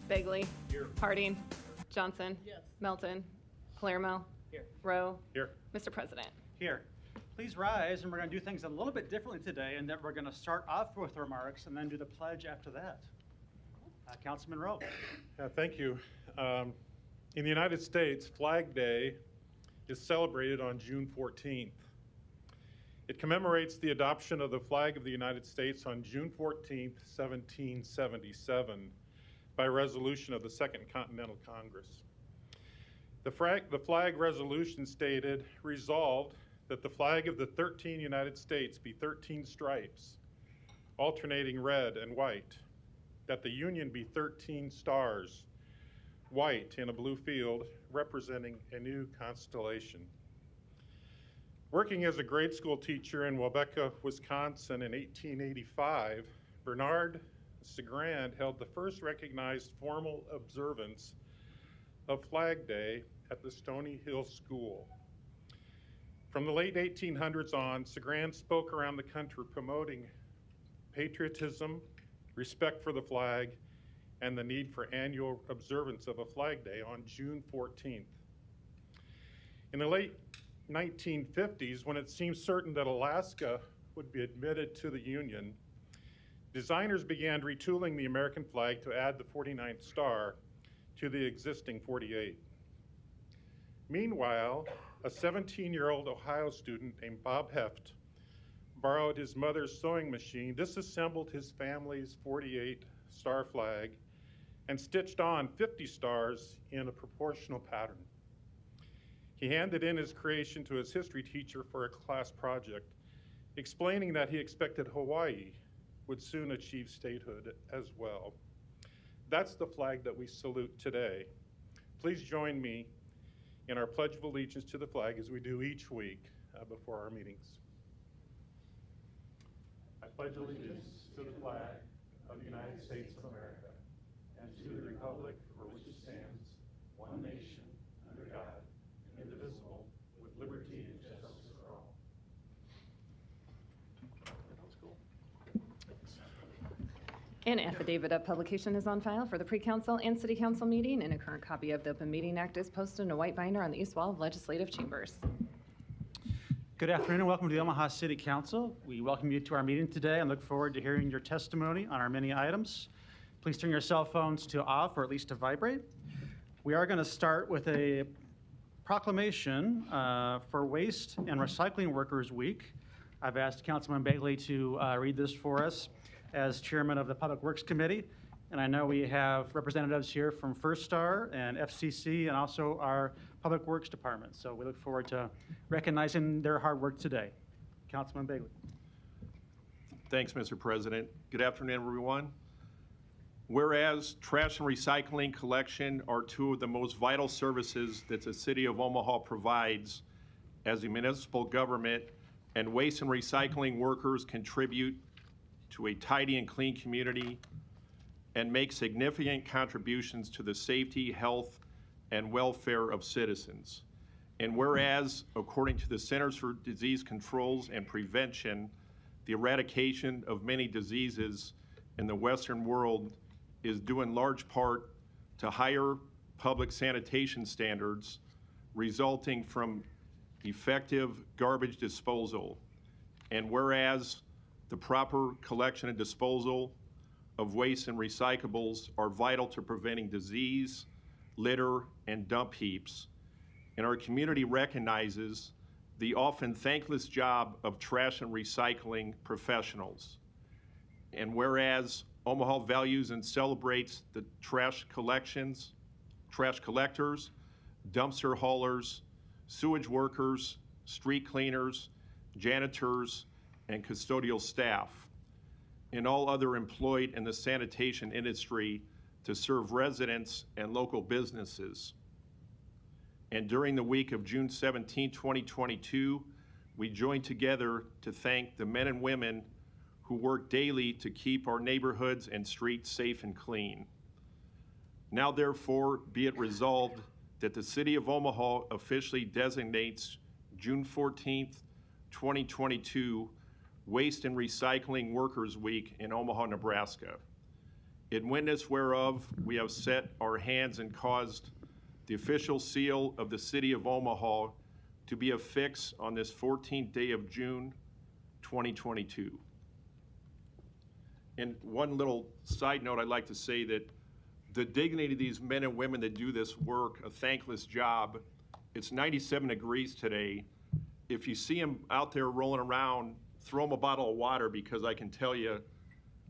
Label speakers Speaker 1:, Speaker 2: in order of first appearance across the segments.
Speaker 1: Bagley.
Speaker 2: Here.
Speaker 1: Harding. Johnson.
Speaker 3: Yes.
Speaker 1: Melton. Palermo.
Speaker 3: Here.
Speaker 1: Rowe.
Speaker 2: Here.
Speaker 1: Mr. President.
Speaker 3: Here. Please rise, and we're going to do things a little bit differently today, in that we're going to start off with remarks and then do the pledge after that. Councilman Rowe.
Speaker 2: Thank you. In the United States, Flag Day is celebrated on June 14th. It commemorates the adoption of the flag of the United States on June 14th, 1777, by resolution of the Second Continental Congress. The flag resolution stated, resolved that the flag of the 13 United States be 13 stripes, alternating red and white, that the Union be 13 stars, white in a blue field, representing a new constellation. Working as a grade school teacher in Wabeka, Wisconsin in 1885, Bernard Segrand held the first recognized formal observance of Flag Day at the Stony Hill School. From the late 1800s on, Segrand spoke around the country promoting patriotism, respect for the flag, and the need for annual observance of a Flag Day on June 14th. In the late 1950s, when it seemed certain that Alaska would be admitted to the Union, designers began retooling the American flag to add the 49th star to the existing 48. Meanwhile, a 17-year-old Ohio student named Bob Heft borrowed his mother's sewing machine, disassembled his family's 48-star flag, and stitched on 50 stars in a proportional pattern. He handed in his creation to his history teacher for a class project, explaining that he expected Hawaii would soon achieve statehood as well. That's the flag that we salute today. Please join me in our Pledge of Allegiance to the flag, as we do each week before our meetings. I pledge allegiance to the flag of the United States of America and to the republic for which it stands, one nation, under God, indivisible, with liberty and justice for all. That was cool.
Speaker 1: An affidavit of publication is on file for the pre-council and city council meeting, and a current copy of the Open Meeting Act is posted in a white binder on the east wall of legislative chambers.
Speaker 3: Good afternoon and welcome to the Omaha City Council. We welcome you to our meeting today and look forward to hearing your testimony on our many items. Please turn your cell phones to off or at least to vibrate. We are going to start with a proclamation for Waste and Recycling Workers Week. I've asked Councilman Bagley to read this for us as chairman of the Public Works Committee. And I know we have representatives here from First Star and FCC and also our Public Works Department. So we look forward to recognizing their hard work today. Councilman Bagley.
Speaker 4: Thanks, Mr. President. Good afternoon, everyone. Whereas trash and recycling collection are two of the most vital services that the City of Omaha provides as a municipal government, and waste and recycling workers contribute to a tidy and clean community and make significant contributions to the safety, health, and welfare of citizens. And whereas, according to the Centers for Disease Controls and Prevention, the eradication of many diseases in the Western world is due in large part to higher public sanitation standards resulting from effective garbage disposal. And whereas the proper collection and disposal of waste and recyclables are vital to preventing disease, litter, and dump heaps, and our community recognizes the often thankless job of trash and recycling professionals. And whereas Omaha values and celebrates the trash collectors, dumpster haulers, sewage workers, street cleaners, janitors, and custodial staff, and all other employed in the sanitation industry to serve residents and local businesses. And during the week of June 17, 2022, we joined together to thank the men and women who work daily to keep our neighborhoods and streets safe and clean. Now, therefore, be it resolved that the City of Omaha officially designates June 14th, 2022 Waste and Recycling Workers Week in Omaha, Nebraska. In witness whereof, we have set our hands and caused the official seal of the City of Omaha to be affixed on this 14th day of June, 2022. And one little side note, I'd like to say that the dignity of these men and women that do this work, a thankless job, it's 97 degrees today. If you see them out there rolling around, throw them a bottle of water, because I can tell you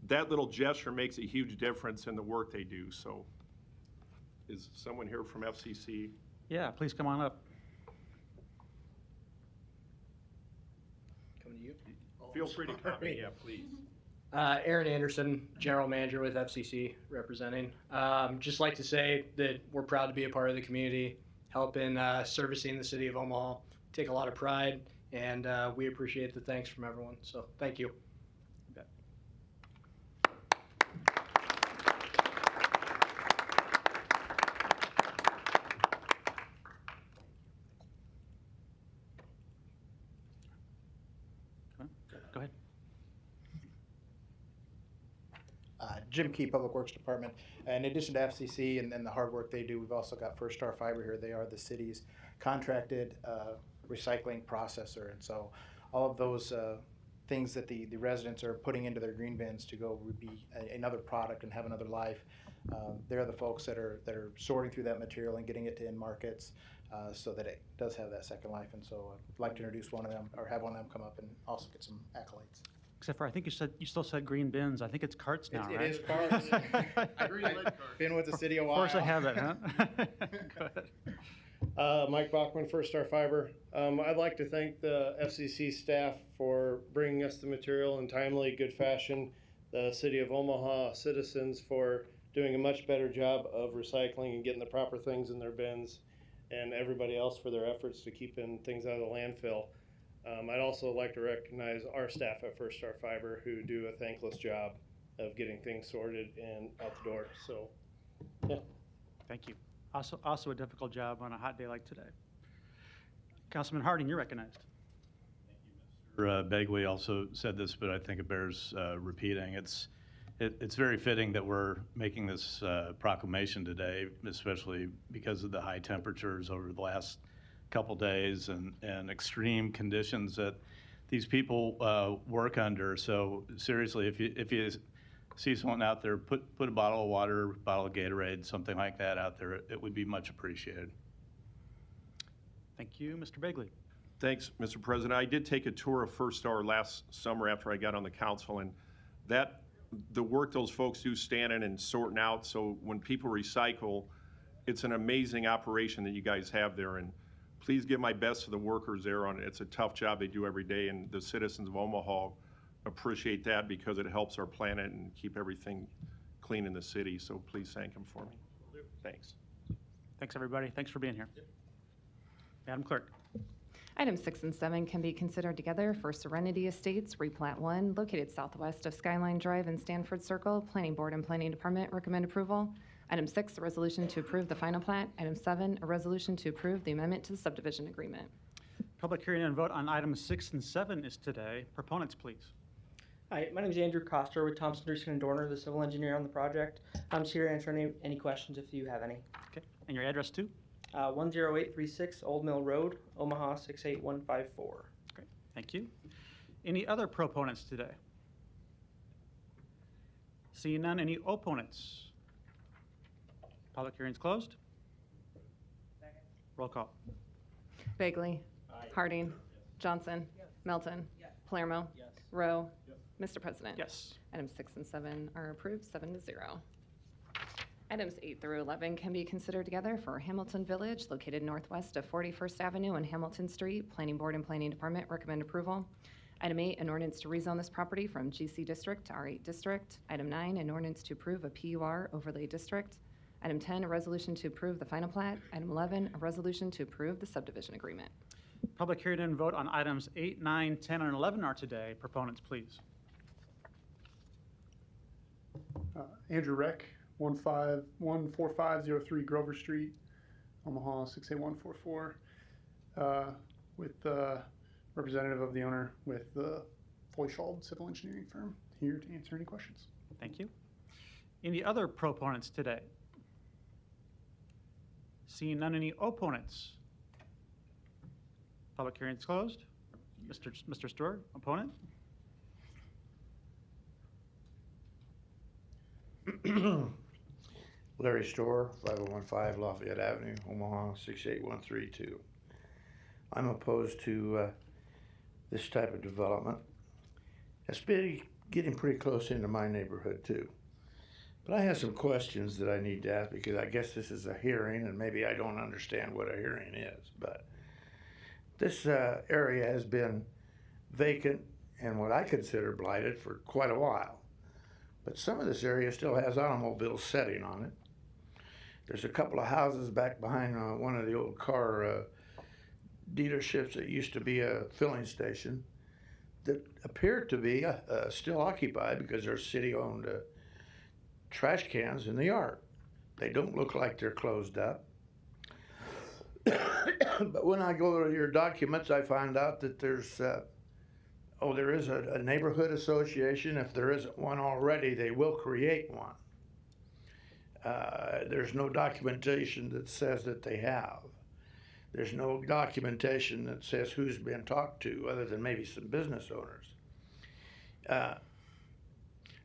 Speaker 4: that little gesture makes a huge difference in the work they do. So is someone here from FCC?
Speaker 3: Yeah, please come on up.
Speaker 5: Coming to you.
Speaker 4: Feel free to come in, yeah, please.
Speaker 5: Aaron Anderson, General Manager with FCC, representing. Just like to say that we're proud to be a part of the community, helping servicing the City of Omaha. Take a lot of pride, and we appreciate the thanks from everyone. So thank you.
Speaker 3: Go ahead.
Speaker 6: Jim Key, Public Works Department. In addition to FCC and the hard work they do, we've also got First Star Fiber here. They are the city's contracted recycling processor. And so all of those things that the residents are putting into their green bins to go be another product and have another life, they're the folks that are sorting through that material and getting it to end markets so that it does have that second life. And so I'd like to introduce one of them, or have one of them come up and also get some accolades.
Speaker 3: Except for, I think you still said green bins. I think it's carts now, right?
Speaker 6: It is carts. I've been with the city a while.
Speaker 3: Of course I have that, huh? Go ahead.
Speaker 7: Mike Bachman, First Star Fiber. I'd like to thank the FCC staff for bringing us the material in timely, good fashion. The City of Omaha citizens for doing a much better job of recycling and getting the proper things in their bins, and everybody else for their efforts to keeping things out of the landfill. I'd also like to recognize our staff at First Star Fiber, who do a thankless job of getting things sorted and out the door. So, yeah.
Speaker 3: Thank you. Also a difficult job on a hot day like today. Councilman Harding, you're recognized.
Speaker 8: Begley also said this, but I think it bears repeating. It's very fitting that we're making this proclamation today, especially because of the high temperatures over the last couple days and extreme conditions that these people work under. So seriously, if you see someone out there, put a bottle of water, bottle of Gatorade, something like that out there, it would be much appreciated.
Speaker 3: Thank you. Mr. Begley.
Speaker 4: Thanks, Mr. President. I did take a tour of First Star last summer after I got on the council, and the work those folks do standing and sorting out, so when people recycle, it's an amazing operation that you guys have there. And please give my best to the workers there on it. It's a tough job they do every day, and the citizens of Omaha appreciate that because it helps our planet and keep everything clean in the city. So please thank them for me. Thanks.
Speaker 3: Thanks, everybody. Thanks for being here. Madam Clerk.
Speaker 1: Items 6 and 7 can be considered together for Serenity Estates, Replat 1, located southwest of Skyline Drive and Stanford Circle. Planning Board and Planning Department recommend approval. Item 6, a resolution to approve the final plat. Item 7, a resolution to approve the amendment to the subdivision agreement.
Speaker 3: Public hearing and vote on items 6 and 7 is today. Proponents, please.
Speaker 9: Hi, my name is Andrew Coster with Thompson, Drusen, and Dorner, the civil engineer on the project. I'm just here to answer any questions if you have any.
Speaker 3: Okay. And your address, too?
Speaker 9: 10836 Old Mill Road, Omaha 68154.
Speaker 3: Great. Thank you. Any other proponents today? Seeing none, any opponents? Public hearing's closed. Second. Roll call.
Speaker 1: Bagley. Harding. Johnson. Melton. Palermo. Rowe. Mr. President.
Speaker 3: Yes.
Speaker 1: Items 6 and 7 are approved, 7-0. Items 8 through 11 can be considered together for Hamilton Village, located northwest of 41st Avenue and Hamilton Street. Planning Board and Planning Department recommend approval. Item 8, an ordinance to rezone this property from GC District to R8 District. Item 9, an ordinance to approve a PUR overlay district. Item 10, a resolution to approve the final plat. Item 11, a resolution to approve the subdivision agreement.
Speaker 3: Public hearing and vote on items 8, 9, 10, and 11 are today. Proponents, please.
Speaker 10: Andrew Reck, 14503 Grover Street, Omaha 68144, with the representative of the owner with the Feuchald Civil Engineering Firm, here to answer any questions.
Speaker 3: Thank you. Any other proponents today? Seeing none, any opponents? Public hearing is closed. Mr. Stewart, opponent?
Speaker 11: Larry Storr, 5015 Lafayette Avenue, Omaha, 68132. I'm opposed to this type of development. It's getting pretty close into my neighborhood too. But I have some questions that I need to ask because I guess this is a hearing and maybe I don't understand what a hearing is. But this area has been vacant and what I consider blighted for quite a while. But some of this area still has automobiles setting on it. There's a couple of houses back behind one of the old car dealerships that used to be a filling station that appear to be still occupied because they're city-owned trash cans in the yard. They don't look like they're closed up. But when I go to your documents, I find out that there's there is a neighborhood association. If there isn't one already, they will create one. There's no documentation that says that they have. There's no documentation that says who's been talked to other than maybe some business owners.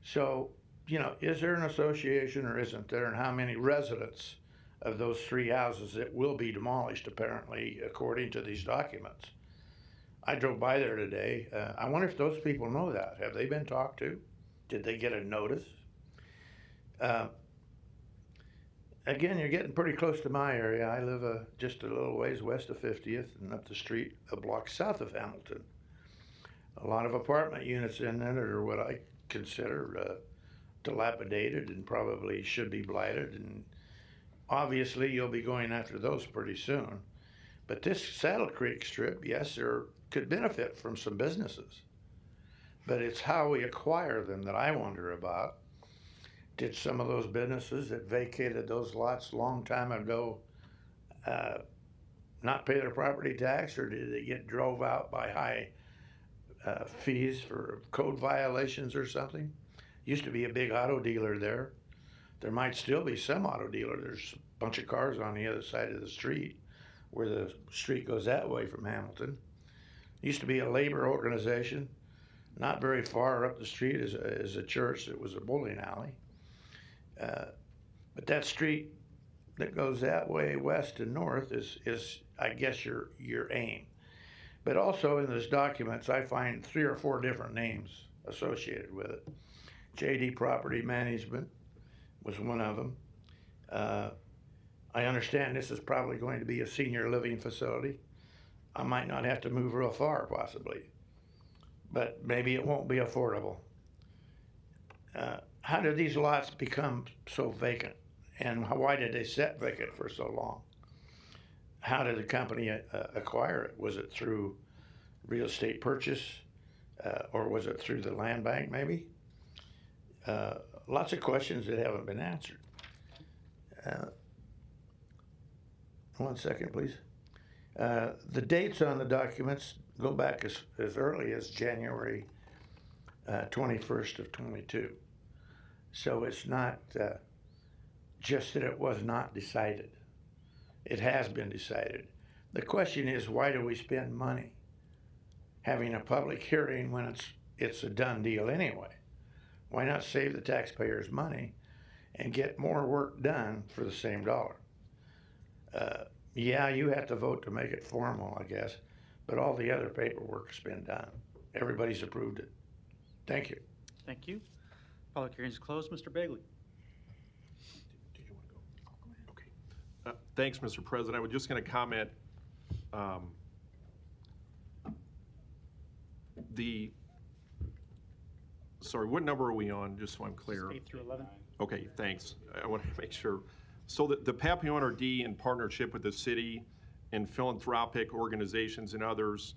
Speaker 11: So, is there an association or isn't there, and how many residents of those three houses that will be demolished, apparently, according to these documents? I drove by there today. I wonder if those people know that. Have they been talked to? Did they get a notice? Again, you're getting pretty close to my area. I live just a little ways west of 50th and up the street a block south of Hamilton. A lot of apartment units in there that are what I consider dilapidated and probably should be blighted. And obviously, you'll be going after those pretty soon. But this Saddle Creek strip, yes, there could benefit from some businesses. But it's how we acquire them that I wonder about. Did some of those businesses that vacated those lots a long time ago not pay their property tax, or did they get drove out by high fees for code violations or something? Used to be a big auto dealer there. There might still be some auto dealer. There's a bunch of cars on the other side of the street where the street goes that way from Hamilton. Used to be a labor organization. Not very far up the street is a church that was a bowling alley. But that street that goes that way west and north is I guess your aim. But also in those documents I find 3 or 4 different names associated with it. JD Property Management was one of them. I understand this is probably going to be a senior living facility. I might not have to move real far possibly, but maybe it won't be affordable. How did these lots become so vacant, and why did they sit vacant for so long? How did the company acquire it? Was it through real estate purchase, or was it through the land bank maybe? Lots of questions that haven't been answered. One second, please. The dates on the documents go back as early as January 21st of 22. So it's not just that it was not decided. It has been decided. The question is, why do we spend money having a public hearing when it's a done deal anyway? Why not save the taxpayers money and get more work done for the same dollar? Yeah, you have to vote to make it formal, I guess, but all the other paperwork's been done. Everybody's approved it. Thank you.
Speaker 3: Thank you. Public hearing is closed. Mr. Bagley.
Speaker 4: Did you want to go? Go ahead. Okay. Thanks, Mr. President. I was just going to comment. Sorry, what number are we on, just so I'm clear?
Speaker 3: 8 through 11.
Speaker 4: Okay, thanks. I want to make sure. So the Papillon RD, in partnership with the city and philanthropic organizations and others,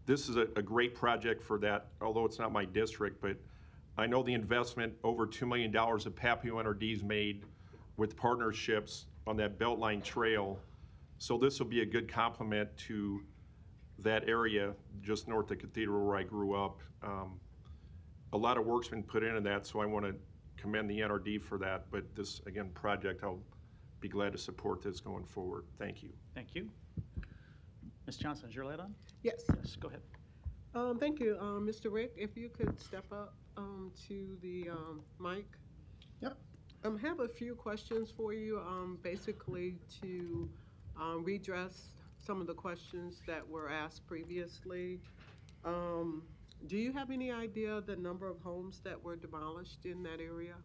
Speaker 4: this is a great project for that, although it's not my district, but I know the investment, over $2 million of Papillon RD's made with partnerships on that Beltline Trail. So this will be a good complement to that area just north of Cathedral where I grew up. A lot of work's been put into that, so I want to commend the NRD for that, but this, again, project, I'll be glad to support this going forward. Thank you.
Speaker 3: Thank you. Ms. Johnson, is your light on?
Speaker 12: Yes.
Speaker 3: Yes, go ahead.
Speaker 12: Thank you. Mr. Rick, if you could step up to the mic.
Speaker 10: Yep.
Speaker 12: Have a few questions for you, basically to redress some of the questions that were asked previously. Do you have any idea the number of homes that were demolished in that area?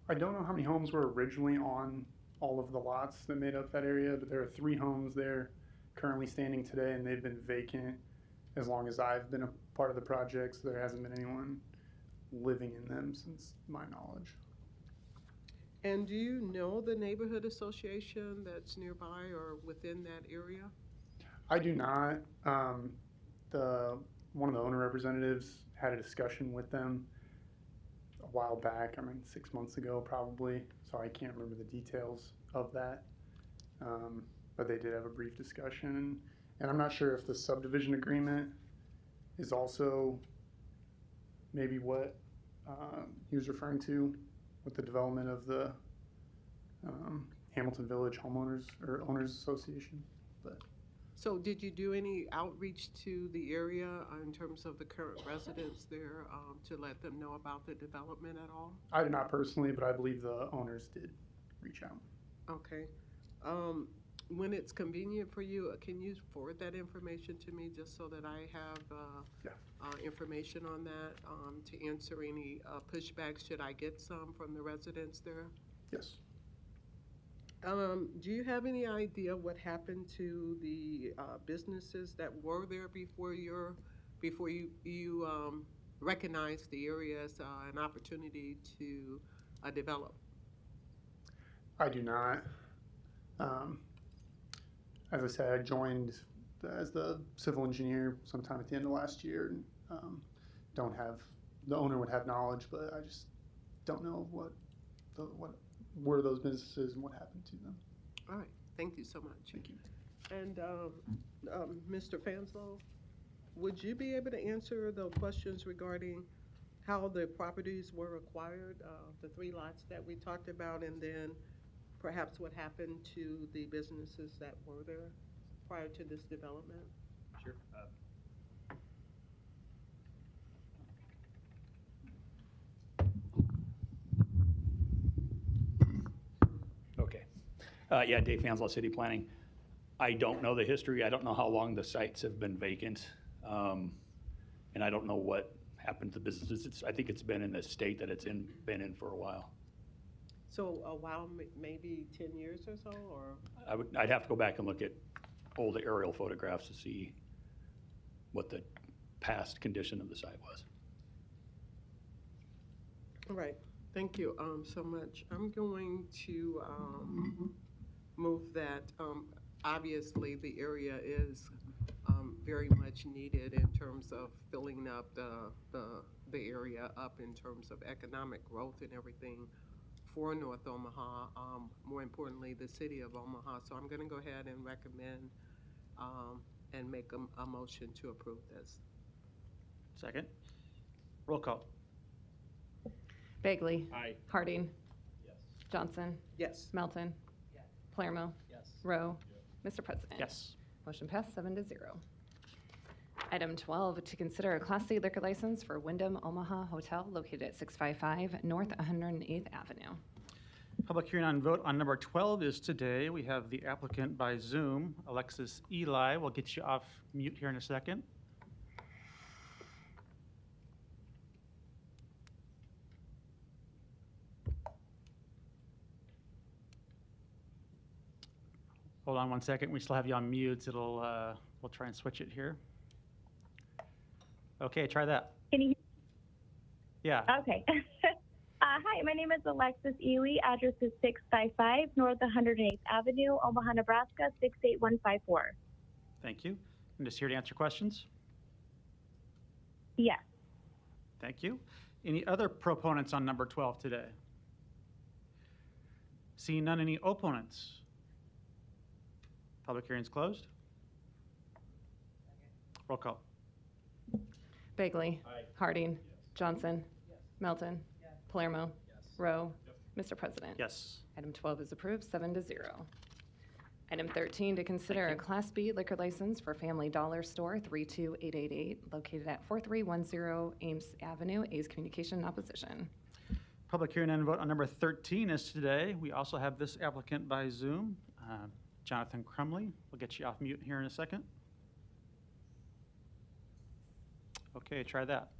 Speaker 10: I don't know how many homes were originally on all of the lots that made up that area, but there are 3 homes there currently standing today, and they've been vacant as long as I've been a part of the project, so there hasn't been anyone living in them since my knowledge.
Speaker 12: And do you know the neighborhood association that's nearby or within that area?
Speaker 10: I do not. One of the owner representatives had a discussion with them a while back, 6 months ago probably, so I can't remember the details of that. But they did have a brief discussion, and I'm not sure if the subdivision agreement is also maybe what he was referring to with the development of the Hamilton Village Homeowners or Owners Association. But
Speaker 12: So did you do any outreach to the area in terms of the current residents there to let them know about the development at all?
Speaker 10: I did not personally, but I believe the owners did reach out.
Speaker 12: Okay. When it's convenient for you, can you forward that information to me just so that I have information on that to answer any pushback should I get some from the residents there?
Speaker 10: Yes.
Speaker 12: Do you have any idea what happened to the businesses that were there before you recognized the area as an opportunity to develop?
Speaker 10: I do not. As I said, I joined as the civil engineer sometime at the end of last year. And, don't have, the owner would have knowledge, but I just don't know what were those businesses and what happened to them.
Speaker 12: All right, thank you so much.
Speaker 10: Thank you.
Speaker 12: And Mr. Fanslow, would you be able to answer the questions regarding how the properties were acquired, the 3 lots that we talked about, and then perhaps what happened to the businesses that were there prior to this development?
Speaker 3: Sure.
Speaker 13: Okay. Yeah, Dave Fanslow, City Planning. I don't know the history. I don't know how long the sites have been vacant. And I don't know what happened to the businesses. I think it's been in the state that it's been in for a while.
Speaker 12: So a while, maybe 10 years or so, or?
Speaker 13: I'd have to go back and look at old aerial photographs to see what the past condition of the site was.
Speaker 12: All right, thank you so much. I'm going to move that. Obviously, the area is very much needed in terms of filling up the area up in terms of economic growth and everything for North Omaha, more importantly, the city of Omaha. So I'm going to go ahead and recommend and make a motion to approve this.
Speaker 3: Second. Roll call.
Speaker 1: Bagley.
Speaker 5: Aye.
Speaker 1: Harding.
Speaker 5: Yes.
Speaker 1: Johnson.
Speaker 12: Yes.
Speaker 1: Melton.
Speaker 9: Yes.
Speaker 1: Palermo.
Speaker 5: Yes.
Speaker 1: Rowe. Mr. President.
Speaker 3: Yes.
Speaker 1: Motion passed 7-0. Item 12, to consider a Class C liquor license for Wyndham Omaha Hotel located at 655 North 108th Avenue.
Speaker 3: Public hearing on vote on number 12 is today. We have the applicant by Zoom, Alexis Eli. We'll get you off mute here in a second. Hold on one second. We still have you on mute. We'll try and switch it here. Okay, try that.
Speaker 14: Can you?
Speaker 3: Yeah.
Speaker 14: Okay. Hi, my name is Alexis Ely. Address is 655 North 108th Avenue, Omaha, Nebraska 68154.
Speaker 3: Thank you. I'm just here to answer questions.
Speaker 14: Yes.
Speaker 3: Thank you. Any other proponents on number 12 today? Seeing none, any opponents? Public hearing's closed. Roll call.
Speaker 1: Bagley.
Speaker 5: Aye.
Speaker 1: Harding. Johnson. Melton. Palermo. Rowe. Mr. President.
Speaker 3: Yes.
Speaker 1: Item 12 is approved, 7-0. Item 13, to consider a Class B liquor license for Family Dollar Store 32888, located at 4310 Ames Avenue, A's Communication in opposition.
Speaker 3: Public hearing and vote on number 13 is today. We also have this applicant by Zoom, Jonathan Crumley. We'll get you off mute here in a second. Okay, try that.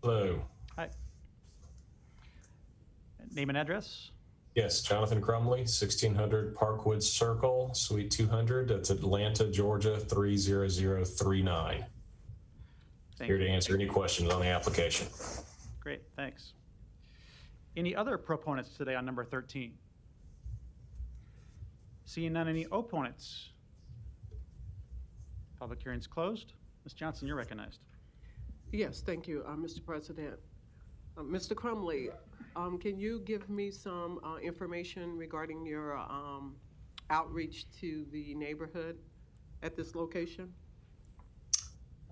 Speaker 15: Hello.
Speaker 3: Hi. Name and address?
Speaker 15: Yes, Jonathan Crumley, 1600 Parkwood Circle, Suite 200. That's Atlanta, Georgia, 30039. Here to answer any questions on the application.
Speaker 3: Great, thanks. Any other proponents today on number 13? Seeing none, any opponents? Public hearing's closed. Ms. Johnson, you're recognized.
Speaker 12: Yes, thank you, Mr. President. Mr. Crumley, can you give me some information regarding your outreach to the neighborhood at this location?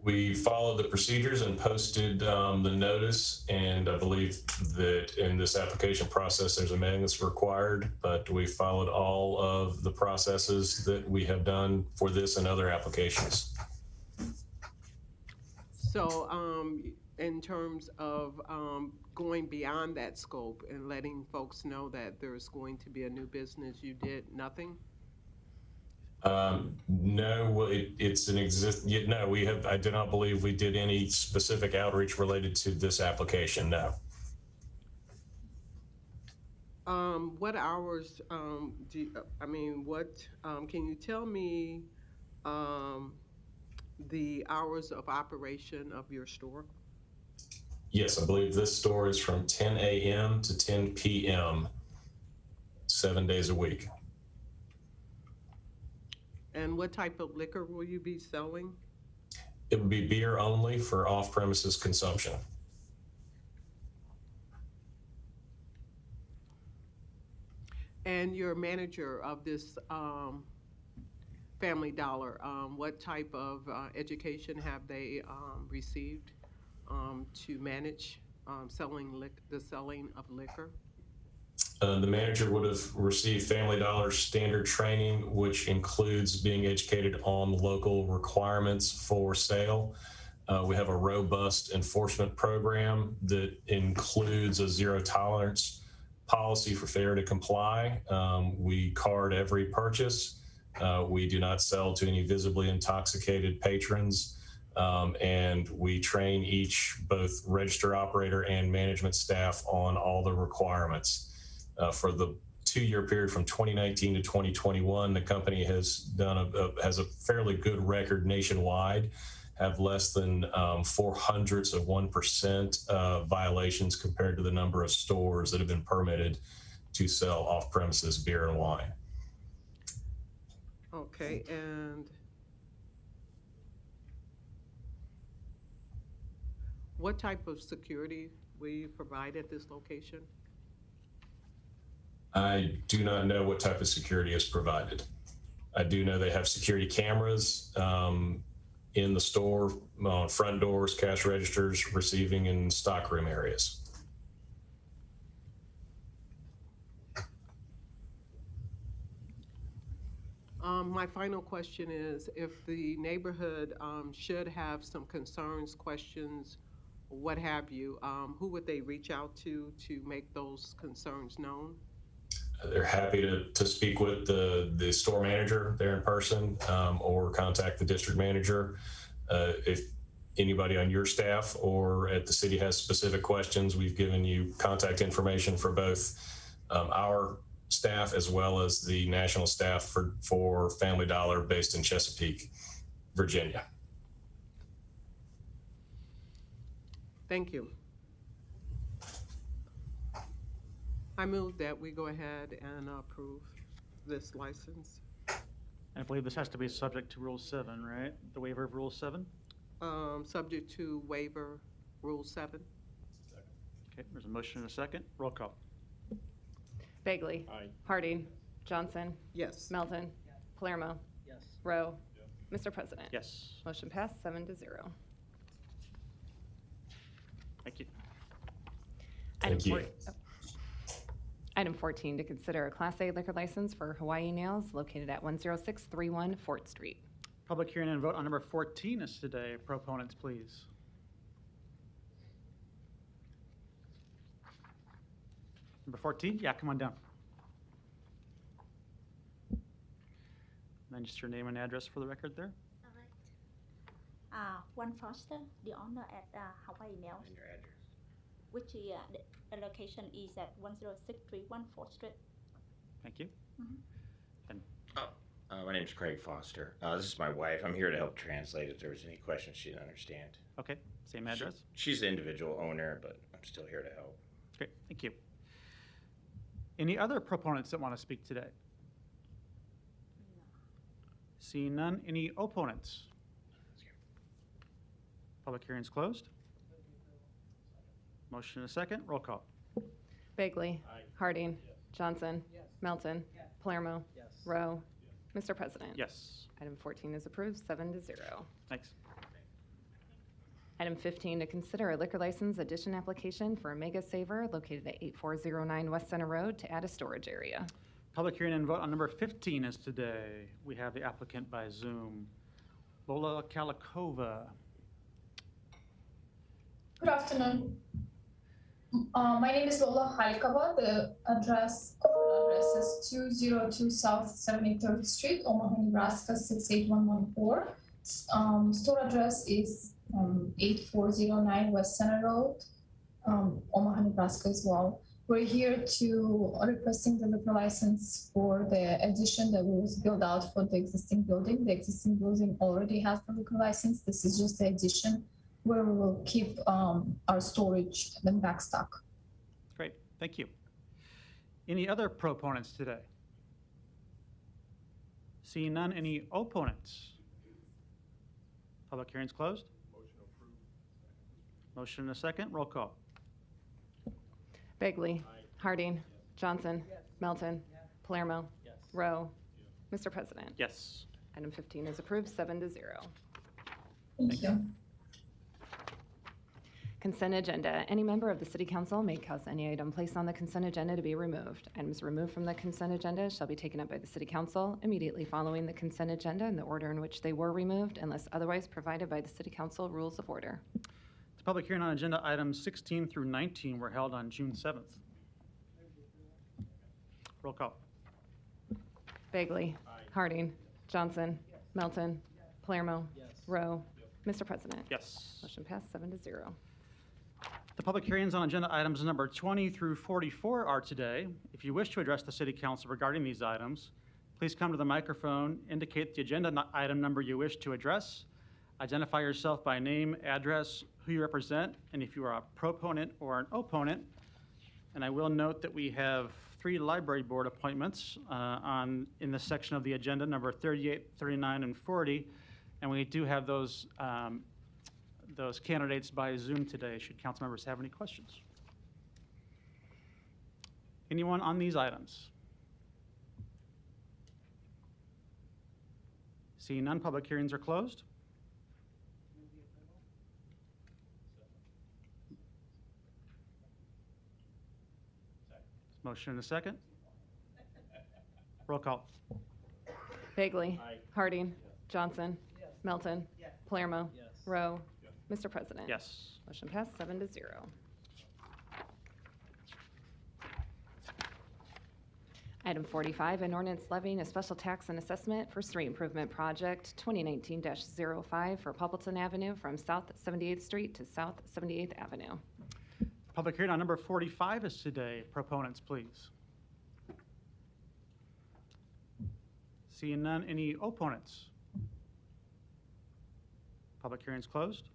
Speaker 15: We followed the procedures and posted the notice, and I believe that in this application process, there's a mailing that's required, but we followed all of the processes that we have done for this and other applications.
Speaker 12: So in terms of going beyond that scope and letting folks know that there's going to be a new business, you did nothing?
Speaker 15: No, it's an no, we have, I do not believe we did any specific outreach related to this application, no.
Speaker 12: What hours can you tell me the hours of operation of your store?
Speaker 15: Yes, I believe this store is from 10 a.m. to 10 p.m., 7 days a week.
Speaker 12: And what type of liquor will you be selling?
Speaker 15: It would be beer only for off-premises consumption.
Speaker 12: And your manager of this Family Dollar, what type of education have they received to manage the selling of liquor?
Speaker 15: The manager would have received Family Dollar standard training, which includes being educated on local requirements for sale. We have a robust enforcement program that includes a zero tolerance policy for failure to comply. We card every purchase. We do not sell to any visibly intoxicated patrons. And we train each both register operator and management staff on all the requirements. For the 2-year period from 2019 to 2021, the company has has a fairly good record nationwide, have less than 0.04% violations compared to the number of stores that have been permitted to sell off-premises beer and wine.
Speaker 12: Okay, and what type of security will you provide at this location?
Speaker 15: I do not know what type of security is provided. I do know they have security cameras in the store, front doors, cash registers, receiving and stockroom areas.
Speaker 12: My final question is, if the neighborhood should have some concerns, questions, what have you, who would they reach out to make those concerns known?
Speaker 15: They're happy to speak with the store manager there in person, or contact the district manager. If anybody on your staff or at the city has specific questions, we've given you contact information for both our staff as well as the national staff for Family Dollar based in Chesapeake, Virginia.
Speaker 12: Thank you. I move that we go ahead and approve this license.
Speaker 3: I believe this has to be subject to Rule 7, right? The waiver of Rule 7?
Speaker 12: Subject to waiver Rule 7.
Speaker 3: Okay, there's a motion and a second. Roll call.
Speaker 1: Bagley.
Speaker 7: Aye.
Speaker 1: Harding. Johnson.
Speaker 12: Yes.
Speaker 1: Melton. Palermo.
Speaker 9: Yes.
Speaker 1: Rowe. Mr. President.
Speaker 3: Yes.
Speaker 1: Motion passed, 7-0.
Speaker 3: Thank you.
Speaker 1: Item
Speaker 15: Thank you.
Speaker 1: 4 Item 14, to consider a Class A liquor license for Hawaii Nails located at 10631 Fort Street.
Speaker 3: Public hearing and vote on number 14 is today. Proponents, please. Number 14? Yeah, come on down. And then just your name and address for the record there.
Speaker 16: One Foster, the owner at Hawaii Nails.
Speaker 11: And your address.
Speaker 16: Which the location is at 10631 4th Street.
Speaker 3: Thank you.
Speaker 17: My name's Craig Foster. This is my wife. I'm here to help translate if there was any questions she didn't understand.
Speaker 3: Okay, same address.
Speaker 17: She's the individual owner, but I'm still here to help.
Speaker 3: Great, thank you. Any other proponents that want to speak today? Seeing none, any opponents? Public hearing's closed. Motion and a second, roll call.
Speaker 1: Bagley. Harding. Johnson. Melton. Palermo. Rowe. Mr. President.
Speaker 3: Yes.
Speaker 1: Item 14 is approved, 7-0.
Speaker 3: Thanks.
Speaker 1: Item 15, to consider a liquor license addition application for Mega Saver located at 8409 West Center Road to add a storage area.
Speaker 3: Public hearing and vote on number 15 is today. We have the applicant by Zoom, Lola Kalikova.
Speaker 18: Good afternoon. My name is Lola Halikava. The address is 202 South 73rd Street, Omaha, Nebraska 68114. Store address is 8409 West Center Road, Omaha, Nebraska as well. We're here to requesting the liquor license for the addition that was built out for the existing building. The existing building already has the liquor license. This is just the addition where we will keep our storage and back stock.
Speaker 3: Great, thank you. Any other proponents today? Seeing none, any opponents? Public hearing's closed.
Speaker 4: Motion approved.
Speaker 3: Motion and a second, roll call.
Speaker 1: Bagley. Harding. Johnson. Melton. Palermo. Rowe. Mr. President.
Speaker 3: Yes.
Speaker 1: Item 15 is approved, 7-0.
Speaker 18: Thank you.
Speaker 1: Consent agenda. Any member of the City Council may cause any item placed on the consent agenda to be removed. Items removed from the consent agenda shall be taken up by the City Council immediately following the consent agenda in the order in which they were removed, unless otherwise provided by the City Council Rules of Order.
Speaker 3: The public hearing on agenda items 16 through 19 were held on June 7th. Roll call.
Speaker 1: Bagley. Harding. Johnson. Melton. Palermo. Rowe. Mr. President.
Speaker 3: Yes.
Speaker 1: Motion passed, 7-0.
Speaker 3: The public hearings on agenda items number 20 through 44 are today. If you wish to address the City Council regarding these items, please come to the microphone, indicate the agenda item number you wish to address, identify yourself by name, address, who you represent, and if you are a proponent or an opponent. And I will note that we have 3 library board appointments in this section of the agenda, number 38, 39, and 40. And we do have those candidates by Zoom today, should council members have any questions. Anyone on these items? Seeing none, public hearings are closed. Motion and a second. Roll call.
Speaker 1: Bagley. Harding. Johnson. Melton. Palermo. Rowe. Mr. President.
Speaker 3: Yes.
Speaker 1: Motion passed, 7-0. Item 45, an ordinance levying a special tax and assessment for street improvement project 2019-05 for Poppleton Avenue from South 78th Street to South 78th Avenue.
Speaker 3: Public hearing on number 45 is today. Proponents, please. Seeing none, any opponents? Public hearing's closed.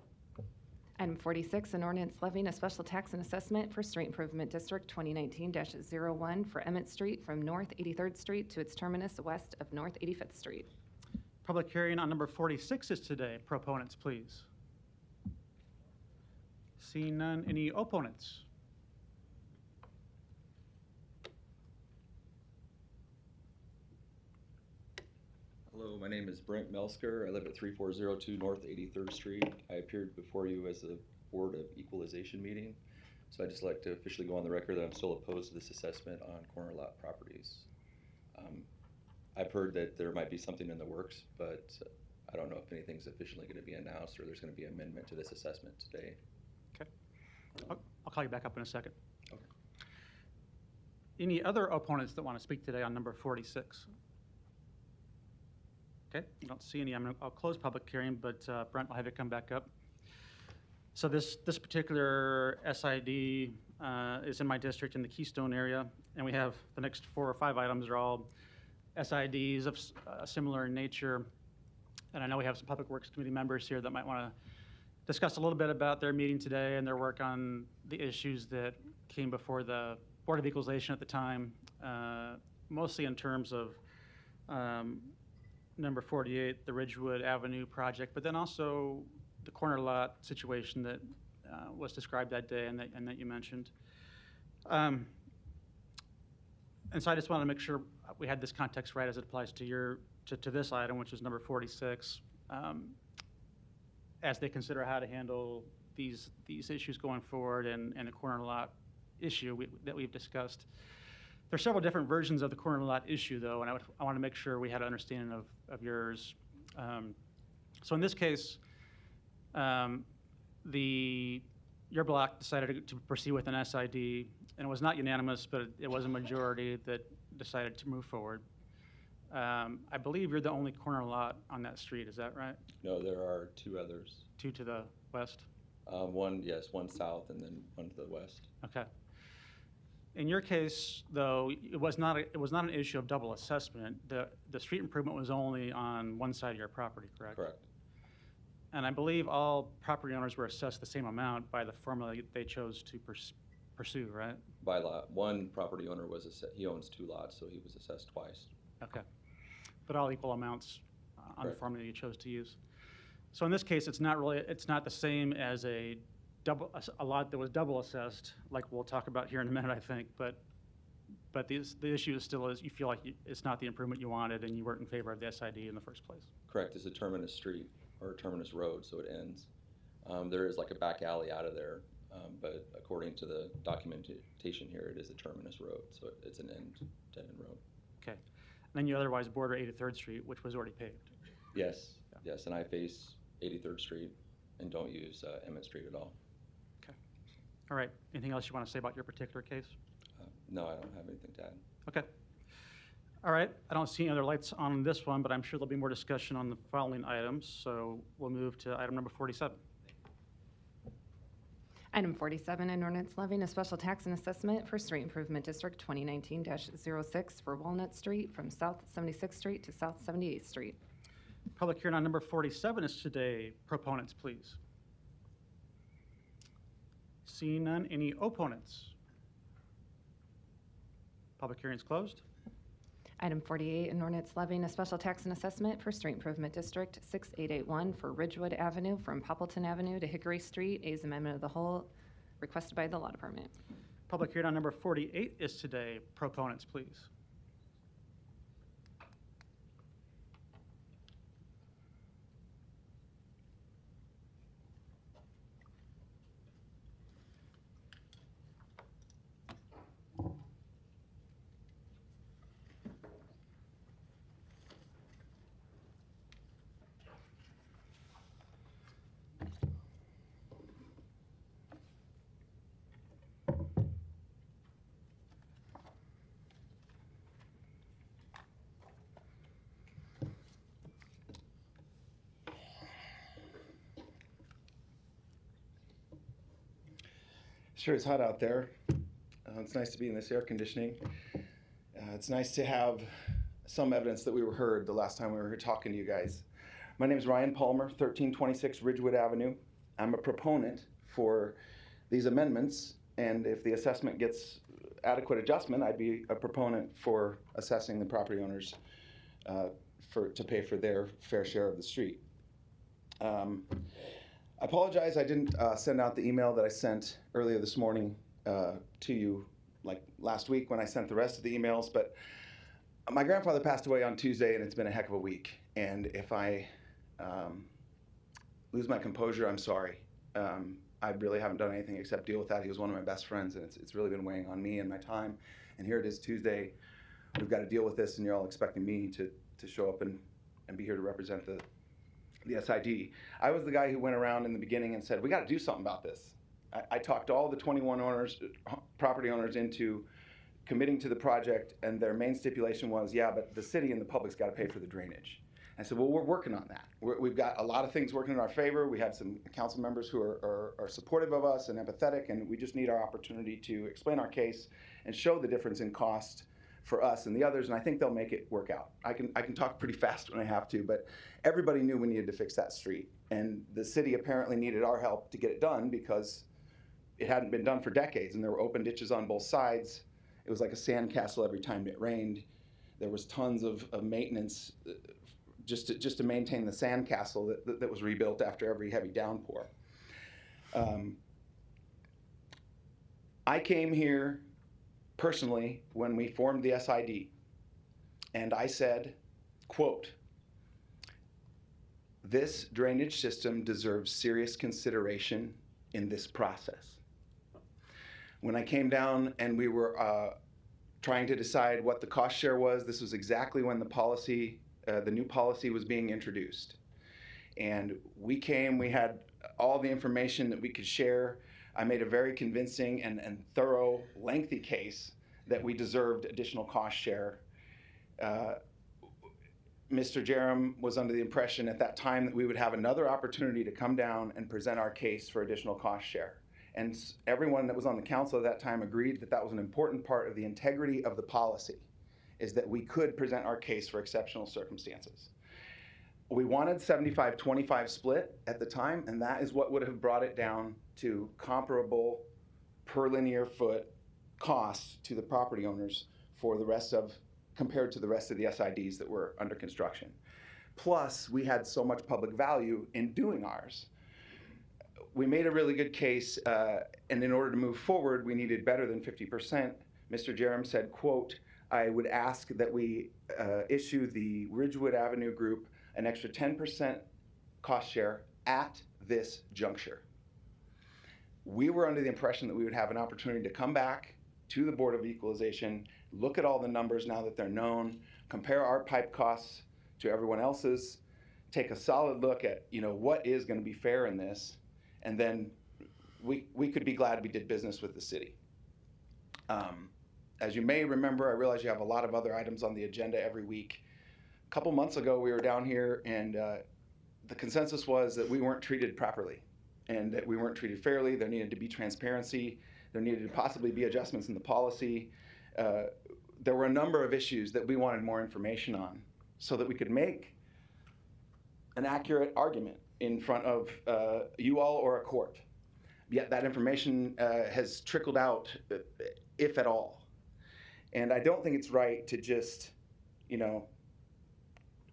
Speaker 1: Item 46, an ordinance levying a special tax and assessment for Street Improvement District 2019-01 for Emmett Street from North 83rd Street to its terminus west of North 85th Street.
Speaker 3: Public hearing on number 46 is today. Proponents, please. Seeing none, any opponents?
Speaker 19: Hello, my name is is Brent Melsker. I live at 3402 North 83rd Street. I appeared before you as the Board of Equalization meeting. So I'd just like to officially go on the record that I'm still opposed to this assessment on corner lot properties. I've heard that there might be something in the works, but I don't know if anything's officially going to be announced or there's going to be an amendment to this assessment today.
Speaker 3: Okay. I'll call you back up in a second.
Speaker 19: Okay.
Speaker 3: Any other opponents that want to speak today on number 46? Okay, I don't see any. I'll close public hearing, but Brent, I'll have you come back up. So this particular SID is in my district in the Keystone area, and we have the next 4 or 5 items are all SIDs of similar nature. And I know we have some Public Works Committee members here that might want to discuss a little bit about their meeting today and their work on the issues that came before the Board of Equalization at the time, mostly in terms of number 48, the Ridgewood Avenue project, but then also the corner lot situation that was described that day and that you mentioned. And so I just wanted to make sure we had this context right as it applies to to this item, which is number 46, as they consider how to handle these issues going forward and a corner lot issue that we've discussed. There are several different versions of the corner lot issue, though, and I want to make sure we had an understanding of yours. So in this case, your block decided to proceed with an SID, and it was not unanimous, but it was a majority that decided to move forward. I believe you're the only corner lot on that street, is that right?
Speaker 19: No, there are 2 others.
Speaker 3: 2 to the west?
Speaker 19: One south and then one to the west.
Speaker 3: Okay. In your case, though, it was not an issue of double assessment. The street improvement was only on one side of your property, correct?
Speaker 19: Correct.
Speaker 3: And I believe all property owners were assessed the same amount by the formula they chose to pursue, right?
Speaker 19: By lot. One property owner he owns 2 lots, so he was assessed twice.
Speaker 3: Okay. But all equal amounts on
Speaker 19: Correct.
Speaker 3: the formula you chose to use. So in this case, it's not the same as a lot that was double assessed, like we'll talk about here in a minute, I think. But the issue still is you feel like it's not the improvement you wanted, and you weren't in favor of the SID in the first place.
Speaker 19: Correct. It's a terminus street or a terminus road, so it ends. There is like a back alley out of there, but according to the documentation here, it is a terminus road, so it's an dead-end road.
Speaker 3: Okay. And then you otherwise border 83rd Street, which was already paved.
Speaker 19: Yes. Yeah. Yes, and I face 83rd Street and don't use Emmett Street at all.
Speaker 3: All right. Anything else you want to say about your particular case?
Speaker 19: No, I don't have anything to add.
Speaker 3: Okay. All right. I don't see any other lights on this one, but I'm sure there'll be more discussion on the following items. So we'll move to item number 47.
Speaker 1: Item 47, an ordinance levying a special tax and assessment for Street Improvement District 2019-06 for Walnut Street from South 76th Street to South 78th Street.
Speaker 3: Public hearing on number 47 is today. Proponents, please. Seeing none, any opponents? Public hearing is closed.
Speaker 1: Item 48, an ordinance levying a special tax and assessment for Street Improvement District 6881 for Ridgewood Avenue from Poppleton Avenue to Hickory Street. A's amendment of the whole requested by the Law Department.
Speaker 3: Public hearing on number 48 is today. Proponents, please.
Speaker 20: Sure, it's hot out there. It's nice to be in this air conditioning. It's nice to have some evidence that we were heard the last time we were here talking to you guys. My name is Ryan Palmer, 1326 Ridgewood Avenue. I'm a proponent for these amendments, and if the assessment gets adequate adjustment, I'd be a proponent for assessing the property owners to pay for their fair share of the street. I apologize I didn't send out the email that I sent earlier this morning to you like last week when I sent the rest of the emails, but my grandfather passed away on Tuesday and it's been a heck of a week. And if I lose my composure, I'm sorry. I really haven't done anything except deal with that. He was one of my best friends, and it's really been weighing on me and my time. And here it is Tuesday. We've got to deal with this, and you're all expecting me to show up and be here to represent the SID. I was the guy who went around in the beginning and said, we got to do something about this. I talked all the 21 owners, property owners into committing to the project, and their main stipulation was, yeah, but the city and the public's got to pay for the drainage. I said, well, we're working on that. We've got a lot of things working in our favor. We have some council members who are supportive of us and empathetic, and we just need our opportunity to explain our case and show the difference in cost for us and the others, and I think they'll make it work out. I can talk pretty fast when I have to, but everybody knew we needed to fix that street, and the city apparently needed our help to get it done because it hadn't been done for decades, and there were open ditches on both sides. It was like a sandcastle every time it rained. There was tons of maintenance just to maintain the sandcastle that was rebuilt after every heavy downpour. I came here personally when we formed the SID, and I said, quote, this drainage system deserves serious consideration in this process. When I came down and we were trying to decide what the cost share was, this was exactly when the new policy was being introduced. And we had all the information that we could share. I made a very convincing and thorough, lengthy case that we deserved additional cost share. Mr. Jerem was under the impression at that time that we would have another opportunity to come down and present our case for additional cost share. And everyone that was on the council at that time agreed that that was an important part of the integrity of the policy, is that we could present our case for exceptional circumstances. We wanted 75-25 split at the time, and that is what would have brought it down to comparable per linear foot costs to the property owners for the rest of, compared to the rest of the SIDs that were under construction. Plus, we had so much public value in doing ours. We made a really good case, and in order to move forward, we needed better than 50%. Mr. Jerem said, quote, I would ask that we issue the Ridgewood Avenue group an extra 10% cost share at this juncture. We were under the impression that we would have an opportunity to come back to the Board of Equalization, look at all the numbers now that they're known, compare our pipe costs to everyone else's, take a solid look at, what is going to be fair in this, and then we could be glad we did business with the city. As you may remember, I realize you have a lot of other items on the agenda every week. A couple months ago, we were down here, and the consensus was that we weren't treated properly and that we weren't treated fairly. There needed to be transparency. There needed to possibly be adjustments in the policy. There were a number of issues that we wanted more information on so that we could make an accurate argument in front of you all or a court. Yet that information has trickled out, if at all. And I don't think it's right to just,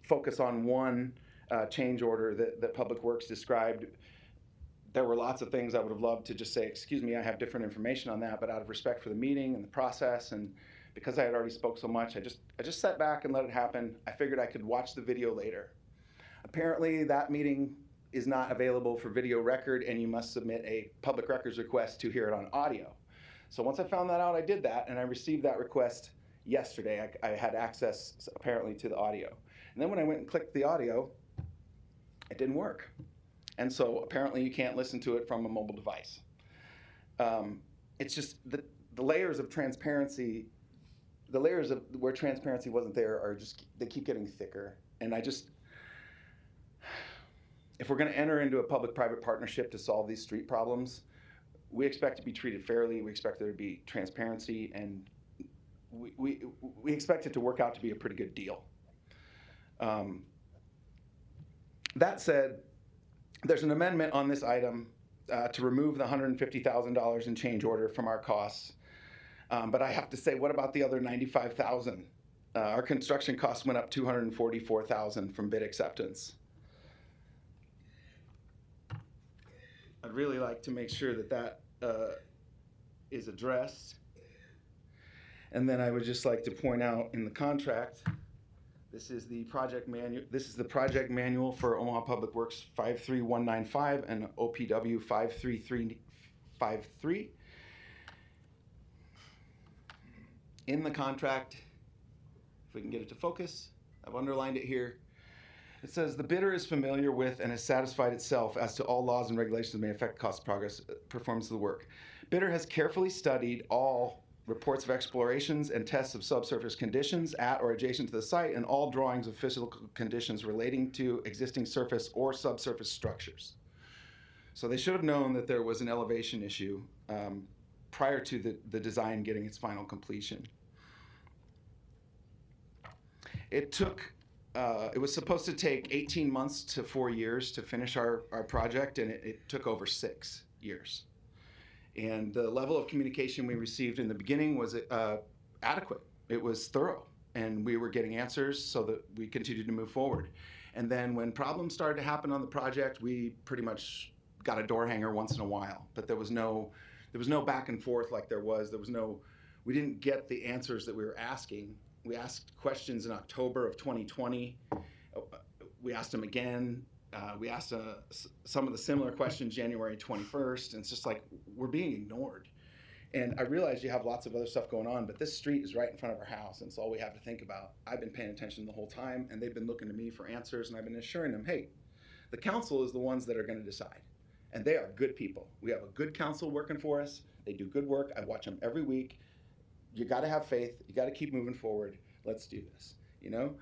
Speaker 20: focus on one change order that Public Works described. There were lots of things I would have loved to just say, excuse me, I have different information on that, but out of respect for the meeting and the process, and because I had already spoke so much, I just sat back and let it happen. I figured I could watch the video later. Apparently, that meeting is not available for video record, and you must submit a public records request to hear it on audio. So once I found that out, I did that, and I received that request yesterday. I had access, apparently, to the audio. And then when I went and clicked the audio, it didn't work. And so apparently you can't listen to it from a mobile device. It's just the layers of transparency, the layers of where transparency wasn't there are just, they keep getting thicker. And if we're going to enter into a public-private partnership to solve these street problems, we expect to be treated fairly. We expect there to be transparency, and we expect it to work out to be a pretty good deal. That said, there's an amendment on this item to remove the $150,000 in change order from our costs. But I have to say, what about the other $95,000? Our construction costs went up $244,000 from bid acceptance. I'd really like to make sure that is addressed. And then I would just like to point out in the contract, This is the project manual for Omaha Public Works 53195 and OPW 53353. In the contract, if we can get it to focus, I've underlined it here. It says the bidder is familiar with and has satisfied itself as to all laws and regulations that may affect cost, progress, performance of the work. Bidder has carefully studied all reports of explorations and tests of subsurface conditions at or adjacent to the site and all drawings of physical conditions relating to existing surface or subsurface structures. So they should have known that there was an elevation issue prior to the design getting its final completion. It was supposed to take 18 months to 4 years to finish our project, and it took over 6 years. And the level of communication we received in the beginning was adequate. It was thorough, and we were getting answers so that we continued to move forward. And then when problems started to happen on the project, we pretty much got a door hanger once in a while, but there was no back and forth like we didn't get the answers that we were asking. We asked questions in October of 2020. We asked them again. We asked some of the similar questions January 21st, and it's just like we're being ignored. And I realize you have lots of other stuff going on, but this street is right in front of our house, and it's all we have to think about. I've been paying attention the whole time, and they've been looking to me for answers, and I've been assuring them, hey, the council is the ones that are going to decide. And they are good people. We have a good council working for us. They do good work. I watch them every week. You got to have faith. You got to keep moving forward. Let's do this, you know?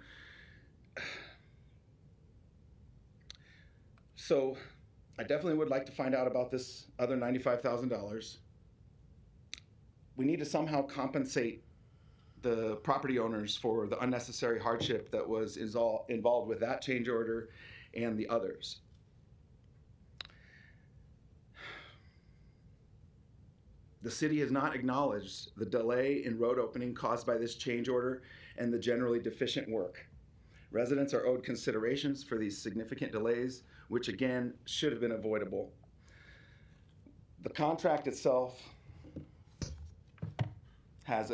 Speaker 20: So I definitely would like to find out about this other $95,000. We need to somehow compensate the property owners for the unnecessary hardship that was involved with that change order and the others. The city has not acknowledged the delay in road opening caused by this change order and the generally deficient work. Residents are owed considerations for these significant delays, which again should have been avoidable. The contract itself has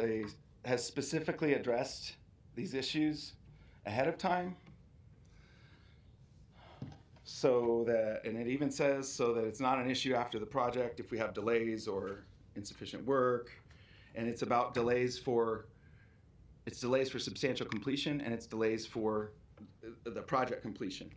Speaker 20: specifically addressed these issues ahead of time, so that, and it even says so that it's not an issue after the project if we have delays or insufficient work, and it's about delays for substantial completion, and it's delays for the project completion.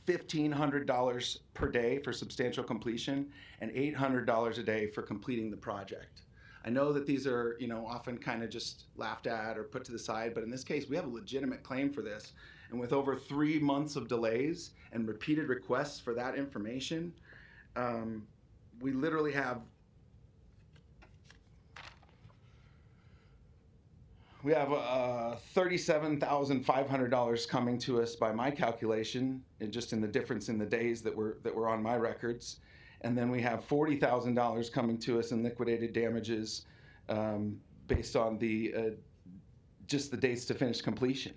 Speaker 20: $1,500 per day for substantial completion and $800 a day for completing the project. I know that these are, often kind of just laughed at or put to the side, but in this case, we have a legitimate claim for this. And with over 3 months of delays and repeated requests for that information, we literally have $37,500 coming to us by my calculation, and just in the difference in the days that were on my records. And then we have $40,000 coming to us in liquidated damages based on just the dates to finish completion.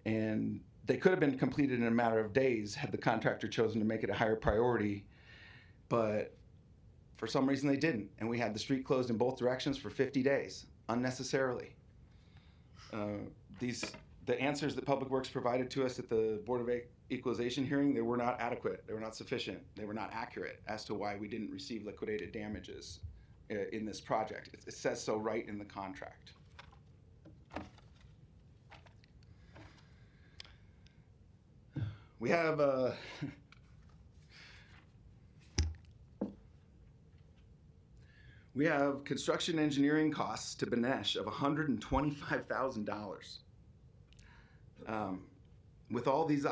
Speaker 20: And they could have been completed in a matter of days had the contractor chosen to make it a higher priority, but for some reason they didn't. And we had the street closed in both directions for 50 days, unnecessarily. The answers that Public Works provided to us at the Board of Equalization hearing, they were not adequate, they were not sufficient, they were not accurate as to why we didn't receive liquidated damages in this project. It says so right in the contract. We have construction engineering costs to Benesh of $125,000. With all these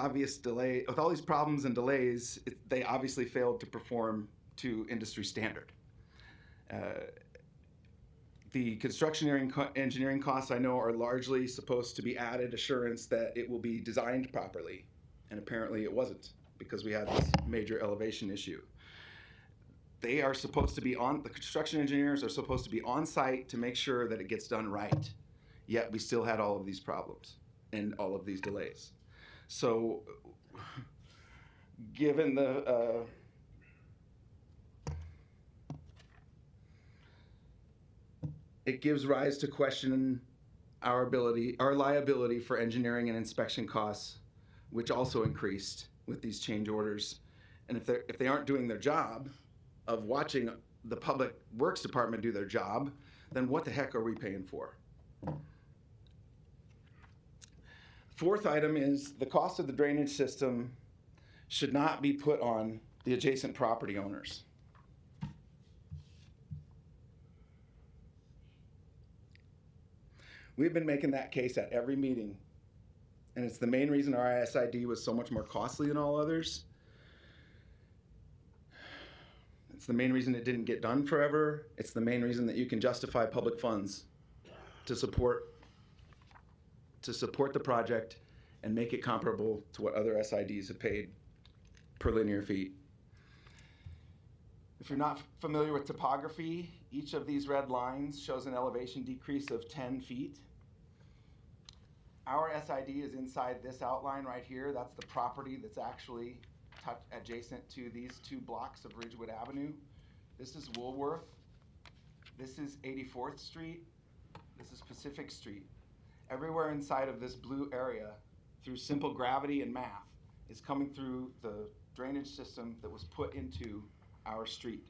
Speaker 20: problems and delays, they obviously failed to perform to industry standard. The construction engineering costs, I know, are largely supposed to be added assurance that it will be designed properly, and apparently it wasn't, because we had this major elevation issue. The construction engineers are supposed to be on site to make sure that it gets done right, yet we still had all of these problems and all of these delays. So given it gives rise to question our liability for engineering and inspection costs, which also increased with these change orders. And if they aren't doing their job of watching the Public Works Department do their job, then what the heck are we paying for? Fourth item is the cost of the drainage system should not be put on the adjacent property owners. We've been making that case at every meeting, and it's the main reason our SID was so much more costly than all others. It's the main reason it didn't get done forever. It's the main reason that you can justify public funds to support the project and make it comparable to what other SIDs have paid per linear feet. If you're not familiar with topography, each of these red lines shows an elevation decrease of 10 feet. Our SID is inside this outline right here. That's the property that's actually adjacent to these two blocks of Ridgewood Avenue. This is Woolworth. This is 84th Street. This is Pacific Street. Everywhere inside of this blue area, through simple gravity and math, is coming through the drainage system that was put into our street.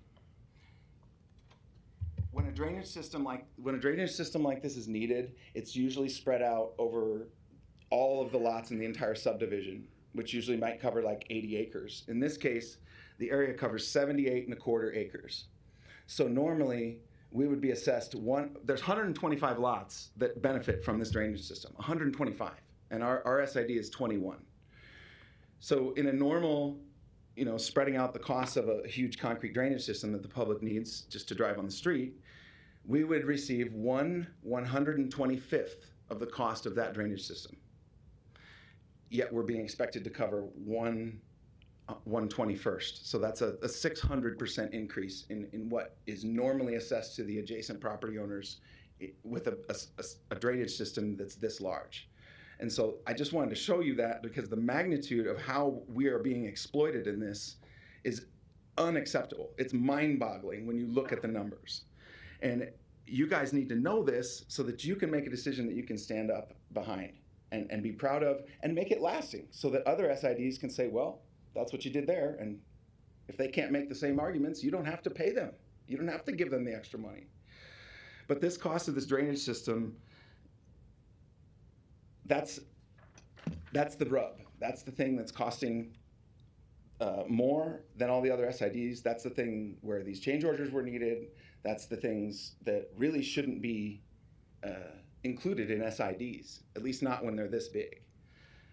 Speaker 20: When a drainage system like this is needed, it's usually spread out over all of the lots in the entire subdivision, which usually might cover like 80 acres. In this case, the area covers 78.25 acres. So normally, we would be assessed there's 125 lots that benefit from this drainage system, 125, and our SID is 21. So in a normal, spreading out the costs of a huge concrete drainage system that the public needs just to drive on the street, we would receive 1/125th of the cost of that drainage system. Yet we're being expected to cover 1/121st. So that's a 600% increase in what is normally assessed to the adjacent property owners with a drainage system that's this large. And so I just wanted to show you that because the magnitude of how we are being exploited in this is unacceptable. It's mind-boggling when you look at the numbers. And you guys need to know this so that you can make a decision that you can stand up behind and be proud of and make it lasting so that other SIDs can say, well, that's what you did there. And if they can't make the same arguments, you don't have to pay them. You don't have to give them the extra money. But this cost of this drainage system, that's the rub. That's the thing that's costing more than all the other SIDs. That's the thing where these change orders were needed. That's the things that really shouldn't be included in SIDs, at least not when they're this big.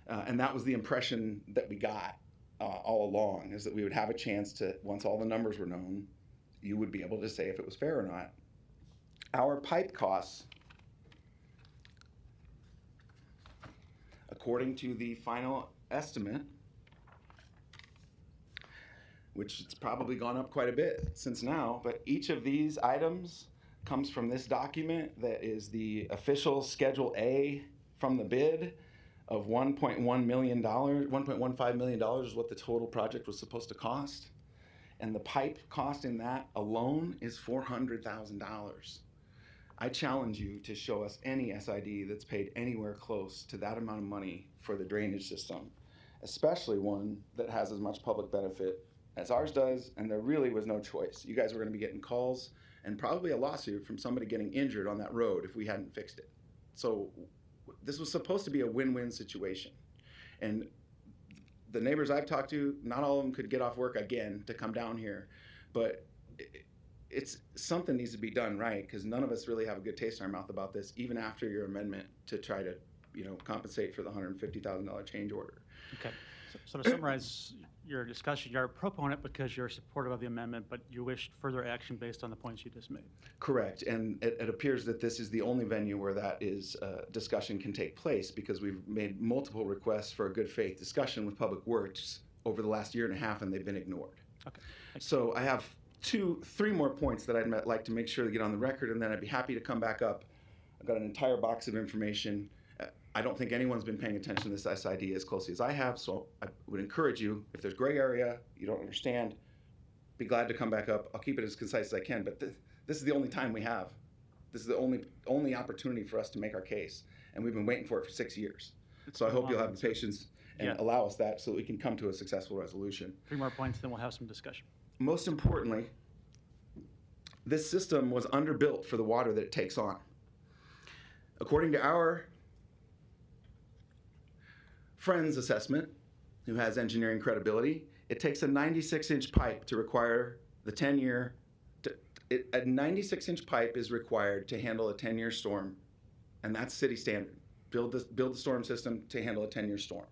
Speaker 20: And that was the impression that we got all along, is that we would have a chance to, once all the numbers were known, you would be able to say if it was fair or not. Our pipe costs, according to the final estimate, which it's probably gone up quite a bit since now, but each of these items comes from this document that is the official Schedule A from the bid of $1.1 million, $1.15 million is what the total project was supposed to cost. And the pipe cost in that alone is $400,000. I challenge you to show us any SID that's paid anywhere close to that amount of money for the drainage system, especially one that has as much public benefit as ours does, and there really was no choice. You guys were going to be getting calls and probably a lawsuit from somebody getting injured on that road if we hadn't fixed it. So this was supposed to be a win-win situation. And the neighbors I've talked to, not all of them could get off work again to come down here, but it's something needs to be done right, because none of us really have a good taste in our mouth about this, even after your amendment to try to, compensate for the $150,000 change order.
Speaker 3: Okay. So to summarize your discussion, you're a proponent because you're supportive of the amendment, but you wish further action based on the points you just made.
Speaker 20: Correct, and it appears that this is the only venue where that is discussion can take place, because we've made multiple requests for a good faith discussion with Public Works over the last year and a half, and they've been ignored.
Speaker 3: Okay.
Speaker 20: So I have three more points that I'd like to make sure to get on the record, and then I'd be happy to come back up. I've got an entire box of information. I don't think anyone's been paying attention to this SID as closely as I have, so I would encourage you, if there's gray area, you don't understand, be glad to come back up. I'll keep it as concise as I can, but this is the only time we have. This is the only opportunity for us to make our case. and we've been waiting for it for 6 years. So I hope you'll have the patience and
Speaker 3: Yeah.
Speaker 20: allow us that so that we can come to a successful resolution.
Speaker 3: 3 more points, then we'll have some discussion.
Speaker 20: Most importantly, this system was underbuilt for the water that it takes on. According to our friend's assessment, who has engineering credibility, it takes a 96-inch pipe to require the 10-year. A 96-inch pipe is required to handle a 10-year storm, and that's city standard. Build the storm system to handle a 10-year storm.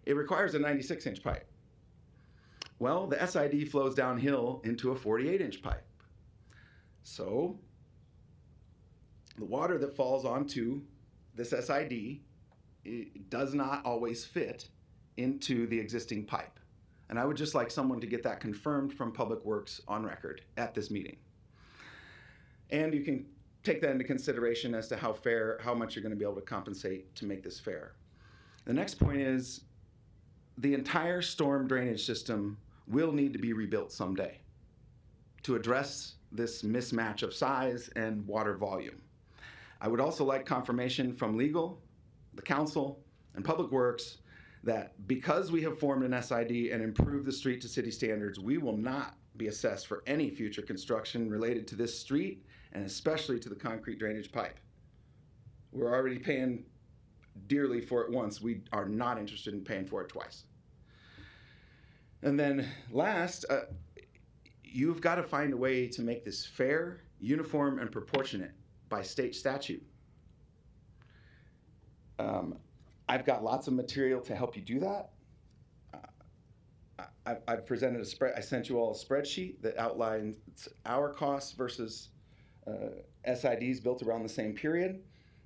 Speaker 20: It requires a 96-inch pipe. Well, the SID flows downhill into a 48-inch pipe. So the water that falls onto this SID, it does not always fit into the existing pipe. And I would just like someone to get that confirmed from Public Works on record at this meeting. And you can take that into consideration as to how much you're going to be able to compensate to make this fair. The next point is the entire storm drainage system will need to be rebuilt someday to address this mismatch of size and water volume. I would also like confirmation from legal, the council, and Public Works that because we have formed an SID and improved the street to city standards, we will not be assessed for any future construction related to this street and especially to the concrete drainage pipe. We're already paying dearly for it once. We are not interested in paying for it twice. And then last, you've got to find a way to make this fair, uniform, and proportionate by state statute. I've got lots of material to help you do that. I've presented a spread. I sent you all a spreadsheet that outlines our costs versus SIDs built around the same period.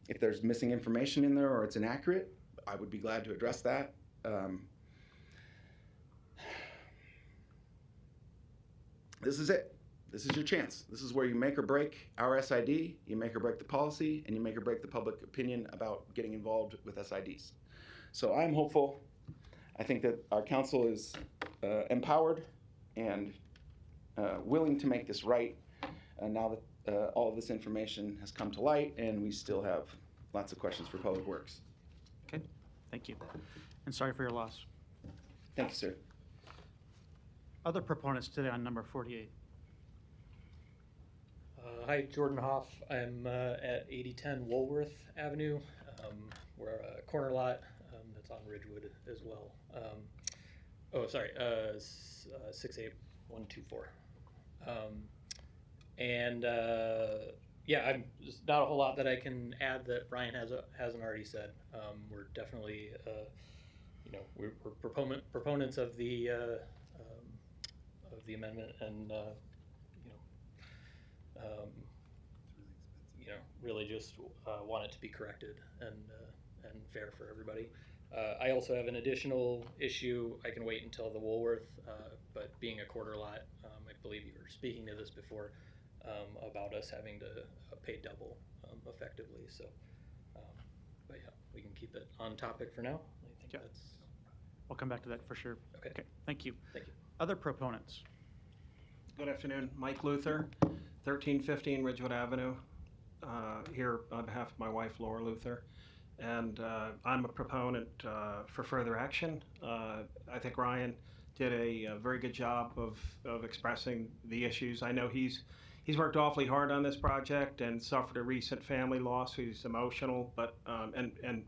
Speaker 20: If there's missing information in there or it's inaccurate, I would be glad to address that. This is it. This is your chance. This is where you make or break our SID, you make or break the policy, and you make or break the public opinion about getting involved with SIDs. So I'm hopeful. I think that our council is empowered and willing to make this right now that all of this information has come to light, and we still have lots of questions for Public Works.
Speaker 3: Okay, thank you. And sorry for your loss.
Speaker 20: Thank you, sir.
Speaker 3: Other proponents today on number 48.
Speaker 21: Hi, Jordan Hoff. I'm at 8010 Woolworth Avenue. We're a corner lot that's on Ridgewood as well. 68124. Yeah, there's not a whole lot that I can add that Brian hasn't already said. We're definitely, we're proponents of the amendment, and really just want it to be corrected and fair for everybody. I also have an additional issue. I can wait until the Woolworth, but being a quarter lot, I believe you were speaking to this before about us having to pay double effectively. So, but yeah, we can keep it on topic for now. I think that's.
Speaker 3: We'll come back to that for sure.
Speaker 21: Okay.
Speaker 3: Thank you.
Speaker 21: Thank you.
Speaker 3: Other proponents.
Speaker 22: Good afternoon, Mike Luther, 1315 Ridgewood Avenue, here on behalf of my wife Laura Luther, and I'm a proponent for further action. I think Ryan did a very good job of expressing the issues. I know he's worked awfully hard on this project and suffered a recent family loss. He's emotional, but and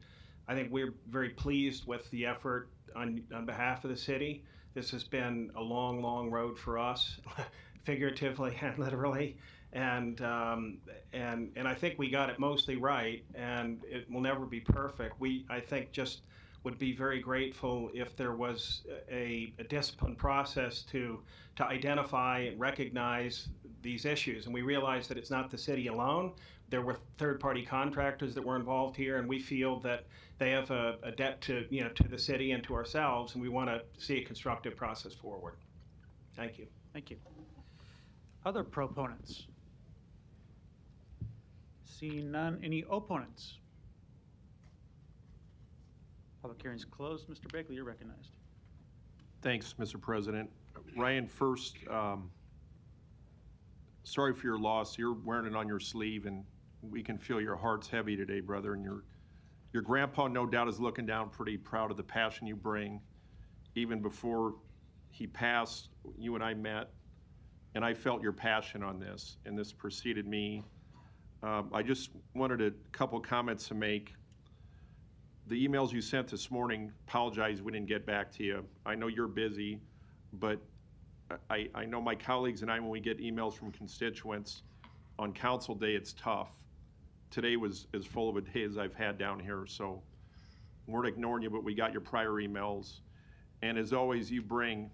Speaker 22: I think we're very pleased with the effort on behalf of the city. This has been a long, long road for us, figuratively and literally, and I think we got it mostly right, and it will never be perfect. I think just would be very grateful if there was a disciplined process to identify and recognize these issues. And we realize that it's not the city alone. There were third-party contractors that were involved here, and we feel that they have a debt to to the city and to ourselves, and we want to see a constructive process forward. Thank you.
Speaker 3: Thank you. Other proponents? Seeing none. Any opponents? Public hearing's closed. Mr. Bakley, you're recognized.
Speaker 4: Thanks, Mr. President. Ryan, first, sorry for your loss. You're wearing it on your sleeve, and we can feel your heart's heavy today, brother, and Your grandpa, no doubt, is looking down pretty proud of the passion you bring. Even before he passed, you and I met, and I felt your passion on this, and this preceded me. I just wanted a couple comments to make. The emails you sent this morning, apologize we didn't get back to you. I know you're busy, but I know my colleagues and I, when we get emails from constituents on council day, it's tough. Today was as full of a day as I've had down here, so we weren't ignoring you, but we got your prior emails. And as always, you bring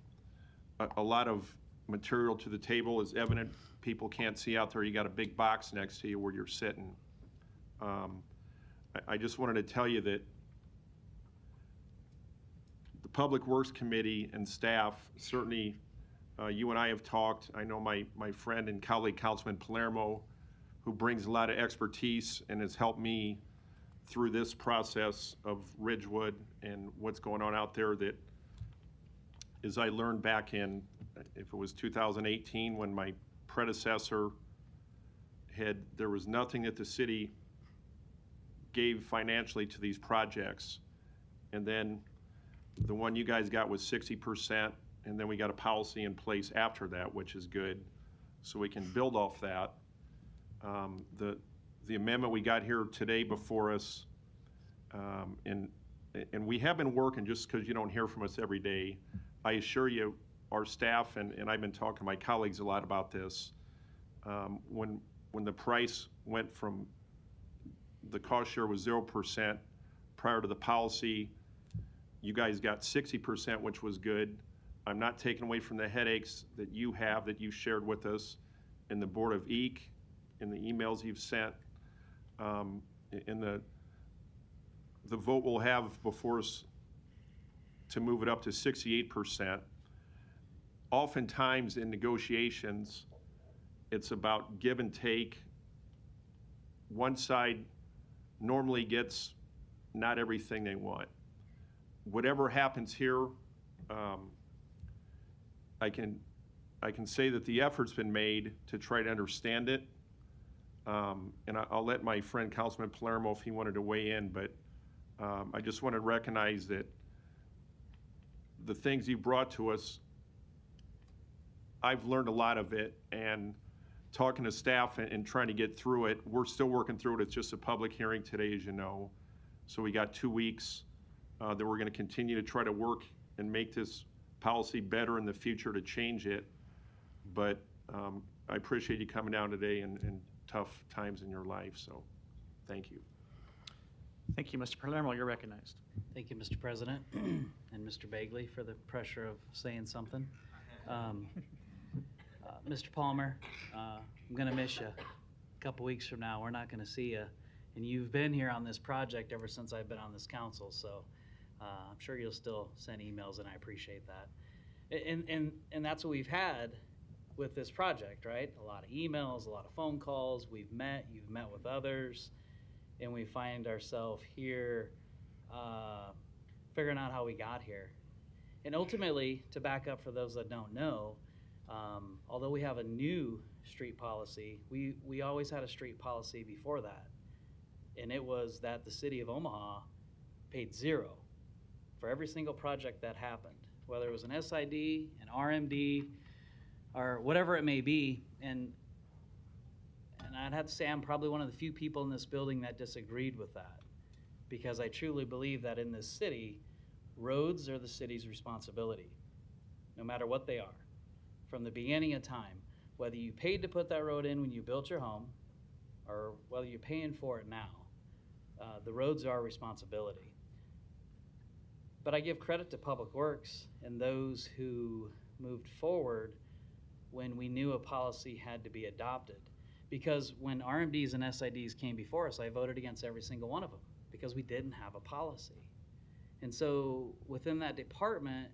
Speaker 4: a lot of material to the table. As evident, people can't see out there, you got a big box next to you where you're sitting. I just wanted to tell you that the Public Works Committee and staff, certainly you and I have talked. I know my friend and colleague, Councilman Palermo, who brings a lot of expertise and has helped me through this process of Ridgewood and what's going on out there, that as I learned back in, if it was 2018, when my predecessor there was nothing that the city gave financially to these projects. And then the one you guys got was 60%, and then we got a policy in place after that, which is good. So we can build off that. The amendment we got here today before us, and we have been working, just because you don't hear from us every day. I assure you, our staff, and I've been talking to my colleagues a lot about this, when the price went from, the cost share was 0% prior to the policy, you guys got 60%, which was good. I'm not taking away from the headaches that you have, that you shared with us in the Board of EEC, in the emails you've sent, in the vote we'll have before us to move it up to 68%. Oftentimes in negotiations, it's about give and take. One side normally gets not everything they want. Whatever happens here, I can say that the effort's been made to try to understand it. And I'll let my friend Councilman Palermo, if he wanted to weigh in, but I just want to recognize that the things you brought to us, I've learned a lot of it, and talking to staff and trying to get through it, we're still working through it. It's just a public hearing today, as you know. So we got 2 weeks that we're going to continue to try to work and make this policy better in the future to change it. But I appreciate you coming down today in tough times in your life, so thank you.
Speaker 3: Thank you, Mr. Palermo. You're recognized.
Speaker 2: Thank you, Mr. President, and Mr. Bagley for the pressure of saying something. Mr. Palmer, I'm going to miss you. A couple weeks from now, we're not going to see you. And you've been here on this project ever since I've been on this council, so I'm sure you'll still send emails, and I appreciate that. And that's what we've had with this project, right? A lot of emails, a lot of phone calls. We've met, you've met with others, and we find ourselves here figuring out how we got here. And ultimately, to back up for those that don't know, although we have a new street policy, we always had a street policy before that. And it was that the city of Omaha paid zero for every single project that happened, whether it was an SID, an RMD, or whatever it may be. And I'd have to say I'm probably one of the few people in this building that disagreed with that, because I truly believe that in this city, roads are the city's responsibility, no matter what they are. From the beginning of time, whether you paid to put that road in when you built your home, or whether you're paying for it now, the roads are our responsibility. But I give credit to Public Works and those who moved forward when we knew a policy had to be adopted. Because when RMDs and SIDs came before us, I voted against every single one of them because we didn't have a policy. And so within that department,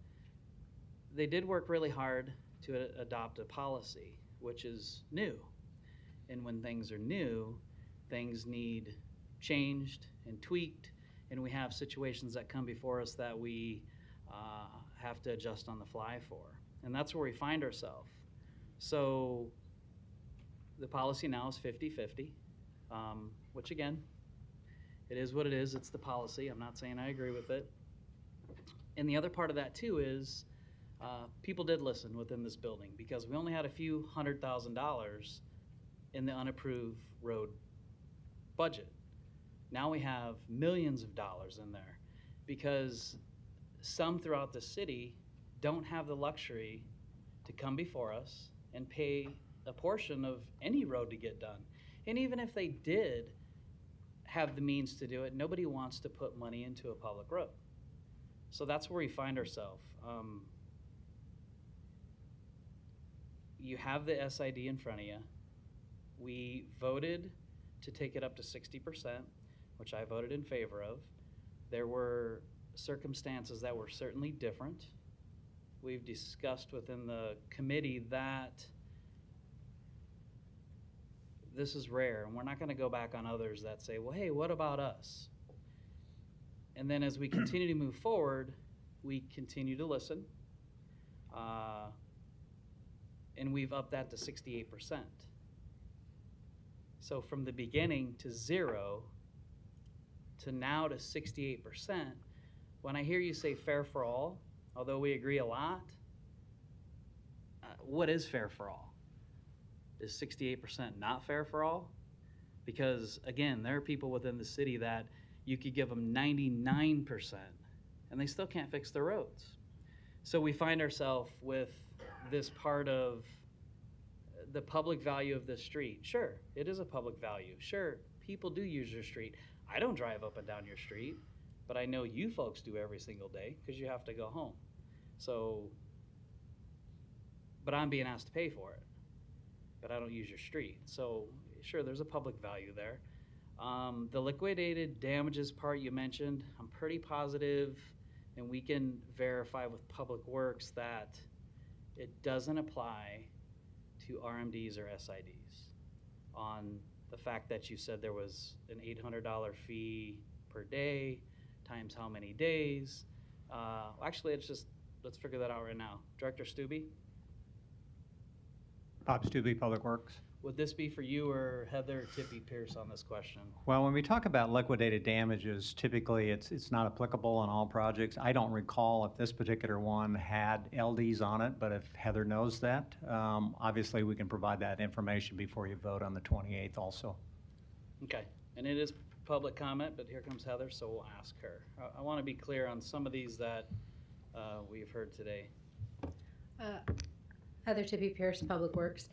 Speaker 2: they did work really hard to adopt a policy, which is new. And when things are new, things need changed and tweaked, and we have situations that come before us that we have to adjust on the fly for. And that's where we find ourselves. So the policy now is 50-50, which again It is what it is. It's the policy. I'm not saying I agree with it. And the other part of that too is people did listen within this building because we only had a few $100,000 in the unapproved road budget. Now we have millions of dollars in there because some throughout the city don't have the luxury to come before us and pay a portion of any road to get done. And even if they did have the means to do it, nobody wants to put money into a public road. So that's where we find ourselves. You have the SID in front of you. We voted to take it up to 60%, which I voted in favor of. There were circumstances that were certainly different. We've discussed within the committee that this is rare, and we're not going to go back on others that say, well, hey, what about us? And then as we continue to move forward, we continue to listen, and we've upped that to 68%. So from the beginning to 0 to now to 68%, when I hear you say fair for all, although we agree a lot, what is fair for all? Is 68% not fair for all? Because again, there are people within the city that you could give them 99% and they still can't fix the roads. So we find ourselves with this part of the public value of this street. Sure, it is a public value. Sure, people do use your street. I don't drive up and down your street, but I know you folks do every single day because you have to go home. So, but I'm being asked to pay for it, but I don't use your street. So sure, there's a public value there. The liquidated damages part you mentioned, I'm pretty positive, and we can verify with Public Works that it doesn't apply to RMDs or SIDs on the fact that you said there was an $800 fee per day times how many days. Actually, let's figure that out right now. Director Stubbe,
Speaker 6: Bob Stubbe, Public Works.
Speaker 2: would this be for you or Heather Tippy Pierce on this question?
Speaker 6: Well, when we talk about liquidated damages, typically it's not applicable on all projects. I don't recall if this particular one had LDs on it, but if Heather knows that, obviously we can provide that information before you vote on the 28th also.
Speaker 2: Okay, and it is public comment, but here comes Heather, so we'll ask her. I want to be clear on some of these that we've heard today.
Speaker 8: Heather Tippy Pierce, Public Works.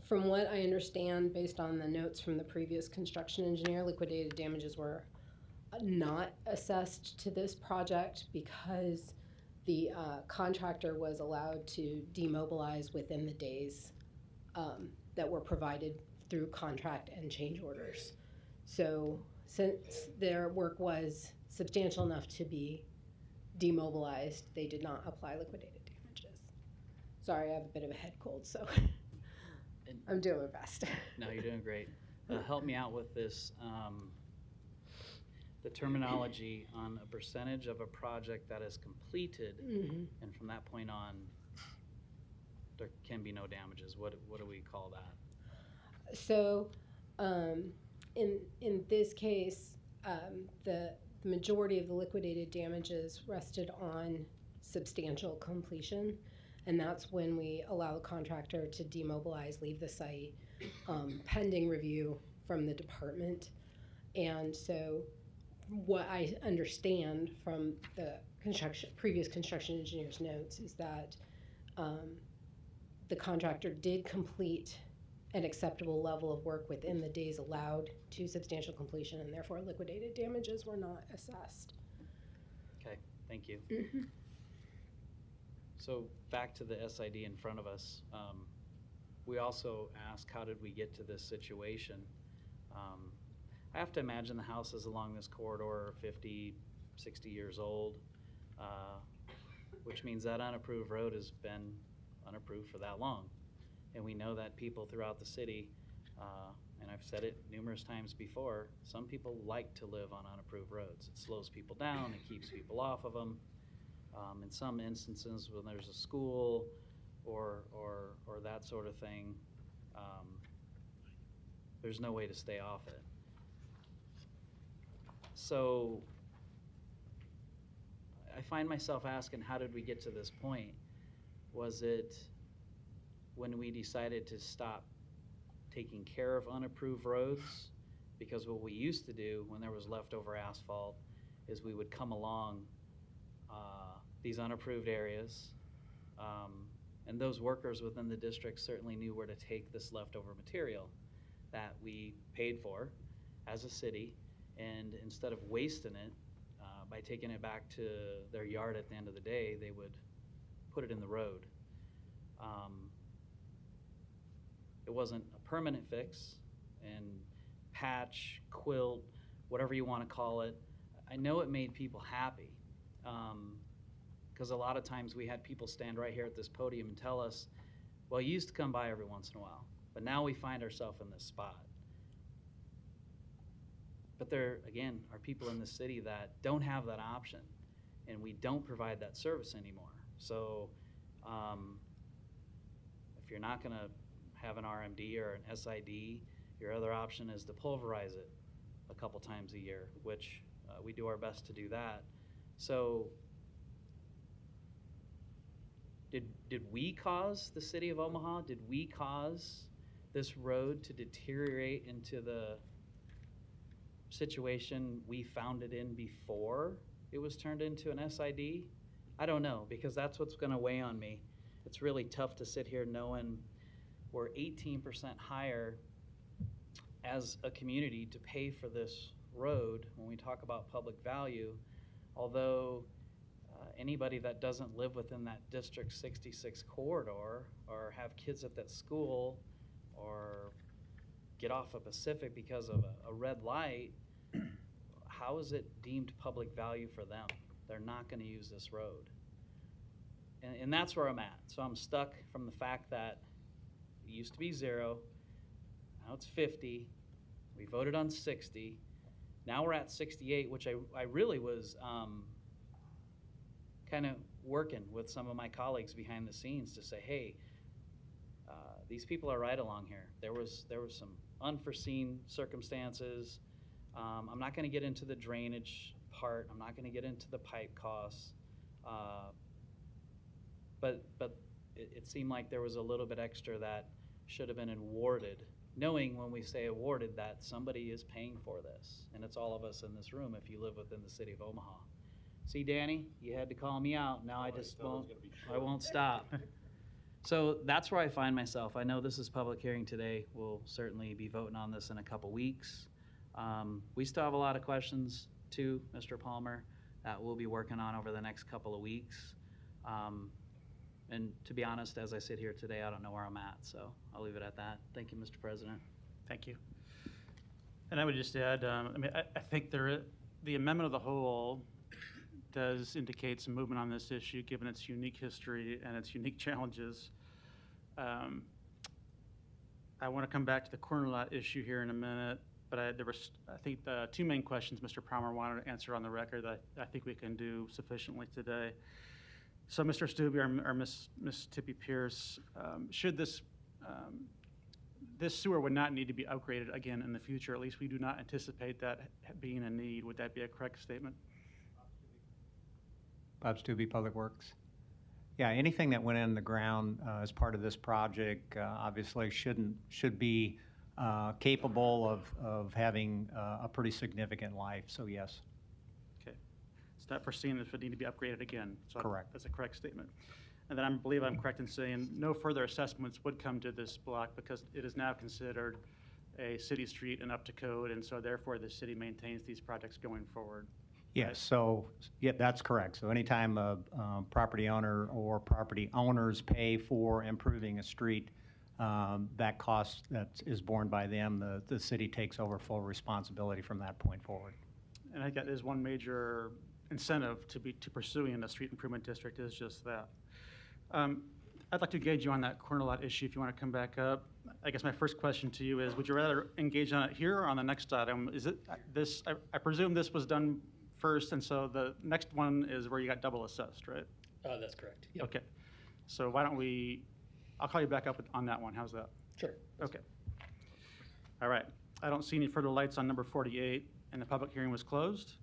Speaker 8: From what I understand, based on the notes from the previous construction engineer, liquidated damages were not assessed to this project because the contractor was allowed to demobilize within the days that were provided through contract and change orders. So since their work was substantial enough to be demobilized, they did not apply liquidated damages. Sorry, I have a bit of a head cold, so I'm doing my best.
Speaker 2: No, you're doing great. Help me out with this. The terminology on a percentage of a project that is completed, and from that point on, there can be no damages. What do we call that?
Speaker 8: So, in this case, the majority of the liquidated damages rested on substantial completion, and that's when we allow the contractor to demobilize, leave the site, pending review from the department. And so what I understand from the previous construction engineer's notes is that the contractor did complete an acceptable level of work within the days allowed to substantial completion, and therefore liquidated damages were not assessed.
Speaker 2: Okay, thank you. So back to the SID in front of us. We also asked, how did we get to this situation? I have to imagine the houses along this corridor are 50, 60 years old, which means that unapproved road has been unapproved for that long. And we know that people throughout the city, and I've said it numerous times before, some people like to live on unapproved roads. It slows people down, it keeps people off of them. In some instances, when there's a school or that sort of thing, there's no way to stay off it. So I find myself asking, how did we get to this point? Was it when we decided to stop taking care of unapproved roads? Because what we used to do when there was leftover asphalt is we would come along these unapproved areas, and those workers within the district certainly knew where to take this leftover material that we paid for as a city, and instead of wasting it by taking it back to their yard at the end of the day, they would put it in the road. It wasn't a permanent fix, and patch, quilt, whatever you want to call it. I know it made people happy, because a lot of times we had people stand right here at this podium and tell us, well, you used to come by every once in a while, but now we find ourselves in this spot. But there, again, are people in the city that don't have that option, and we don't provide that service anymore. So if you're not going to have an RMD or an SID, your other option is to pulverize it a couple times a year, which we do our best to do that. So did we cause the city of Omaha? Did we cause this road to deteriorate into the situation we found it in before it was turned into an SID? I don't know, because that's what's going to weigh on me. It's really tough to sit here knowing we're 18% higher as a community to pay for this road when we talk about public value, although anybody that doesn't live within that District 66 corridor or have kids at that school or get off of Pacific because of a red light, how is it deemed public value for them? They're not going to use this road. And that's where I'm at. So I'm stuck from the fact that it used to be 0, now it's 50, we voted on 60, now we're at 68, which I really was kind of working with some of my colleagues behind the scenes to say, hey, these people are right along here. There was some unforeseen circumstances. I'm not going to get into the drainage part. I'm not going to get into the pipe costs. But it seemed like there was a little bit extra that should have been awarded, knowing when we say awarded that somebody is paying for this, and it's all of us in this room if you live within the city of Omaha. See, Danny, you had to call me out. Now I just won't stop. So that's where I find myself. I know this is public hearing today. We'll certainly be voting on this in a couple weeks. We still have a lot of questions too, Mr. Palmer, that we'll be working on over the next couple of weeks. And to be honest, as I sit here today, I don't know where I'm at, so I'll leave it at that. Thank you, Mr. President.
Speaker 3: Thank you. And I would just add, I think the amendment of the whole does indicate some movement on this issue, given its unique history and its unique challenges. I want to come back to the corner lot issue here in a minute, but there was, I think, the two main questions Mr. Palmer wanted to answer on the record that I think we can do sufficiently today. So, Mr. Stubbe or Ms. Tippy Pierce, should this sewer would not need to be upgraded again in the future? At least we do not anticipate that being a need. Would that be a correct statement?
Speaker 6: Bob Stubbe, Public Works. Yeah, anything that went in the ground as part of this project obviously should be capable of having a pretty significant life. So yes.
Speaker 3: It's not foreseen if it need to be upgraded again. So
Speaker 6: correct.
Speaker 3: That's a correct statement. And then I believe I'm correct in saying no further assessments would come to this block because it is now considered a city street and up to code, and so therefore the city maintains these projects going forward.
Speaker 6: Yes, right? So yeah, that's correct. So anytime a property owner or property owners pay for improving a street, that cost that is borne by them, the city takes over full responsibility from that point forward.
Speaker 3: And I think that is one major incentive to pursuing a street improvement district is just that. I'd like to engage you on that corner lot issue if you want to come back up. I guess my first question to you is, would you rather engage on it here or on the next item? Is it this? I presume this was done first, and so the next one is where you got double assessed, right?
Speaker 21: That's correct. Yep.
Speaker 3: Okay. So why don't I'll call you back up on that one. How's that?
Speaker 21: Sure.
Speaker 3: Okay. All right. I don't see any further lights on number 48. And the public hearing was closed.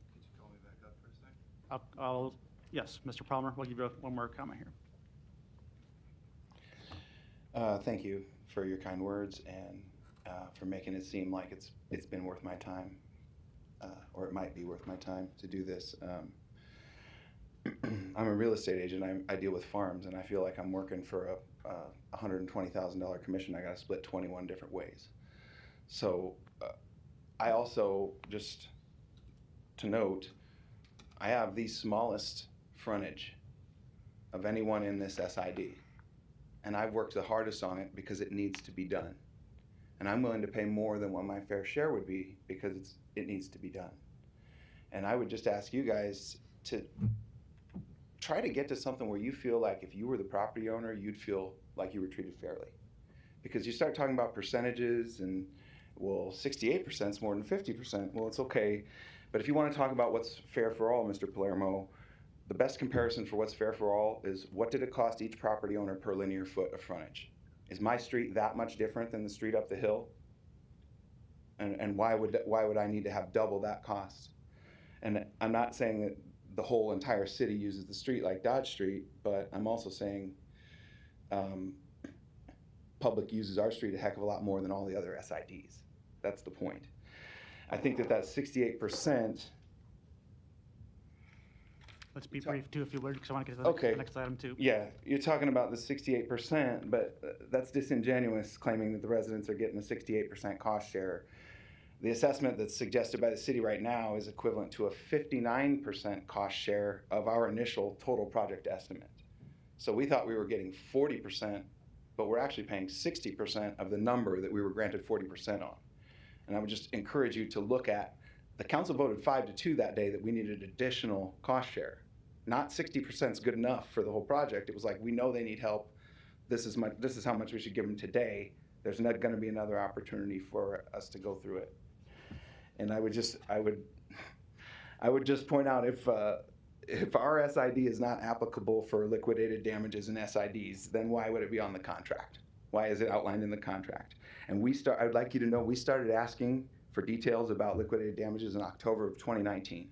Speaker 3: Yes, Mr. Palmer, we'll give you one more comment here.
Speaker 20: Thank you for your kind words and for making it seem like it's been worth my time, or it might be worth my time to do this. I'm a real estate agent. I deal with farms, and I feel like I'm working for a $120,000 commission. I got to split 21 different ways. So I also, just to note, I have the smallest frontage of anyone in this SID. And I've worked the hardest on it because it needs to be done. And I'm willing to pay more than what my fair share would be because it needs to be done. And I would just ask you guys to try to get to something where you feel like if you were the property owner, you'd feel like you were treated fairly. Because you start talking about percentages and, well, 68% is more than 50%. Well, it's okay. But if you want to talk about what's fair for all, Mr. Palermo, the best comparison for what's fair for all is what did it cost each property owner per linear foot of frontage? Is my street that much different than the street up the hill? And why would I need to have double that cost? And I'm not saying that the whole entire city uses the street like Dodge Street, but I'm also saying public uses our street a heck of a lot more than all the other SIDs. That's the point. I think that 68%.
Speaker 3: Let's be brief too, if you would, because I want to get to the next item too.
Speaker 20: Yeah, you're talking about the 68%, but that's disingenuous, claiming that the residents are getting a 68% cost share. The assessment that's suggested by the city right now is equivalent to a 59% cost share of our initial total project estimate. So we thought we were getting 40%, but we're actually paying 60% of the number that we were granted 40% on. And I would just encourage you to look at, the council voted 5-2 that day that we needed additional cost share. Not 60% is good enough for the whole project. It was like, we know they need help. This is how much we should give them today. There's not going to be another opportunity for us to go through it. And I would just point out, if our SID is not applicable for liquidated damages and SIDs, then why would it be on the contract? Why is it outlined in the contract? And I'd like you to know we started asking for details about liquidated damages in October of 2019.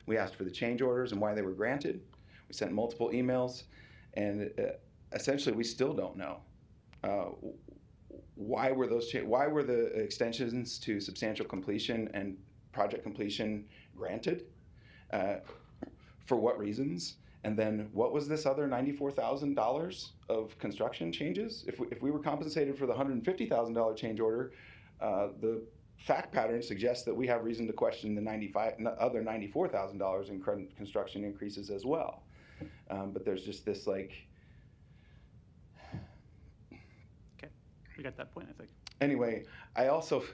Speaker 20: We asked for the change orders and why they were granted. We sent multiple emails, and essentially we still don't know why were the extensions to substantial completion and project completion granted, for what reasons, and then what was this other $94,000 of construction changes? If we were compensated for the $150,000 change order, the fact pattern suggests that we have reason to question the other $94,000 in construction increases as well. But there's just this like.
Speaker 3: Okay, we got that point, I think.
Speaker 20: Anyway, I also,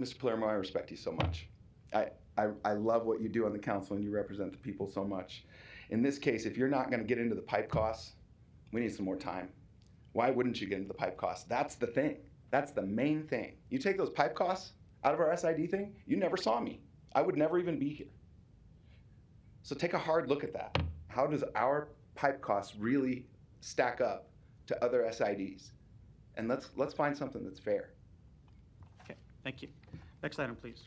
Speaker 20: Mr. Palermo, I respect you so much. I love what you do on the council, and you represent the people so much. In this case, if you're not going to get into the pipe costs, we need some more time. Why wouldn't you get into the pipe costs? That's the thing. That's the main thing. You take those pipe costs out of our SID thing, you never saw me. I would never even be here. So take a hard look at that. How does our pipe costs really stack up to other SIDs? And let's find something that's fair.
Speaker 3: Okay, thank you. Next item, please.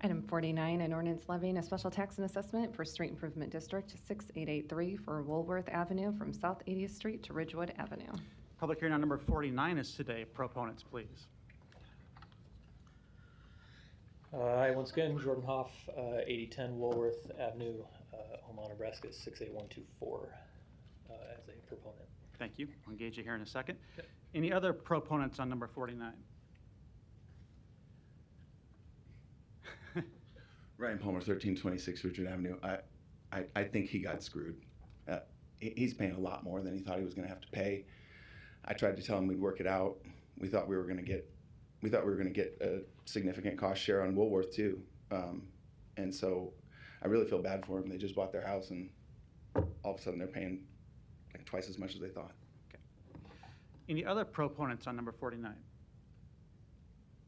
Speaker 1: Item 49, an ordinance levying a special tax and assessment for Street Improvement District 6883 for Woolworth Avenue from South 80th Street to Ridgewood Avenue.
Speaker 3: Public hearing on number 49 is today. Proponents, please.
Speaker 21: Hi, once again, Jordan Hoff, 8010 Woolworth Avenue, Omaha, Nebraska, 68124, as a proponent.
Speaker 3: Thank you. I'll engage you here in a second. Yep. Any other proponents on number 49?
Speaker 20: Ryan Palmer, 1326 Ridgewood Avenue. I think he got screwed. He's paying a lot more than he thought he was going to have to pay. I tried to tell him we'd work it out. We thought we were going to get a significant cost share on Woolworth too, and so I really feel bad for them. They just bought their house, and all of a sudden they're paying like twice as much as they thought.
Speaker 3: Okay. Any other proponents on number 49?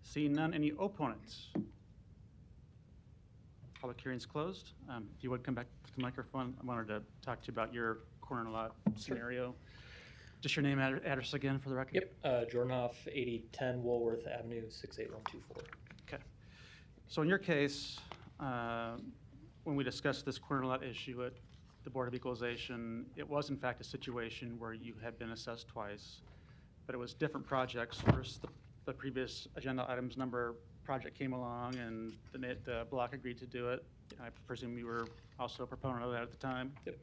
Speaker 3: Seeing none, any opponents? Public hearing's closed. If you would come back to the microphone, I wanted to talk to you about your corner lot scenario. Just your name and address again for the record.
Speaker 21: Yep, Jordan Hoff, 8010 Woolworth Avenue, 68124.
Speaker 3: Okay. So in your case, when we discussed this corner lot issue at the Board of Equalization, it was in fact a situation where you had been assessed twice, but it was different projects. First, the previous agenda items number project came along and the block agreed to do it. I presume you were also a proponent of that at the time?
Speaker 21: Yep.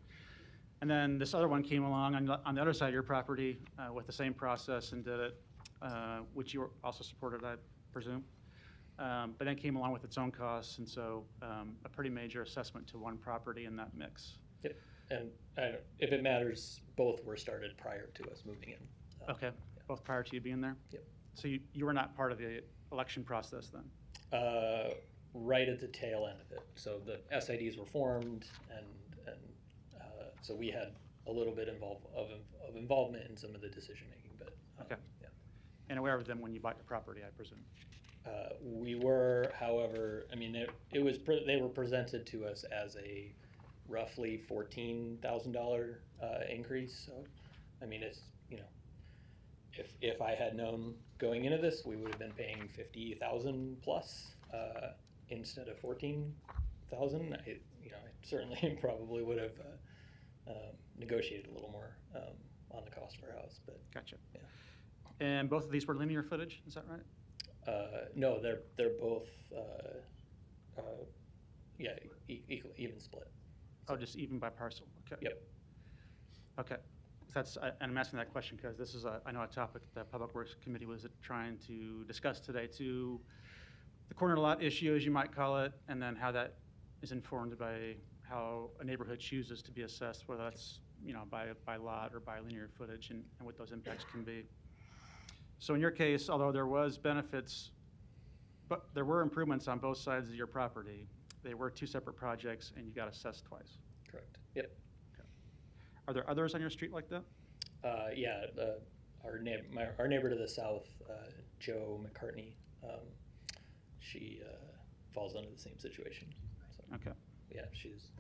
Speaker 3: And then this other one came along on the other side of your property with the same process and did it, which you also supported, I presume. But then came along with its own costs, and so a pretty major assessment to one property in that mix.
Speaker 21: Yep. And if it matters, both were started prior to us moving in.
Speaker 3: Okay, both prior to you being there?
Speaker 21: Yep.
Speaker 3: So you were not part of the election process then?
Speaker 21: Right at the tail end of it. So the SIDs were formed, and so we had a little bit of involvement in some of the decision making. But
Speaker 3: okay.
Speaker 21: Yeah.
Speaker 3: And aware of them when you bought your property, I presume?
Speaker 21: We were, however, I mean, they were presented to us as a roughly $14,000 increase. So, I mean, it's, you know, if I had known going into this, we would have been paying $50,000 plus instead of $14,000. I certainly probably would have negotiated a little more on the cost of our house. But
Speaker 3: gotcha.
Speaker 21: Yeah.
Speaker 3: And both of these were linear footage, is that right?
Speaker 21: No, they're both equal, even split.
Speaker 3: So. Oh, just even by parcel. Okay.
Speaker 21: Yep.
Speaker 3: Okay. And I'm asking that question because this is, I know, a topic the Public Works Committee was trying to discuss today too. The corner lot issue, as you might call it, and then how that is informed by how a neighborhood chooses to be assessed, whether that's, you know, by lot or by linear footage, and what those impacts can be. So in your case, although there was benefits, but there were improvements on both sides of your property, they were two separate projects and you got assessed twice.
Speaker 21: Correct. Yep.
Speaker 3: Okay. Are there others on your street like that?
Speaker 21: Yeah, our neighbor to the south, Joe McCartney, she falls under the same situation. So,
Speaker 3: okay.
Speaker 21: Yeah, she's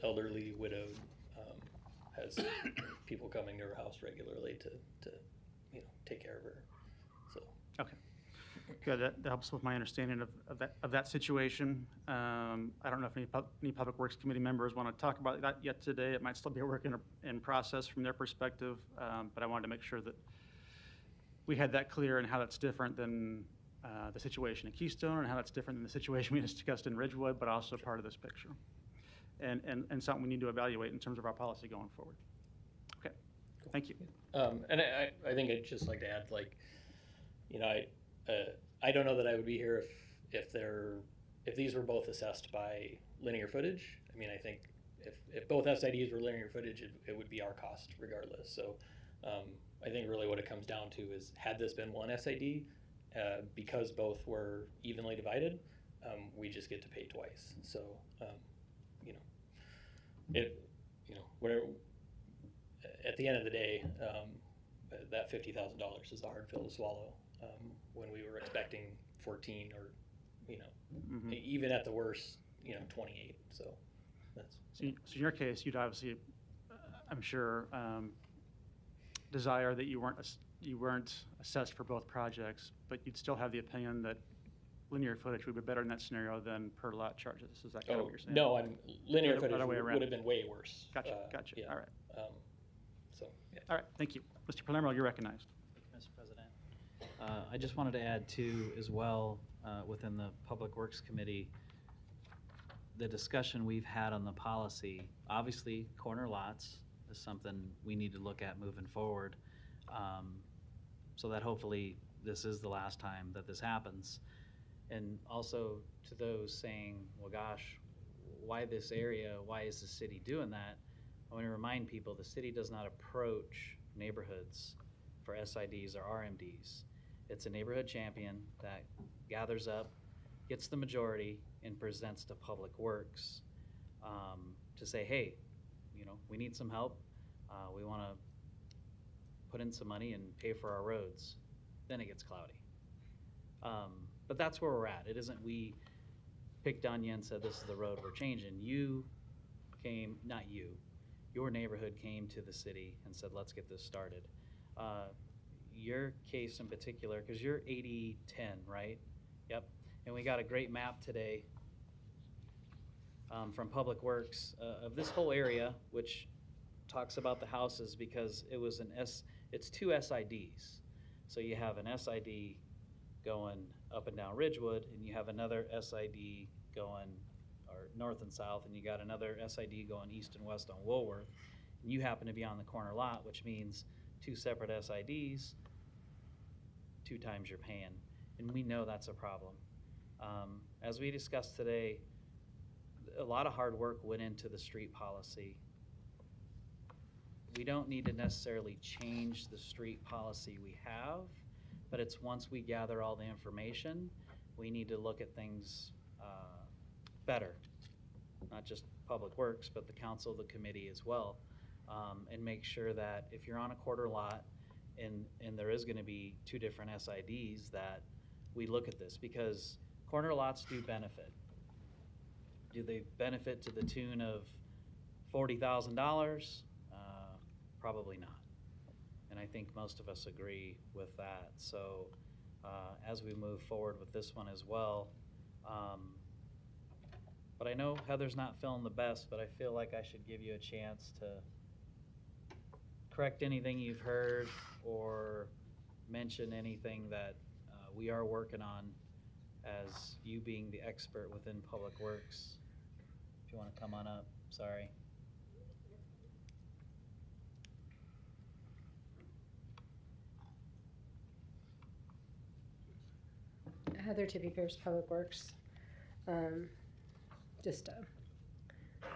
Speaker 21: elderly, widowed, has people coming to her house regularly to take care of her. So.
Speaker 3: Okay. Good. That helps with my understanding of that situation. I don't know if any Public Works Committee members want to talk about that yet today. It might still be a work in process from their perspective, but I wanted to make sure that we had that clear and how that's different than the situation at Keystone and how that's different than the situation we discussed in Ridgewood, but also part of this picture. And something we need to evaluate in terms of our policy going forward. Okay. Cool. Thank you.
Speaker 21: And I think I'd just like to add, like, you know, I don't know that I would be here if these were both assessed by linear footage. I mean, I think if both SIDs were linear footage, it would be our cost regardless. So I think really what it comes down to is, had this been one SID, because both were evenly divided, we just get to pay twice. So whatever. At the end of the day, that $50,000 is a hard pill to swallow when we were expecting 14 or, even at the worst, 28. So that's.
Speaker 3: So in your case, you'd obviously, I'm sure, desire that you weren't assessed for both projects, but you'd still have the opinion that linear footage would be better in that scenario than per lot charges. Is that kind of what you're saying?
Speaker 21: No, linear footage would have been way worse.
Speaker 3: Gotcha. Yeah. All right.
Speaker 21: Yeah.
Speaker 3: All right. Thank you, Mr. Palermo. You're recognized.
Speaker 10: Mr. President, I just wanted to add too, as well, within the Public Works Committee, the discussion we've had on the policy. Obviously, corner lots is something we need to look at moving forward, so that hopefully this is the last time that this happens. And also to those saying, well, gosh, why this area? Why is the city doing that? I want to remind people the city does not approach neighborhoods for SIDs or RMDs. It's a neighborhood champion that gathers up, gets the majority, and presents to Public Works to say, hey, we need some help. We want to put in some money and pay for our roads. Then it gets cloudy. But that's where we're at. It isn't we picked on you and said, this is the road we're changing. You came, not you, your neighborhood came to the city and said, let's get this started. Your case in particular, because you're 80-10, right? Yep. and we got a great map today from Public Works of this whole area, which talks about the houses because it was it's two SIDs. So you have an SID going up and down Ridgewood, and you have another SID going or north and south, and you got another SID going east and west on Woolworth. And you happen to be on the corner lot, which means two separate SIDs, 2 times you're paying. And we know that's a problem. As we discussed today, a lot of hard work went into the street policy. We don't need to necessarily change the street policy we have, but it's once we gather all the information, we need to look at things better. Not just Public Works, but the council, the committee as well, and make sure that if you're on a quarter lot and there is going to be 2 different SIDs, that we look at this, because corner lots do benefit. Do they benefit to the tune of $40,000? Probably not. And I think most of us agree with that. So as we move forward with this one as well, but I know Heather's not feeling the best, but I feel like I should give you a chance to correct anything you've heard or mention anything that we are working on as you being the expert within Public Works. If you want to come on up, sorry.
Speaker 8: Heather Tippy Pierce, Public Works. This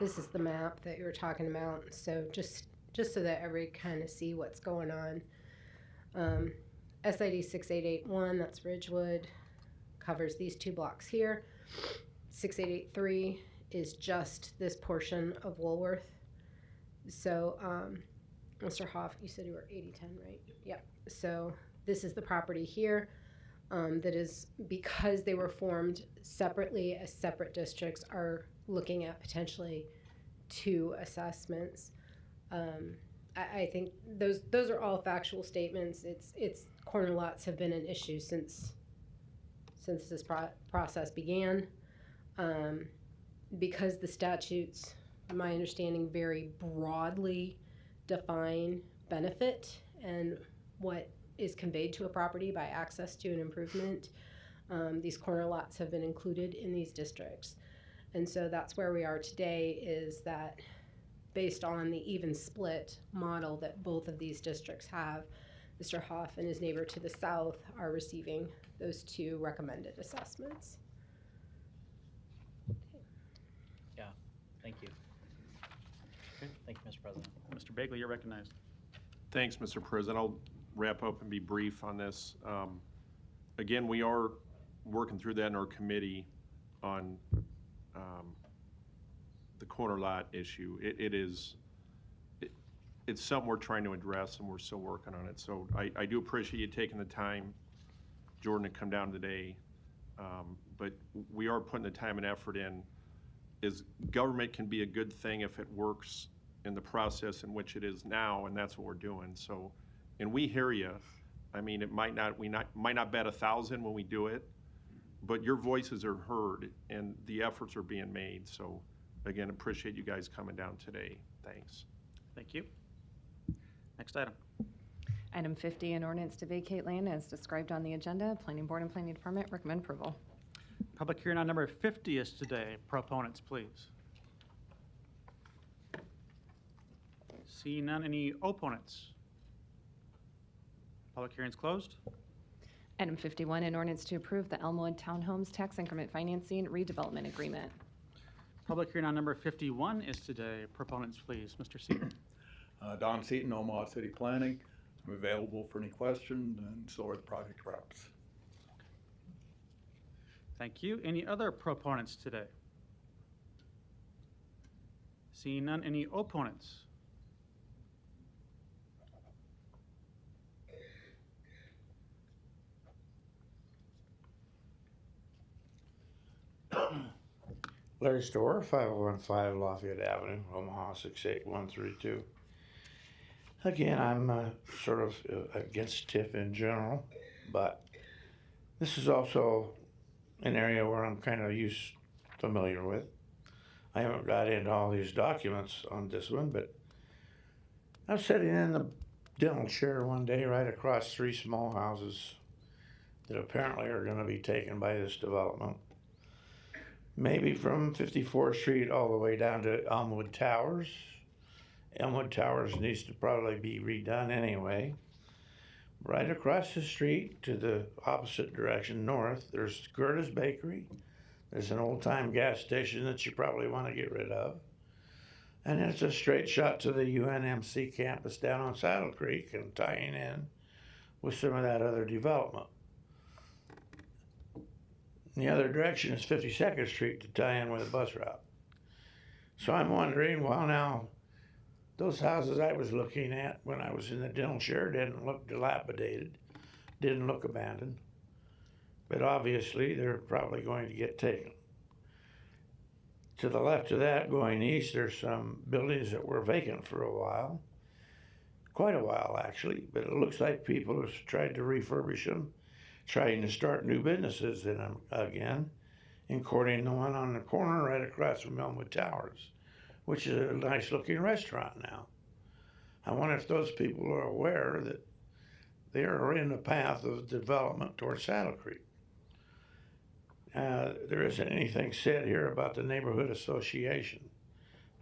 Speaker 8: is the map that you were talking about. So just so that everybody kind of see what's going on. SID 6881, that's Ridgewood, covers these 2 blocks here. 6883 is just this portion of Woolworth. So, Mr. Hoff, you said you were 8010, right? Yep. So this is the property here. That is, because they were formed separately as separate districts, are looking at potentially 2 assessments. I think those are all factual statements. It's corner lots have been an issue since this process began, because the statutes, my understanding, very broadly define benefit and what is conveyed to a property by access to an improvement. These corner lots have been included in these districts. And so that's where we are today, is that based on the even split model that both of these districts have, Mr. Hoff and his neighbor to the south are receiving those 2 recommended assessments.
Speaker 10: Yeah, thank you.
Speaker 3: Okay.
Speaker 10: Thank you, Mr. President.
Speaker 3: Mr. Bagley, you're recognized.
Speaker 4: Thanks, Mr. President. I'll wrap up and be brief on this. Again, we are working through that in our committee on the corner lot issue. It's something we're trying to address, and we're still working on it. So I do appreciate you taking the time, Jordan, to come down today. But we are putting the time and effort in. Government can be a good thing if it works in the process in which it is now, and that's what we're doing. So, and we hear you. I mean, it might not bat 1,000 when we do it, but your voices are heard and the efforts are being made. So, again, appreciate you guys coming down today. Thanks.
Speaker 3: Thank you. Next item.
Speaker 1: Item 50, an ordinance to vacate land as described on the agenda. Planning Board and Planning Department recommend approval.
Speaker 3: Public hearing on number 50 is today. Proponents, please. See none. Any opponents? Public hearing's closed.
Speaker 1: Item 51, an ordinance to approve the Elmwood Townhomes Tax Increment Financing Redevelopment Agreement.
Speaker 3: Public hearing on number 51 is today. Proponents, please. Mr. Seaton.
Speaker 13: Don Seaton, Omaha City Planning. I'm available for any questions, and so are the project reps.
Speaker 3: Thank you. Any other proponents today? Seeing none. Any opponents?
Speaker 11: Larry Storer, 5015 Lafayette Avenue, Omaha 68132. Again, I'm sort of against TIF in general, but this is also an area where I'm kind of familiar with. I haven't got into all these documents on this one, but I was sitting in the dental chair one day right across 3 small houses that apparently are going to be taken by this development. Maybe from 54th Street all the way down to Elmwood Towers. Elmwood Towers needs to probably be redone anyway. Right across the street to the opposite direction, north, there's Gerda's Bakery. There's an old-time gas station that you probably want to get rid of. And it's a straight shot to the UNMC campus down on Saddle Creek and tying in with some of that other development. In the other direction is 52nd Street to tie in with a bus route. So I'm wondering, well now, those houses I was looking at when I was in the dental chair didn't look dilapidated, didn't look abandoned, but obviously they're probably going to get taken. To the left of that, going east, there's some buildings that were vacant for a while, quite a while actually, but it looks like people have tried to refurbish them, trying to start new businesses in them again, including the one on the corner right across from Elmwood Towers, which is a nice looking restaurant now. I wonder if those people are aware that they are in the path of development towards Saddle Creek. There isn't anything said here about the neighborhood association.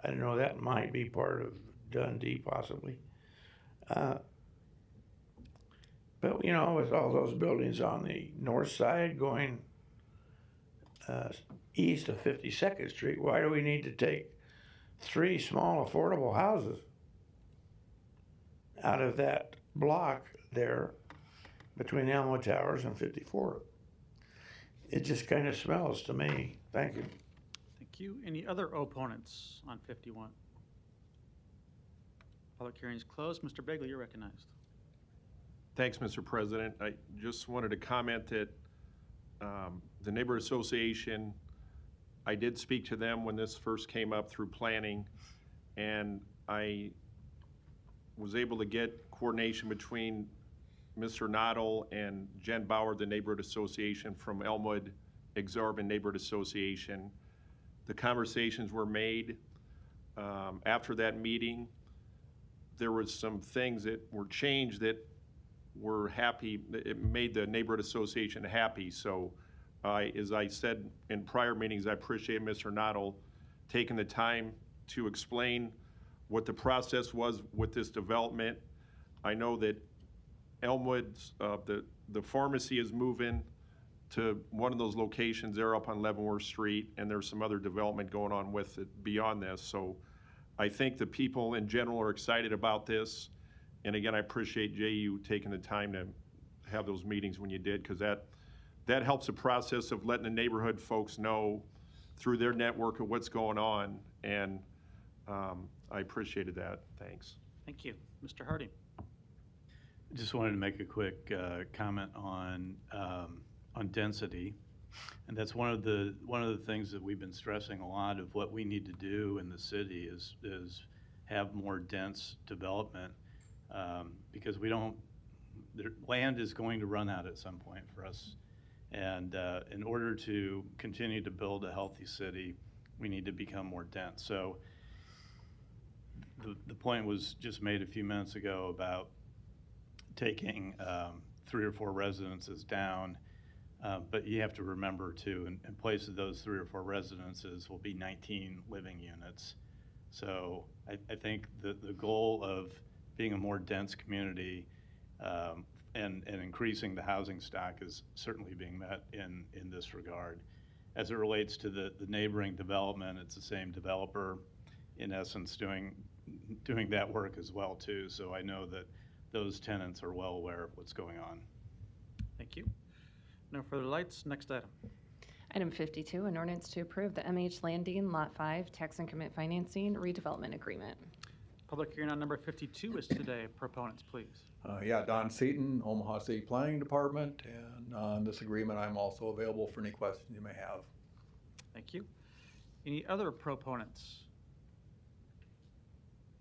Speaker 11: I don't know, that might be part of Dundee possibly. But you know, with all those buildings on the north side going east of 52nd Street, why do we need to take 3 small affordable houses out of that block there between Elmwood Towers and 54th? It just kind of smells to me. Thank you.
Speaker 3: Thank you. Any other opponents on 51? Public hearing is closed. Mr. Begley, you're recognized.
Speaker 4: Thanks, Mr. President. I just wanted to comment that the neighborhood association, I did speak to them when this first came up through planning, and I was able to get coordination between Mr. Noddle and Jen Bauer, the neighborhood association from Elmwood Exorbitant Neighborhood Association. The conversations were made. After that meeting, there was some things that were changed that were happy. It made the neighborhood association happy. So as I said in prior meetings, I appreciate Mr. Noddle taking the time to explain what the process was with this development. I know that Elmwood's, the pharmacy is moving to one of those locations there up on Leavenworth Street, and there's some other development going on with it beyond this. So I think the people in general are excited about this. And again, I appreciate Jay, you taking the time to have those meetings when you did, because that helps the process of letting the neighborhood folks know through their network of what's going on. And I appreciated that. Thanks.
Speaker 3: Thank you. Mr. Harding.
Speaker 5: Just wanted to make a quick comment on density, and that's one of the things that we've been stressing a lot of what we need to do in the city is have more dense development, because land is going to run out at some point for us, and in order to continue to build a healthy city, we need to become more dense. So the point was just made a few minutes ago about taking 3 or 4 residences down, but you have to remember too, in place of those 3 or 4 residences will be 19 living units. So I think the goal of being a more dense community and increasing the housing stock is certainly being met in this regard. As it relates to the neighboring development, it's the same developer in essence doing that work as well too. So I know that those tenants are well aware of what's going on.
Speaker 3: Thank you. No further lights. Next item.
Speaker 1: Item 52, an ordinance to approve the MH Landing Lot 5 Tax Increment Financing Redevelopment Agreement.
Speaker 3: Public hearing on number 52 is today. Proponents, please.
Speaker 13: Yeah, Don Seaton, Omaha City Planning Department, and on this agreement, I'm also available for any questions you may have.
Speaker 3: Thank you. Any other proponents?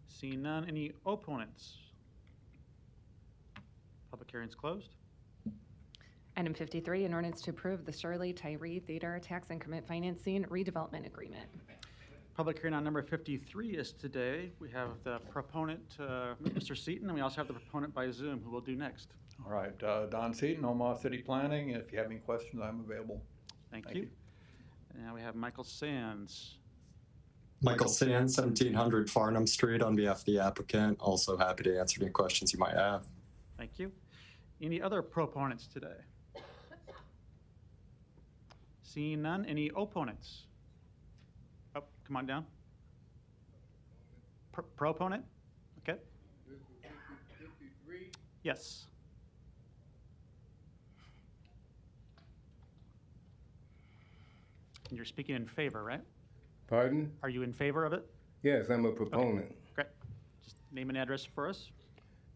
Speaker 3: Seeing none. Any opponents? Public hearing is closed.
Speaker 1: Item 53, an ordinance to approve the Shirley Tyree Theater Tax Increment Financing Redevelopment Agreement.
Speaker 3: Public hearing on number 53 is today. We have the proponent, Mr. Seaton, and we also have the proponent by Zoom, who will do next.
Speaker 13: All right, Don Seaton, Omaha City Planning. If you have any questions, I'm available.
Speaker 3: Thank you. And now we have Michael Sands.
Speaker 7: Michael Sands, 1700 Farnham Street, on behalf of the applicant. Also happy to answer any questions you might have.
Speaker 3: Thank you. Any other proponents today? Seeing none, any opponents? Oh, come on down. Proponent? Okay. Yes. And you're speaking in favor, right?
Speaker 14: Pardon?
Speaker 3: Are you in favor of it?
Speaker 14: Yes, I'm a proponent.
Speaker 3: Okay. Great. Just name and address for us.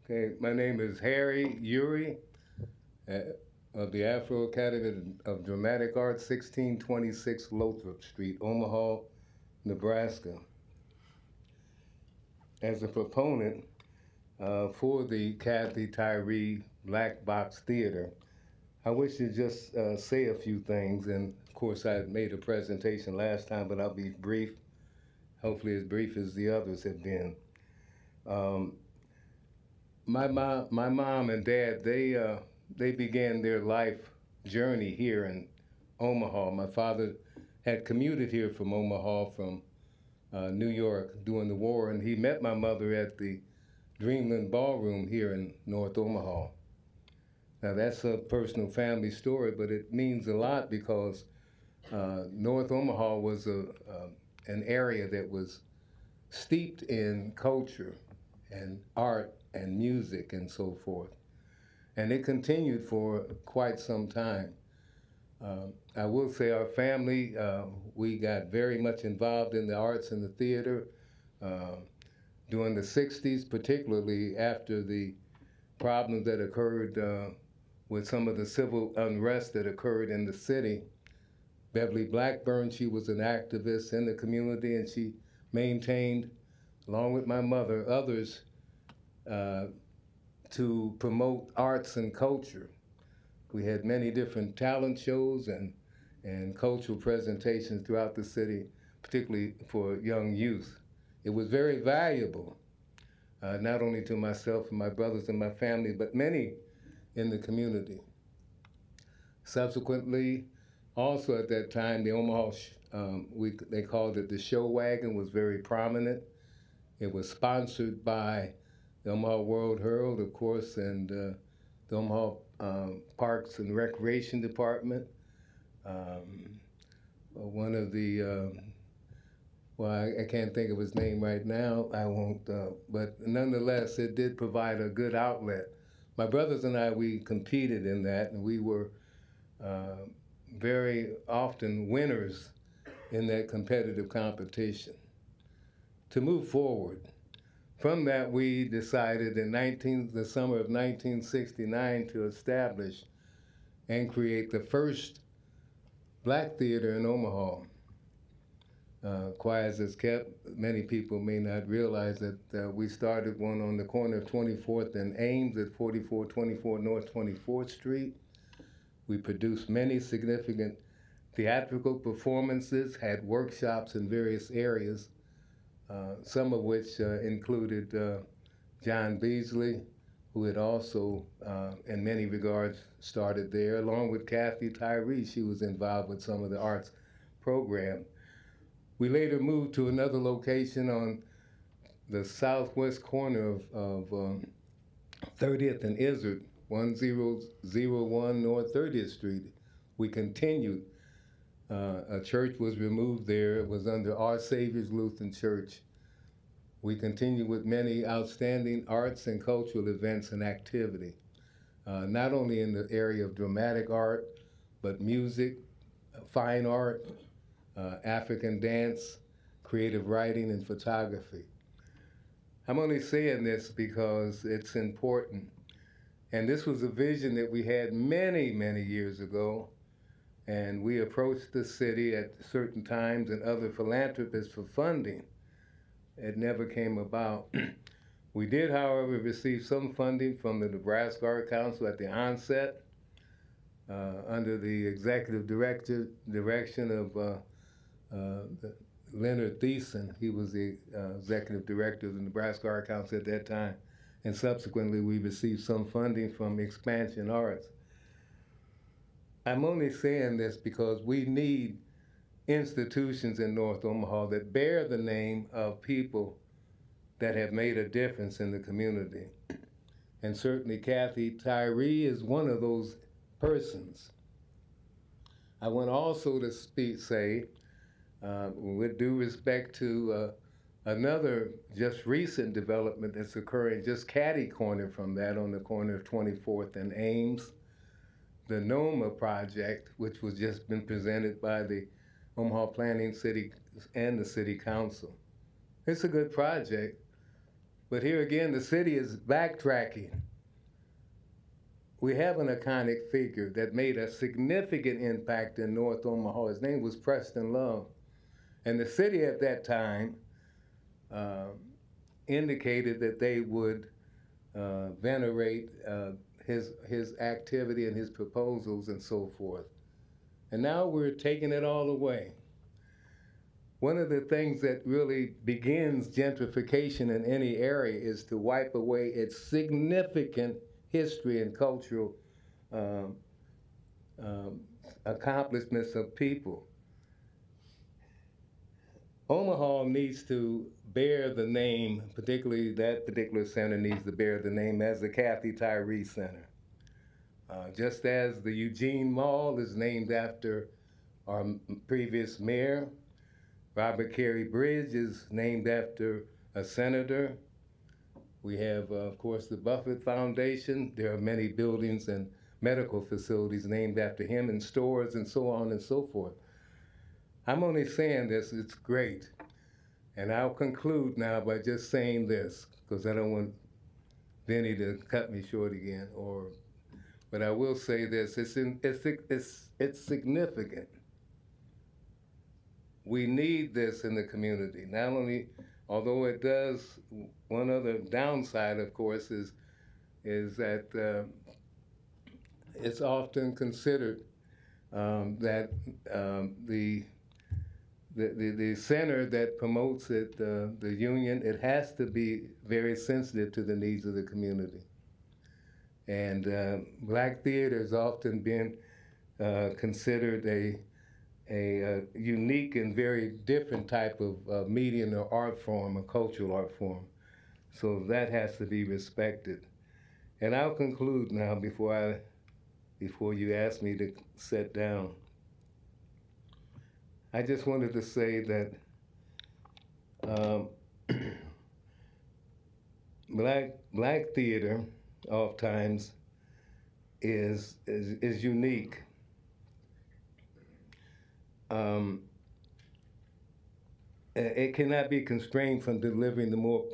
Speaker 14: Okay, my name is Harry Urey of the Afro Academy of Dramatic Arts, 1626 Lothrop Street, Omaha, Nebraska. As a proponent for the Kathy Tyree Black Box Theater, I wish to just say a few things. And of course, I made a presentation last time, but I'll be brief, hopefully as brief as the others have been. My mom and dad, they began their life journey here in Omaha. My father had commuted here from Omaha from New York during the war, and he met my mother at the Dreamland Ballroom here in North Omaha. Now that's a personal family story, but it means a lot because North Omaha was an area that was steeped in culture and art and music and so forth. And it continued for quite some time. I will say our family, we got very much involved in the arts and the theater during the 60s, particularly after the problems that occurred with some of the civil unrest that occurred in the city. Beverly Blackburn, she was an activist in the community, and she maintained, along with my mother, others to promote arts and culture. We had many different talent shows and cultural presentations throughout the city, particularly for young youth. It was very valuable, not only to myself and my brothers and my family, but many in the community. Subsequently, also at that time, the Omaha, they called it the Show Wagon, was very prominent. It was sponsored by the Omaha World Herald, of course, and the Omaha Parks and Recreation Department. One of the, well, I can't think of his name right now, I won't, but nonetheless, it did provide a good outlet. My brothers and I, we competed in that, and we were very often winners in that competitive competition. To move forward, from that we decided in the summer of 1969 to establish and create the first black theater in Omaha. Quiet as it's kept, many people may not realize that we started one on the corner of 24th and Ames at 4424 North 24th Street. We produced many significant theatrical performances, had workshops in various areas, some of which included John Beasley, who had also, in many regards, started there, along with Kathy Tyree. She was involved with some of the arts program. We later moved to another location on the southwest corner of 30th and Izzard, 1001 North 30th Street. We continued. A church was removed there. It was under Our Savior's Lutheran Church. We continued with many outstanding arts and cultural events and activity, not only in the area of dramatic art, but music, fine art, African dance, creative writing, and photography. I'm only saying this because it's important. And this was a vision that we had many, many years ago. And we approached the city at certain times and other philanthropists for funding. It never came about. We did, however, receive some funding from the Nebraska Art Council at the onset. under the executive direction of Leonard Thiessen. He was the executive director of the Nebraska Art Council at that time. And subsequently, we received some funding from Expansion Arts. I'm only saying this because we need institutions in North Omaha that bear the name of people that have made a difference in the community. And certainly Kathy Tyree is one of those persons. I want also to say, with due respect to another just recent development that's occurring just catty corner from that on the corner of 24th and Ames, the NOMA project, which was just been presented by the Omaha Planning City and the City Council. It's a good project, but here again, the city is backtracking. We have an iconic figure that made a significant impact in North Omaha. His name was Preston Love. And the city at that time indicated that they would venerate his activity and his proposals and so forth. And now we're taking it all away. One of the things that really begins gentrification in any area is to wipe away its significant history and cultural accomplishments of people. Omaha needs to bear the name, particularly that particular center needs to bear the name as the Kathy Tyree Center. Just as the Eugene Mall is named after our previous mayor, Robert Carey Bridge is named after a senator. We have, of course, the Buffett Foundation. There are many buildings and medical facilities named after him and stores and so on and so forth. I'm only saying this, it's great. And I'll conclude now by just saying this, because I don't want Vinny to cut me short again, but I will say this, it's significant. We need this in the community. Not only, although it does, one other downside, of course, is that it's often considered that the center that promotes it, the union, it has to be very sensitive to the needs of the community. And black theater has often been considered a unique and very different type of medium or art form, a cultural art form. So that has to be respected. And I'll conclude now before you ask me to sit down. I just wanted to say that black theater oftentimes is unique. It cannot be constrained from delivering the more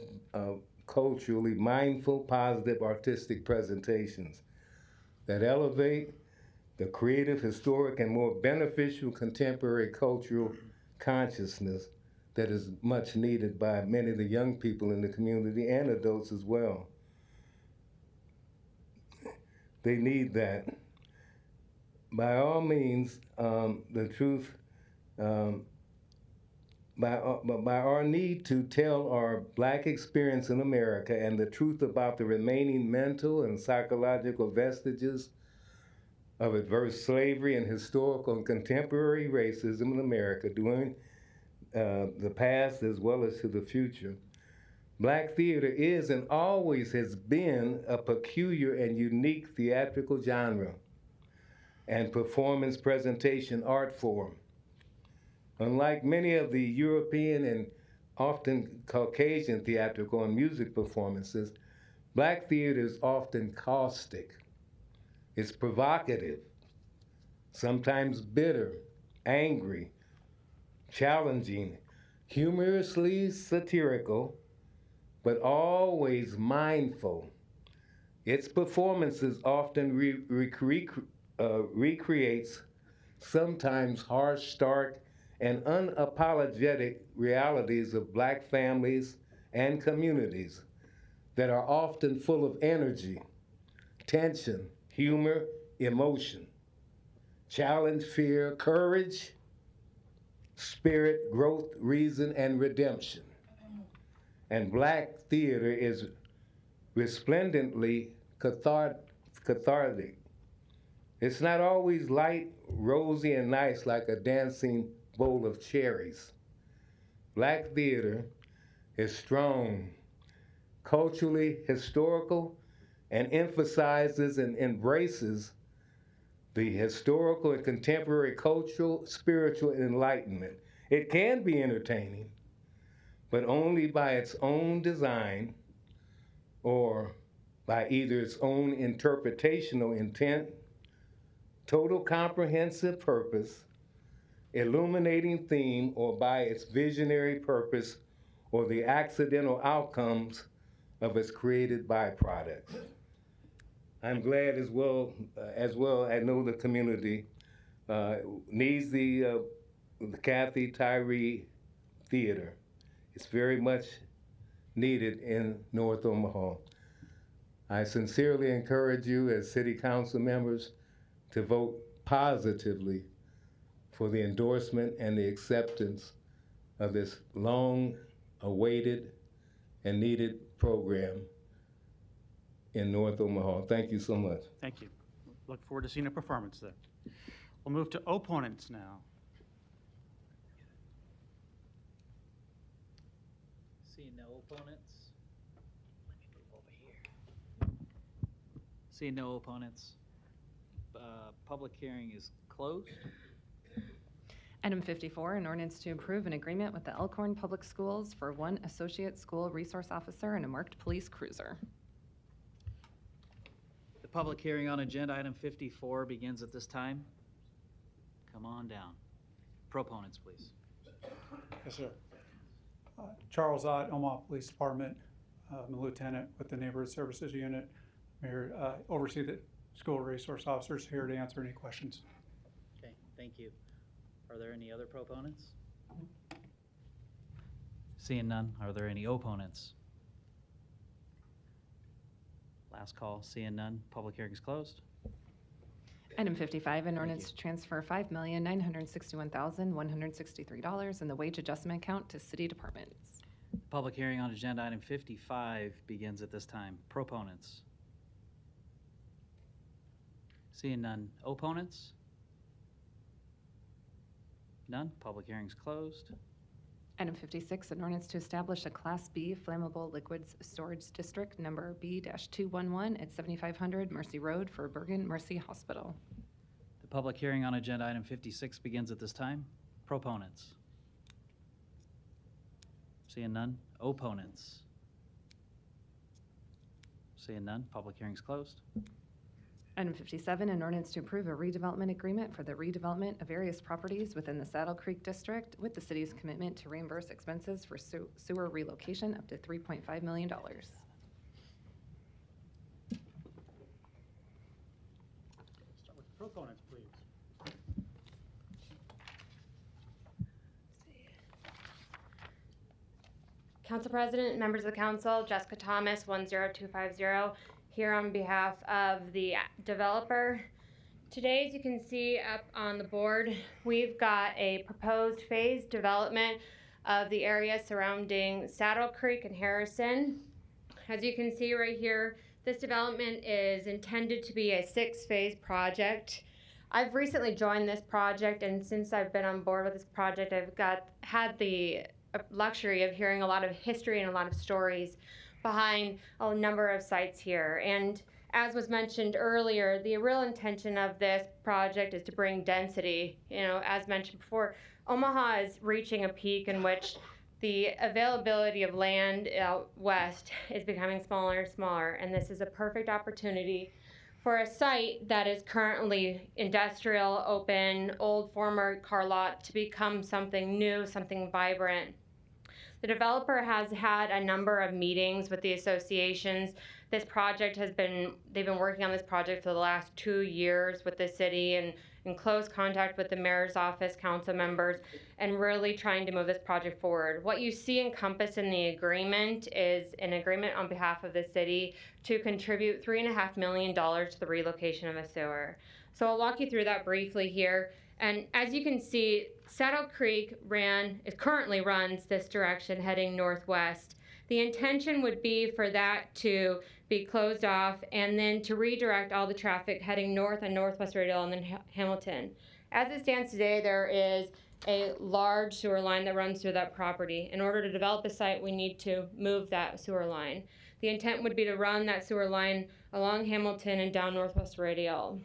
Speaker 14: culturally mindful, positive, artistic presentations that elevate the creative, historic, and more beneficial contemporary cultural consciousness that is much needed by many of the young people in the community and adults as well. They need that. By all means, the truth, by our need to tell our black experience in America and the truth about the remaining mental and psychological vestiges of adverse slavery and historical and contemporary racism in America during the past as well as to the future. Black theater is and always has been a peculiar and unique theatrical genre and performance presentation art form. Unlike many of the European and often Caucasian theatrical and music performances, black theater is often caustic. It's provocative, sometimes bitter, angry, challenging, humorously satirical, but always mindful. Its performances often recreates sometimes harsh, stark, and unapologetic realities of black families and communities that are often full of energy, tension, humor, emotion. challenge, fear, courage, spirit, growth, reason, and redemption. And Black theater is resplendently cathartic. It's not always light, rosy, and nice like a dancing bowl of cherries. Black theater is strong, culturally historical, and emphasizes and embraces the historical and contemporary cultural, spiritual enlightenment. It can be entertaining, but only by its own design or by either its own interpretational intent, total comprehensive purpose, illuminating theme, or by its visionary purpose or the accidental outcomes of its created byproducts. I'm glad as well, I know the community needs the Kathy Tyree Theater. It's very much needed in North Omaha. I sincerely encourage you as city council members to vote positively for the endorsement and the acceptance of this long-awaited and needed program in North Omaha. Thank you so much.
Speaker 3: Thank you. Look forward to seeing a performance there. We'll move to opponents now.
Speaker 10: Seeing no opponents. Let me move over here. Seeing no opponents. Public hearing is closed.
Speaker 1: Item 54, an ordinance to approve an agreement with the Elkhorn Public Schools for one associate school resource officer and a marked police cruiser.
Speaker 10: The public hearing on agenda item 54 begins at this time. Come on down. Proponents, please.
Speaker 9: Yes, sir. Charles Ott, Omaha Police Department. I'm a lieutenant with the Neighborhood Services Unit. I'm here oversee the school resource officers, here to answer any questions.
Speaker 10: Okay, thank you. Are there any other proponents? Seeing none, are there any opponents? Last call, seeing none, public hearing is closed.
Speaker 1: Item 55, an ordinance to transfer $5,961,163 in the wage adjustment account to city departments.
Speaker 10: Public hearing on agenda item 55 begins at this time. Proponents? Seeing none. Opponents? None. Public hearing is closed.
Speaker 1: Item 56, an ordinance to establish a Class B flammable liquids storage district number B-211 at 7500 Mercy Road for Bergen Mercy Hospital.
Speaker 10: The public hearing on agenda item 56 begins at this time. Proponents? Seeing none. Opponents? Seeing none. Public hearing is closed.
Speaker 1: Item 57, an ordinance to approve a redevelopment agreement for the redevelopment of various properties within the Saddle Creek District with the city's commitment to reimburse expenses for sewer relocation up to $3.5 million.
Speaker 3: Start with proponents, please.
Speaker 12: Council President, members of the council, Jessica Thomas, 10250, here on behalf of the developer. Today, as you can see up on the board, we've got a proposed phased development of the area surrounding Saddle Creek and Harrison. As you can see right here, this development is intended to be a 6-phase project. I've recently joined this project, and since I've been on board with this project, I've had the luxury of hearing a lot of history and a lot of stories behind a number of sites here. And as was mentioned earlier, the real intention of this project is to bring density. You know, as mentioned before, Omaha is reaching a peak in which the availability of land out west is becoming smaller and smaller, and this is a perfect opportunity for a site that is currently industrial, open, old former car lot to become something new, something vibrant. The developer has had a number of meetings with the associations. This project they've been working on this project for the last 2 years with the city and in close contact with the mayor's office, council members, and really trying to move this project forward. What you see encompassed in the agreement is an agreement on behalf of the city to contribute $3.5 million to the relocation of a sewer. So I'll walk you through that briefly here. And as you can see, Saddle Creek currently runs this direction heading northwest. The intention would be for that to be closed off and then to redirect all the traffic heading north on Northwest Radial and then Hamilton. As it stands today, there is a large sewer line that runs through that property. In order to develop the site, we need to move that sewer line. The intent would be to run that sewer line along Hamilton and down Northwest Radial.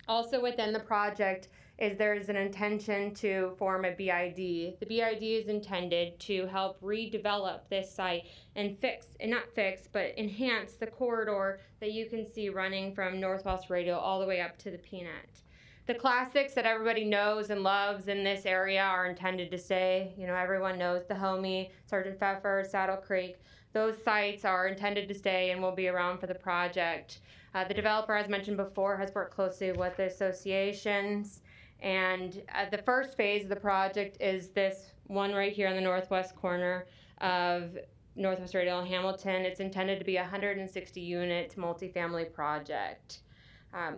Speaker 12: Also within the project there is an intention to form a BID. The BID is intended to help redevelop this site and enhance the corridor that you can see running from Northwest Radial all the way up to the Peanut. The classics that everybody knows and loves in this area are intended to stay. You know, everyone knows the Homie, Sergeant Pfeffer, Saddle Creek. Those sites are intended to stay and will be around for the project. The developer, as mentioned before, has worked closely with the associations. And the first phase of the project is this one right here on the northwest corner of Northwest Radial and Hamilton. It's intended to be a 160-unit multifamily project.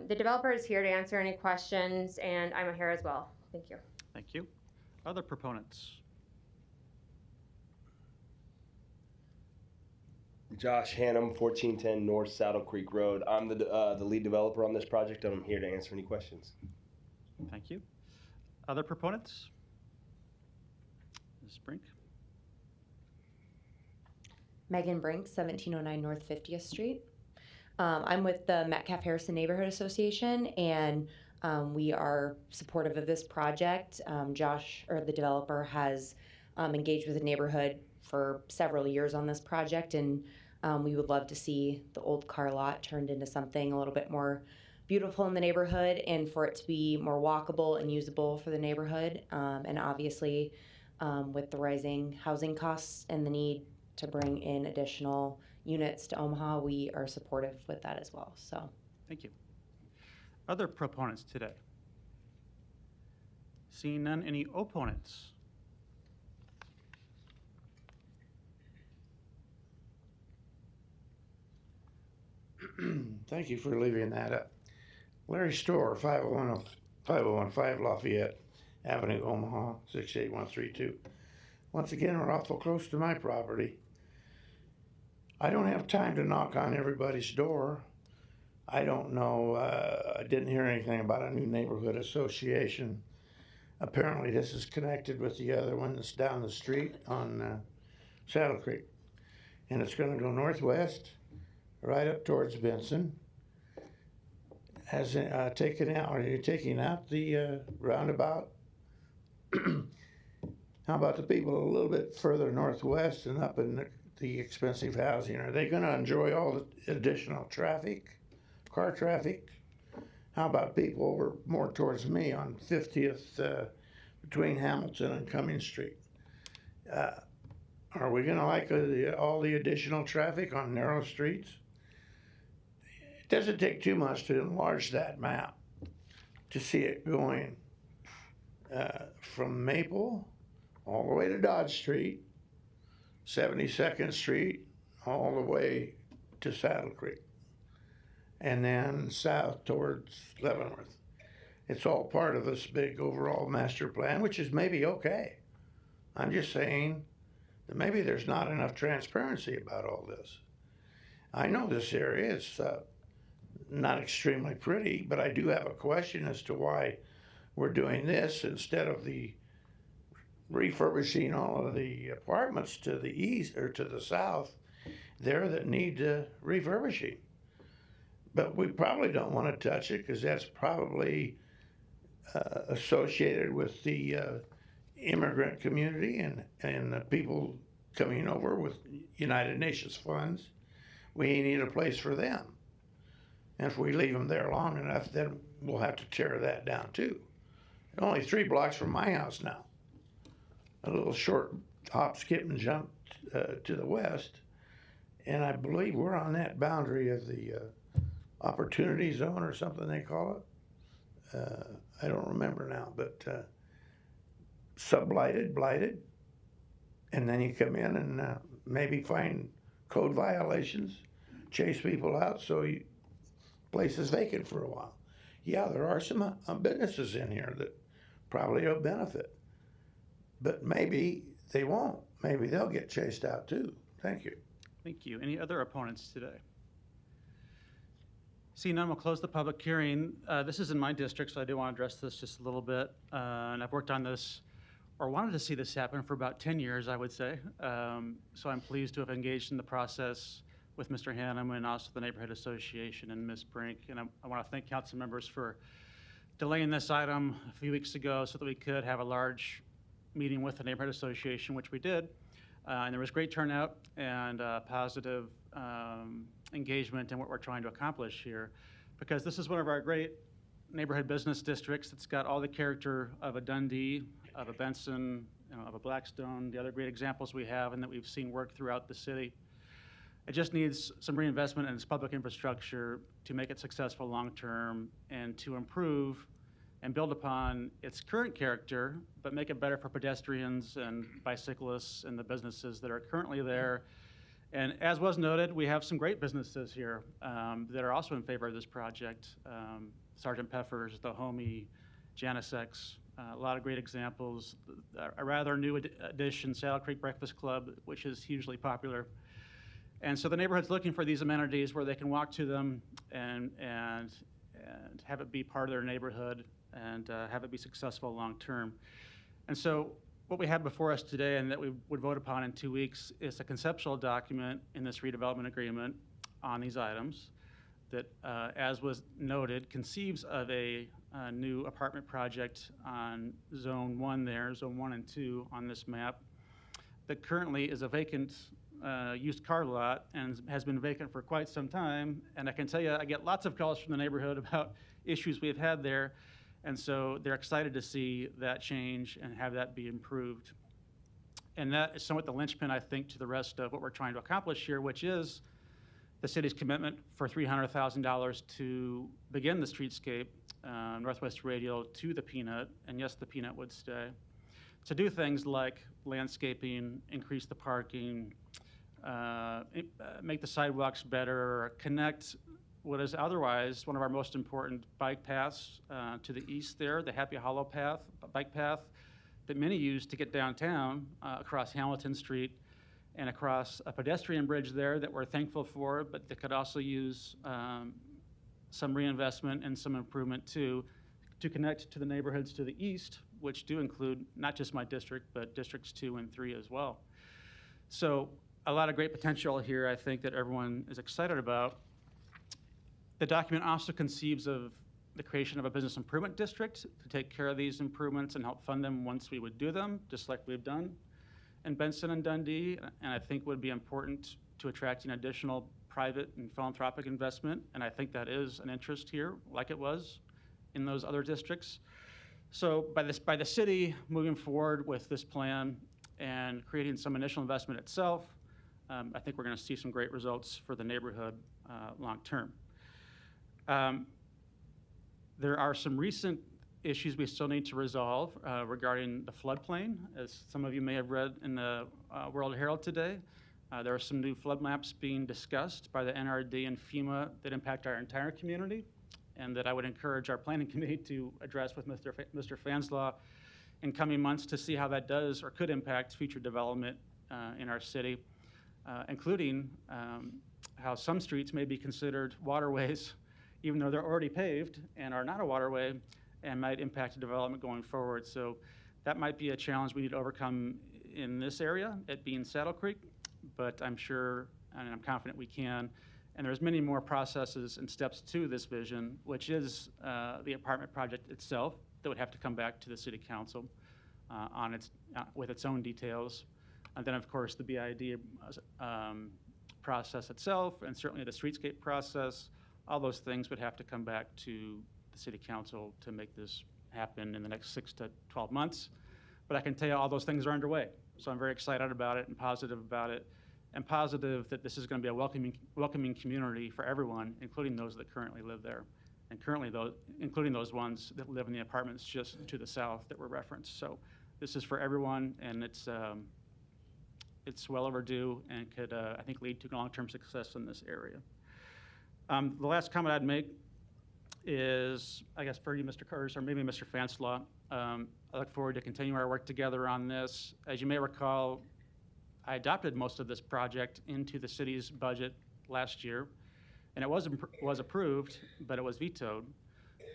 Speaker 12: The developer is here to answer any questions, and I'm here as well. Thank you.
Speaker 3: Thank you. Other proponents?
Speaker 15: Josh Hannum, 1410 North Saddle Creek Road. I'm the lead developer on this project, and I'm here to answer any questions.
Speaker 3: Thank you. Other proponents? Ms. Brink?
Speaker 16: Megan Brink, 1709 North 50th Street. I'm with the Metcalf Harrison Neighborhood Association, and we are supportive of this project. Josh, or the developer, has engaged with the neighborhood for several years on this project, and we would love to see the old car lot turned into something a little bit more beautiful in the neighborhood, and for it to be more walkable and usable for the neighborhood. And obviously, with the rising housing costs and the need to bring in additional units to Omaha, we are supportive with that as well. So,
Speaker 3: thank you. Other proponents today? Seeing none, any opponents?
Speaker 11: Thank you for leaving that up. Larry Storr, 5015 Lafayette Avenue, Omaha, 68132. Once again, we're awful close to my property. I don't have time to knock on everybody's door. I don't know, I didn't hear anything about a new neighborhood association. Apparently this is connected with the other one that's down the street on Saddle Creek. And it's gonna go northwest, right up towards Benson. Has are you taking out the roundabout? How about the people a little bit further northwest and up in the expensive housing? Are they gonna enjoy all the additional traffic, car traffic? How about people over more towards me on 50th between Hamilton and Cummings Street? Are we gonna like all the additional traffic on narrow streets? It doesn't take too much to enlarge that map to see it going from Maple all the way to Dodge Street, 72nd Street, all the way to Saddle Creek, and then south towards Leavenworth. It's all part of this big overall master plan, which is maybe okay. I'm just saying that maybe there's not enough transparency about all this. I know this area is not extremely pretty, but I do have a question as to why we're doing this instead of the refurbishing all of the apartments to the east or to the south there that need refurbishing. But we probably don't want to touch it because that's probably associated with the immigrant community and the people coming over with United Nations funds. We need a place for them. And if we leave them there long enough, then we'll have to tear that down too. Only 3 blocks from my house now. A little short hop, skip, and jump to the west. And I believe we're on that boundary of the opportunity zone or something they call it. I don't remember now, but sublighted, blighted. And then you come in and maybe find code violations, chase people out so place is vacant for a while. Yeah, there are some businesses in here that probably will benefit, but maybe they won't. Maybe they'll get chased out too. Thank you.
Speaker 3: Thank you. Any other opponents today? Seeing none, we'll close the public hearing. This is in my district, so I do want to address this just a little bit. And I've worked on this, or wanted to see this happen for about 10 years, I would say. So I'm pleased to have engaged in the process with Mr. Hannum and also the Neighborhood Association and Ms. Brink. And I want to thank council members for delaying this item a few weeks ago so that we could have a large meeting with the Neighborhood Association, which we did. And there was great turnout and positive engagement in what we're trying to accomplish here, because this is one of our great neighborhood business districts that's got all the character of a Dundee, of a Benson, of a Blackstone, the other great examples we have and that we've seen work throughout the city. It just needs some reinvestment in its public infrastructure to make it successful long-term and to improve and build upon its current character, but make it better for pedestrians and bicyclists and the businesses that are currently there. And as was noted, we have some great businesses here that are also in favor of this project. Sergeant Peffer's, The Homey, Janisex, a lot of great examples. A rather new addition, Saddle Creek Breakfast Club, which is hugely popular. And so the neighborhood's looking for these amenities where they can walk to them and have it be part of their neighborhood and have it be successful long-term. And so what we have before us today and that we would vote upon in 2 weeks is a conceptual document in this redevelopment agreement on these items that, as was noted, conceives of a new apartment project on Zone 1 there, Zone 1 and 2 on this map, that currently is a vacant used car lot and has been vacant for quite some time. And I can tell you, I get lots of calls from the neighborhood about issues we've had there. And so they're excited to see that change and have that be improved. And that is somewhat the linchpin, I think, to the rest of what we're trying to accomplish here, which is the city's commitment for $300,000 to begin the streetscape, Northwest Radial to the Peanut, and yes, the Peanut would stay, to do things like landscaping, increase the parking, make the sidewalks better, connect what is otherwise one of our most important bike paths to the east there, the Happy Hollow path, bike path that many use to get downtown across Hamilton Street and across a pedestrian bridge there that we're thankful for, but that could also use some reinvestment and some improvement too, to connect to the neighborhoods to the east, which do include not just my district, but districts 2 and 3 as well. So a lot of great potential here, I think, that everyone is excited about. The document also conceives of the creation of a business improvement district to take care of these improvements and help fund them once we would do them, just like we've done in Benson and Dundee, and I think would be important to attracting additional private and philanthropic investment, and I think that is an interest here, like it was in those other districts. So by the city moving forward with this plan and creating some initial investment itself, I think we're going to see some great results for the neighborhood long term. There are some recent issues we still need to resolve regarding the floodplain. As some of you may have read in the World Herald today, there are some new flood maps being discussed by the NRD and FEMA that impact our entire community, and that I would encourage our planning committee to address with Mr. Fanslaw in coming months to see how that does or could impact future development in our city, including how some streets may be considered waterways, even though they're already paved and are not a waterway, and might impact development going forward. So that might be a challenge we need to overcome in this area, it being Saddle Creek, but I'm sure and I'm confident we can. And there's many more processes and steps to this vision, which is the apartment project itself that would have to come back to the city council on with its own details. And then, of course, the BID process itself, and certainly the streetscape process, all those things would have to come back to the city council to make this happen in the next 6 to 12 months. But I can tell you all those things are underway. So I'm very excited about it and positive about it, and positive that this is going to be a welcoming community for everyone, including those that currently live there, and including those ones that live in the apartments just to the south that were referenced. So this is for everyone, and it's well overdue and could, I think, lead to long-term success in this area. The last comment I'd make is, I guess, for you, Mr. Curtis, or maybe Mr. Fanslaw. I look forward to continuing our work together on this. As you may recall, I adopted most of this project into the city's budget last year, and it was approved, but it was vetoed.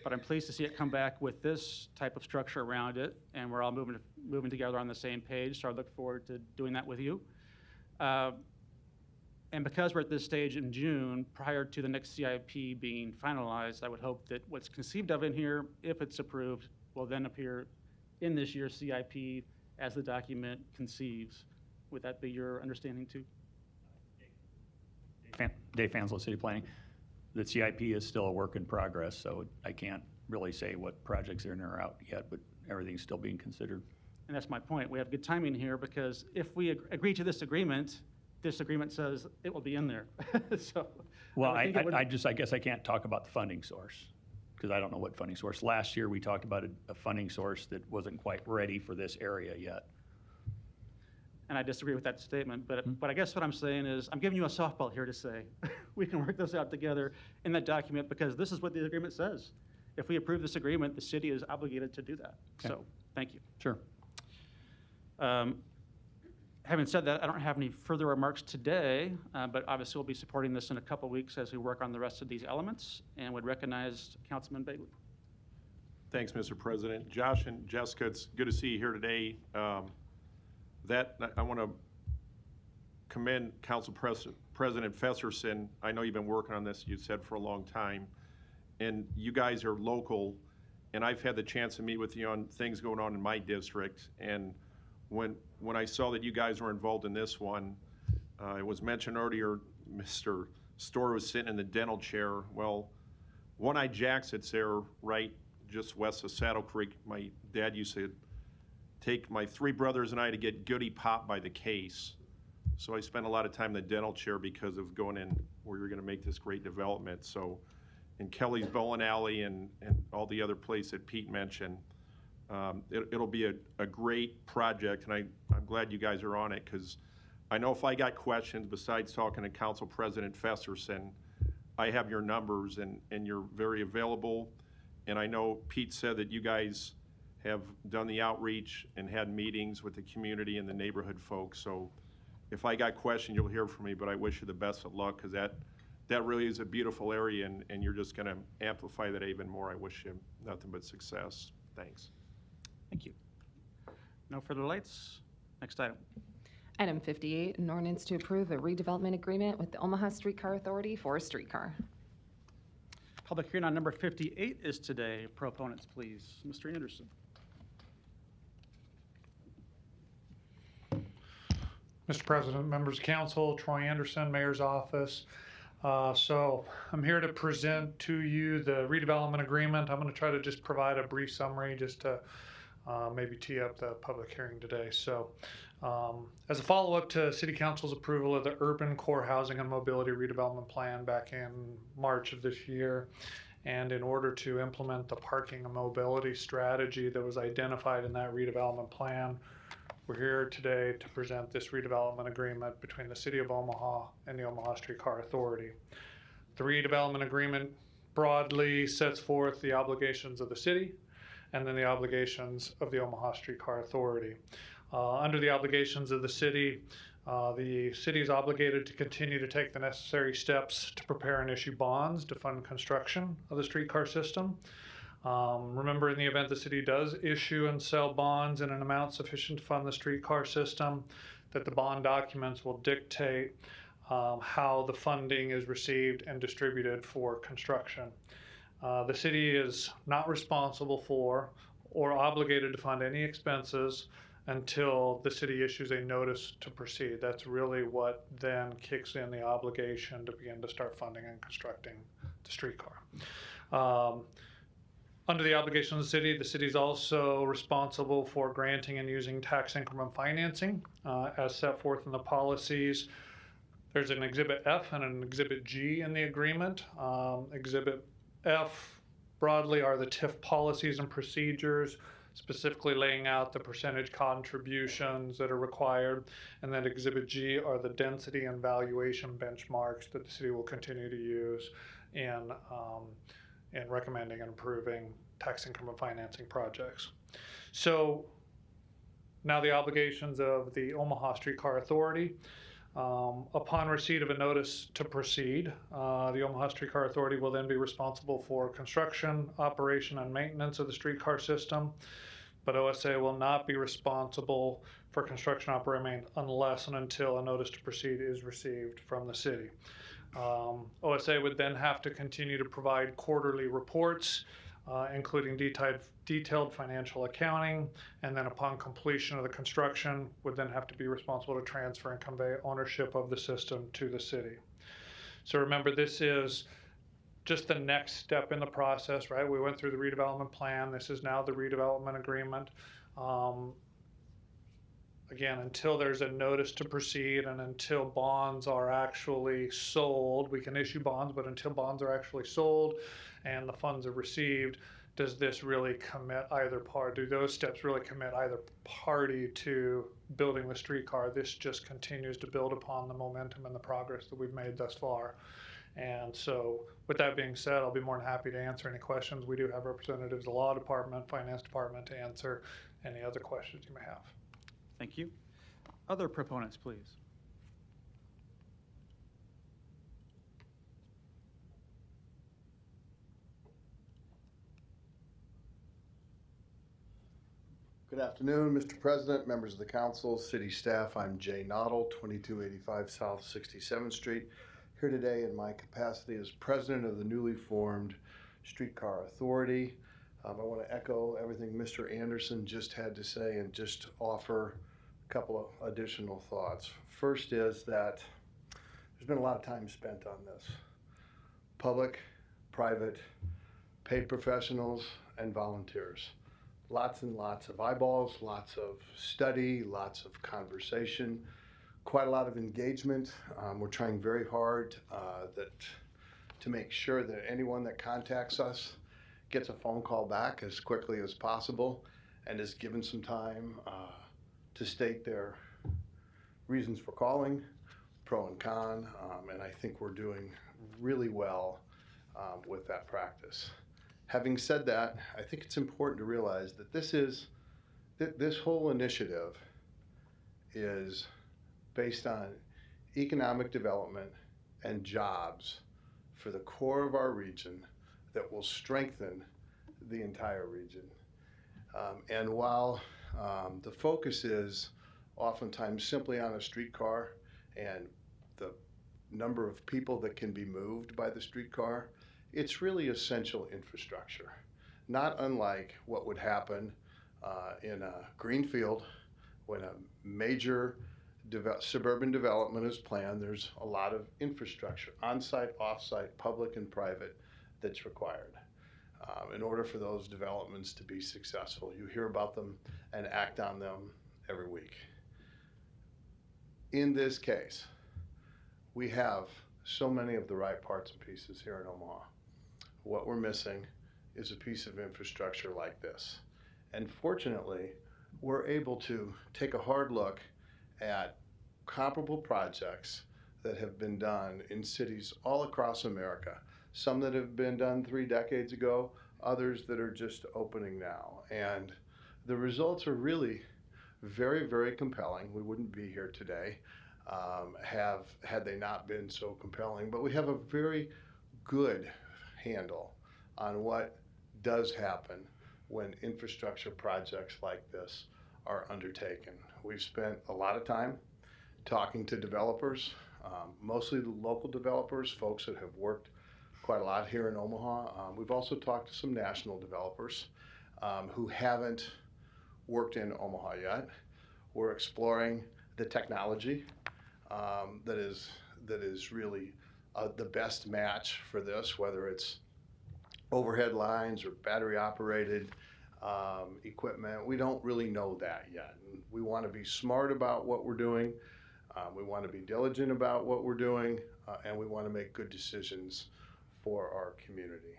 Speaker 3: But I'm pleased to see it come back with this type of structure around it, and we're all moving together on the same page, so I look forward to doing that with you. And because we're at this stage in June, prior to the next CIP being finalized, I would hope that what's conceived of in here, if it's approved, will then appear in this year's CIP as the document conceives. Would that be your understanding too?
Speaker 17: Dave Fanslow, City Planning. The CIP is still a work in progress, so I can't really say what projects are in or out yet, but everything's still being considered.
Speaker 3: And that's my point. We have good timing here because if we agree to this agreement says it will be in there. So,
Speaker 17: well, I guess I can't talk about the funding source because I don't know what funding source. Last year we talked about a funding source that wasn't quite ready for this area yet.
Speaker 3: And I disagree with that statement, but I guess what I'm saying is I'm giving you a softball here to say we can work this out together in that document because this is what the agreement says. If we approve this agreement, the city is obligated to do that. Okay. So, thank you.
Speaker 17: Sure.
Speaker 3: Having said that, I don't have any further remarks today, but obviously we'll be supporting this in a couple weeks as we work on the rest of these elements and would recognize Councilman Bailey.
Speaker 4: Thanks, Mr. President. Josh and Jessica, it's good to see you here today. I want to commend Council President Fesserson. I know you've been working on this, you said, for a long time, and you guys are local, and I've had the chance to meet with you on things going on in my district, and when I saw that you guys were involved in this one, it was mentioned earlier, Mr. Storr was sitting in the dental chair. Well, One-Eye Jack sits there right just west of Saddle Creek. My dad used to take my three brothers and I to get goody popped by the case. So I spent a lot of time in the dental chair because of going in where you're going to make this great development. So in Kelly's Bowling Alley and all the other places that Pete mentioned, it'll be a great project, and I'm glad you guys are on it because I know if I got questions besides talking to Council President Fesserson, I have your numbers and you're very available. And I know Pete said that you guys have done the outreach and had meetings with the community and the neighborhood folks. So if I got questions, you'll hear from me, but I wish you the best of luck because that really is a beautiful area and you're just going to amplify that even more. I wish you nothing but success. Thanks.
Speaker 3: Thank you. No further lights. Next item.
Speaker 1: Item 58, an ordinance to approve a redevelopment agreement with the Omaha Streetcar Authority for a streetcar.
Speaker 3: Public hearing on number 58 is today. Proponents, please. Mr. Anderson.
Speaker 9: Mr. President, members of council, Troy Anderson, Mayor's Office. So I'm here to present to you the redevelopment agreement. I'm going to try to just provide a brief summary just to maybe tee up the public hearing today. So as a follow-up to City Council's approval of the Urban Core Housing and Mobility Redevelopment Plan back in March of this year, and in order to implement the parking and mobility strategy that was identified in that redevelopment plan, we're here today to present this redevelopment agreement between the City of Omaha and the Omaha Streetcar Authority. The redevelopment agreement broadly sets forth the obligations of the city and then the obligations of the Omaha Streetcar Authority. Under the obligations of the city is obligated to continue to take the necessary steps to prepare and issue bonds to fund construction of the streetcar system. Remember, in the event the city does issue and sell bonds in an amount sufficient to fund the streetcar system, that the bond documents will dictate how the funding is received and distributed for construction. The city is not responsible for or obligated to fund any expenses until the city issues a notice to proceed. That's really what then kicks in the obligation to begin to start funding and constructing the streetcar. Under the obligations of the city is also responsible for granting and using tax increment financing as set forth in the policies. There's an Exhibit F and an Exhibit G in the agreement. Exhibit F broadly are the TIF policies and procedures, specifically laying out the percentage contributions that are required. And then Exhibit G are the density and valuation benchmarks that the city will continue to use in
Speaker 18: in recommending and approving tax increment financing projects. So now the obligations of the Omaha Streetcar Authority. Upon receipt of a notice to proceed, the Omaha Streetcar Authority will then be responsible for construction, operation, and maintenance of the streetcar system, but OSA will not be responsible for construction operation unless and until a notice to proceed is received from the city. OSA would then have to continue to provide quarterly reports, including detailed financial accounting, and then upon completion of the construction would then have to be responsible to transfer and convey ownership of the system to the city. So remember, this is just the next step in the process, right? We went through the redevelopment plan. This is now the redevelopment agreement. Again, until there's a notice to proceed and until bonds are actually sold, we can issue bonds, but until bonds are actually sold and the funds are received, does this really commit either party? Do those steps really commit either party to building the streetcar? This just continues to build upon the momentum and the progress that we've made thus far. And so with that being said, I'll be more than happy to answer any questions. We do have representatives, the law department, finance department, to answer any other questions you may have.
Speaker 3: Thank you. Other proponents, please.
Speaker 19: Good afternoon, Mr. President, members of the council, city staff. I'm Jay Noddle, 2285 South 67th Street, here today in my capacity as president of the newly formed Streetcar Authority. I want to echo everything Mr. Anderson just had to say and just offer a couple of additional thoughts. First is that there's been a lot of time spent on this. Public, private, paid professionals, and volunteers. Lots and lots of eyeballs, lots of study, lots of conversation, quite a lot of engagement. We're trying very hard to make sure that anyone that contacts us gets a phone call back as quickly as possible and is given some time to state their reasons for calling, pro and con, and I think we're doing really well with that practice. Having said that, I think it's important to realize that this whole initiative is based on economic development and jobs for the core of our region that will strengthen the entire region. And while the focus is oftentimes simply on a streetcar and the number of people that can be moved by the streetcar, it's really essential infrastructure, not unlike what would happen in a greenfield when a major suburban development is planned. There's a lot of infrastructure, on-site, off-site, public and private, that's required in order for those developments to be successful. You hear about them and act on them every week. In this case, we have so many of the right parts and pieces here in Omaha. What we're missing is a piece of infrastructure like this. And fortunately, we're able to take a hard look at comparable projects that have been done in cities all across America. Some that have been done 3 decades ago, others that are just opening now. And the results are really very, very compelling. We wouldn't be here today had they not been so compelling. But we have a very good handle on what does happen when infrastructure projects like this are undertaken. We've spent a lot of time talking to developers, mostly the local developers, folks that have worked quite a lot here in Omaha. We've also talked to some national developers who haven't worked in Omaha yet. We're exploring the technology that is really the best match for this, whether it's overhead lines or battery operated equipment. We don't really know that yet. And we want to be smart about what we're doing. We want to be diligent about what we're doing, and we want to make good decisions for our community.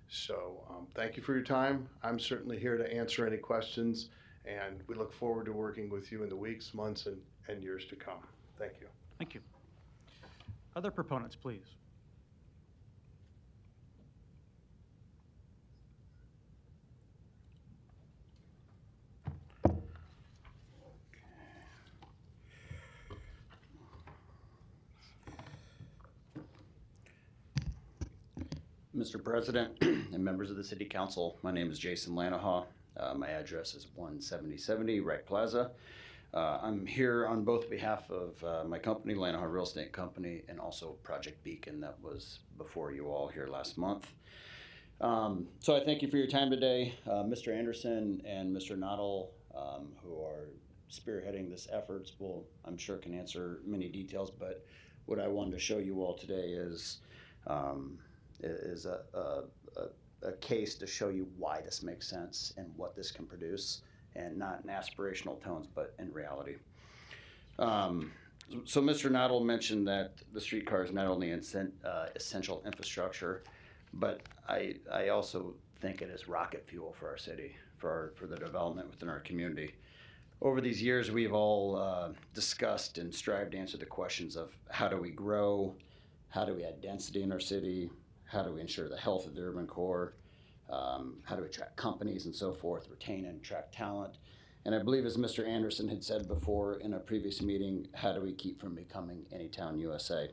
Speaker 19: So thank you for your time. I'm certainly here to answer any questions, and we look forward to working with you in the weeks, months, and years to come. Thank you.
Speaker 3: Thank you. Other proponents, please.
Speaker 2: Mr. President and members of the City Council, my name is Jason Lanahaw. My address is 17070 Wright Plaza. I'm here on both behalf of my company, Lanahaw Real Estate Company, and also Project Beacon that was before you all here last month. So I thank you for your time today. Mr. Anderson and Mr. Noddle, who are spearheading this efforts, I'm sure can answer many details, but what I wanted to show you all today is a case to show you why this makes sense and what this can produce, and not in aspirational tones, but in reality. So Mr. Noddle mentioned that the streetcar is not only essential infrastructure, but I also think it is rocket fuel for our city, for the development within our community. Over these years, we've all discussed and strived to answer the questions of how do we grow, how do we add density in our city, how do we ensure the health of the urban core, how do we attract companies and so forth, retain and attract talent. And I believe, as Mr. Anderson had said before in a previous meeting, how do we keep from becoming Anytown USA?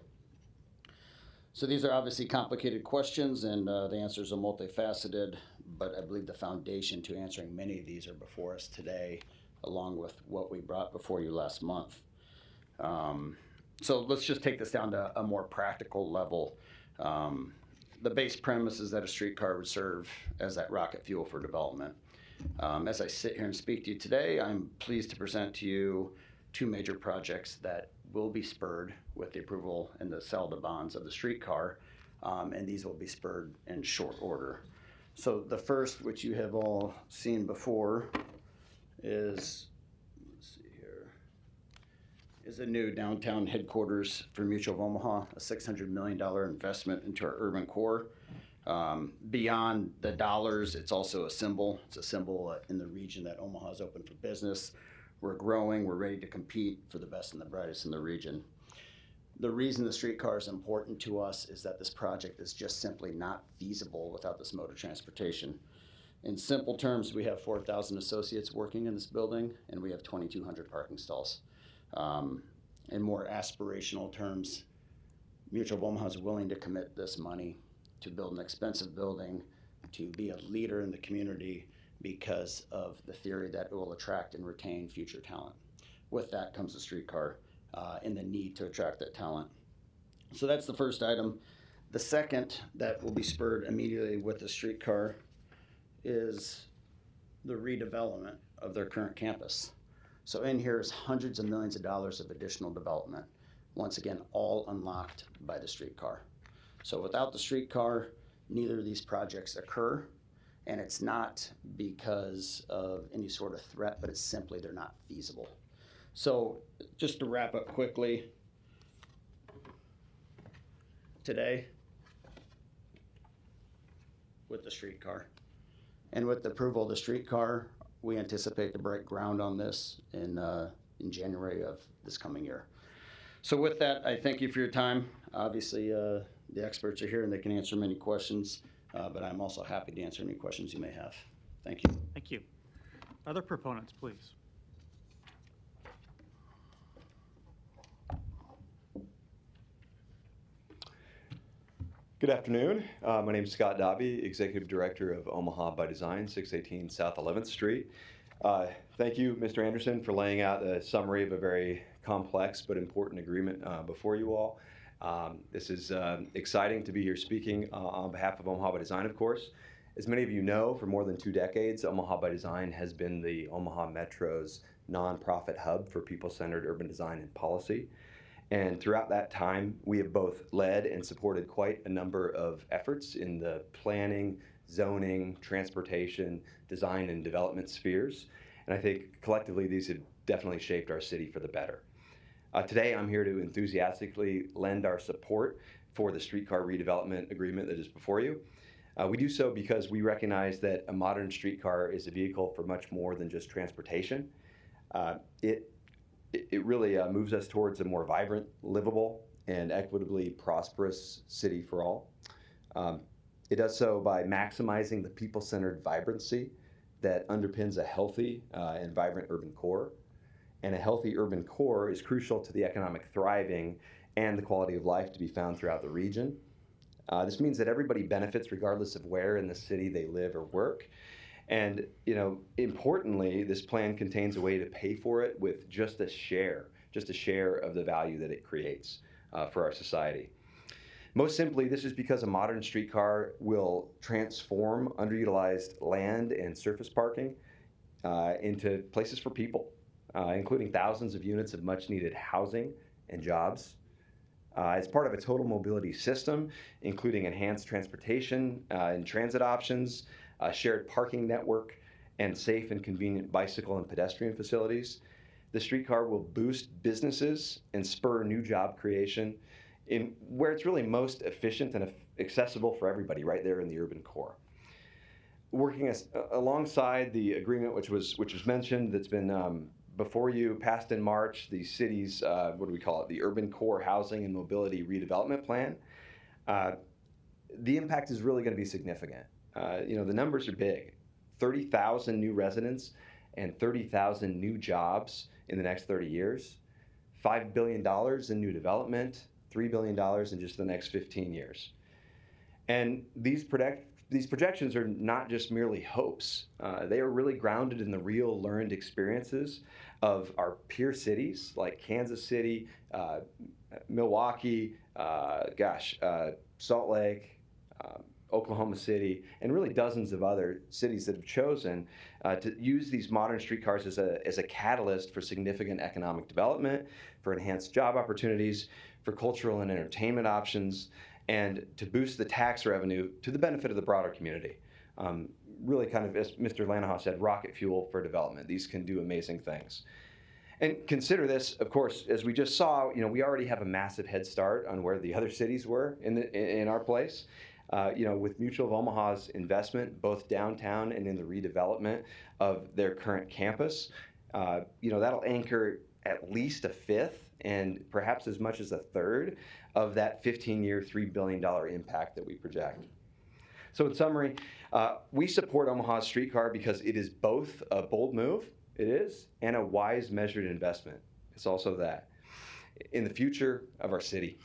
Speaker 2: So these are obviously complicated questions, and the answers are multifaceted, but I believe the foundation to answering many of these are before us today, along with what we brought before you last month. So let's just take this down to a more practical level. The base premise is that a streetcar would serve as that rocket fuel for development. As I sit here and speak to you today, I'm pleased to present to you two major projects that will be spurred with the approval and the sale of the bonds of the streetcar, and these will be spurred in short order. So the first, which you have all seen before, is, let's see here, is a new downtown headquarters for Mutual of Omaha, a $600 million investment into our urban core. Beyond the dollars, it's also a symbol. It's a symbol in the region that Omaha is open for business. We're growing, we're ready to compete for the best and the brightest in the region. The reason the streetcar is important to us is that this project is just simply not feasible without this mode of transportation. In simple terms, we have 4,000 associates working in this building, and we have 2,200 parking stalls. In more aspirational terms, Mutual of Omaha is willing to commit this money to build an expensive building, to be a leader in the community because of the theory that it will attract and retain future talent. With that comes the streetcar and the need to attract that talent. So that's the first item. The second that will be spurred immediately with the streetcar is the redevelopment of their current campus. So in here is hundreds of millions of dollars of additional development. Once again, all unlocked by the streetcar. So without the streetcar, neither of these projects occur. And it's not because of any sort of threat, but it's simply they're not feasible. So just to wrap up quickly, today, with the streetcar, and with the approval of the streetcar, we anticipate to break ground on this in January of this coming year. So with that, I thank you for your time. Obviously, the experts are here and they can answer many questions, but I'm also happy to answer any questions you may have. Thank you.
Speaker 3: Thank you. Other proponents, please.
Speaker 22: Good afternoon. My name is Scott Dobby, Executive Director of Omaha by Design, 618 South 11th Street. Thank you, Mr. Anderson, for laying out a summary of a very complex but important agreement before you all. This is exciting to be here speaking on behalf of Omaha by Design, of course. As many of you know, for more than 2 decades, Omaha by Design has been the Omaha Metro's nonprofit hub for people-centered urban design and policy. And throughout that time, we have both led and supported quite a number of efforts in the planning, zoning, transportation, design, and development spheres. And I think collectively these have definitely shaped our city for the better. Today, I'm here to enthusiastically lend our support for the streetcar redevelopment agreement that is before you. We do so because we recognize that a modern streetcar is a vehicle for much more than just transportation. It really moves us towards a more vibrant, livable, and equitably prosperous city for all. It does so by maximizing the people-centered vibrancy that underpins a healthy and vibrant urban core. And a healthy urban core is crucial to the economic thriving and the quality of life to be found throughout the region. This means that everybody benefits regardless of where in the city they live or work. And, importantly, this plan contains a way to pay for it with just a share of the value that it creates for our society. Most simply, this is because a modern streetcar will transform underutilized land and surface parking into places for people, including thousands of units of much-needed housing and jobs. As part of a total mobility system, including enhanced transportation and transit options, a shared parking network, and safe and convenient bicycle and pedestrian facilities, the streetcar will boost businesses and spur new job creation in where it's really most efficient and accessible for everybody, right there in the urban core. Working alongside the agreement which was mentioned, that's been before you, passed in March, the city's, what do we call it, the Urban Core Housing and Mobility Redevelopment Plan. The impact is really going to be significant. The numbers are big. 30,000 new residents and 30,000 new jobs in the next 30 years. $5 billion in new development, $3 billion in just the next 15 years. And these projections are not just merely hopes. They are really grounded in the real learned experiences of our peer cities like Kansas City, Milwaukee, Salt Lake, Oklahoma City, and really dozens of other cities that have chosen to use these modern streetcars as a catalyst for significant economic development, for enhanced job opportunities, for cultural and entertainment options, and to boost the tax revenue to the benefit of the broader community. Really kind of, as Mr. Lanahaw said, rocket fuel for development. These can do amazing things. And consider this, of course, as we just saw, we already have a massive head start on where the other cities were in our place. With Mutual of Omaha's investment, both downtown and in the redevelopment of their current campus, that'll anchor at least a fifth and perhaps as much as a third of that 15-year, $3 billion impact that we project. So in summary, we support Omaha's streetcar because it is both a bold move, it is, and a wise, measured investment. It's also that. In the future of our city.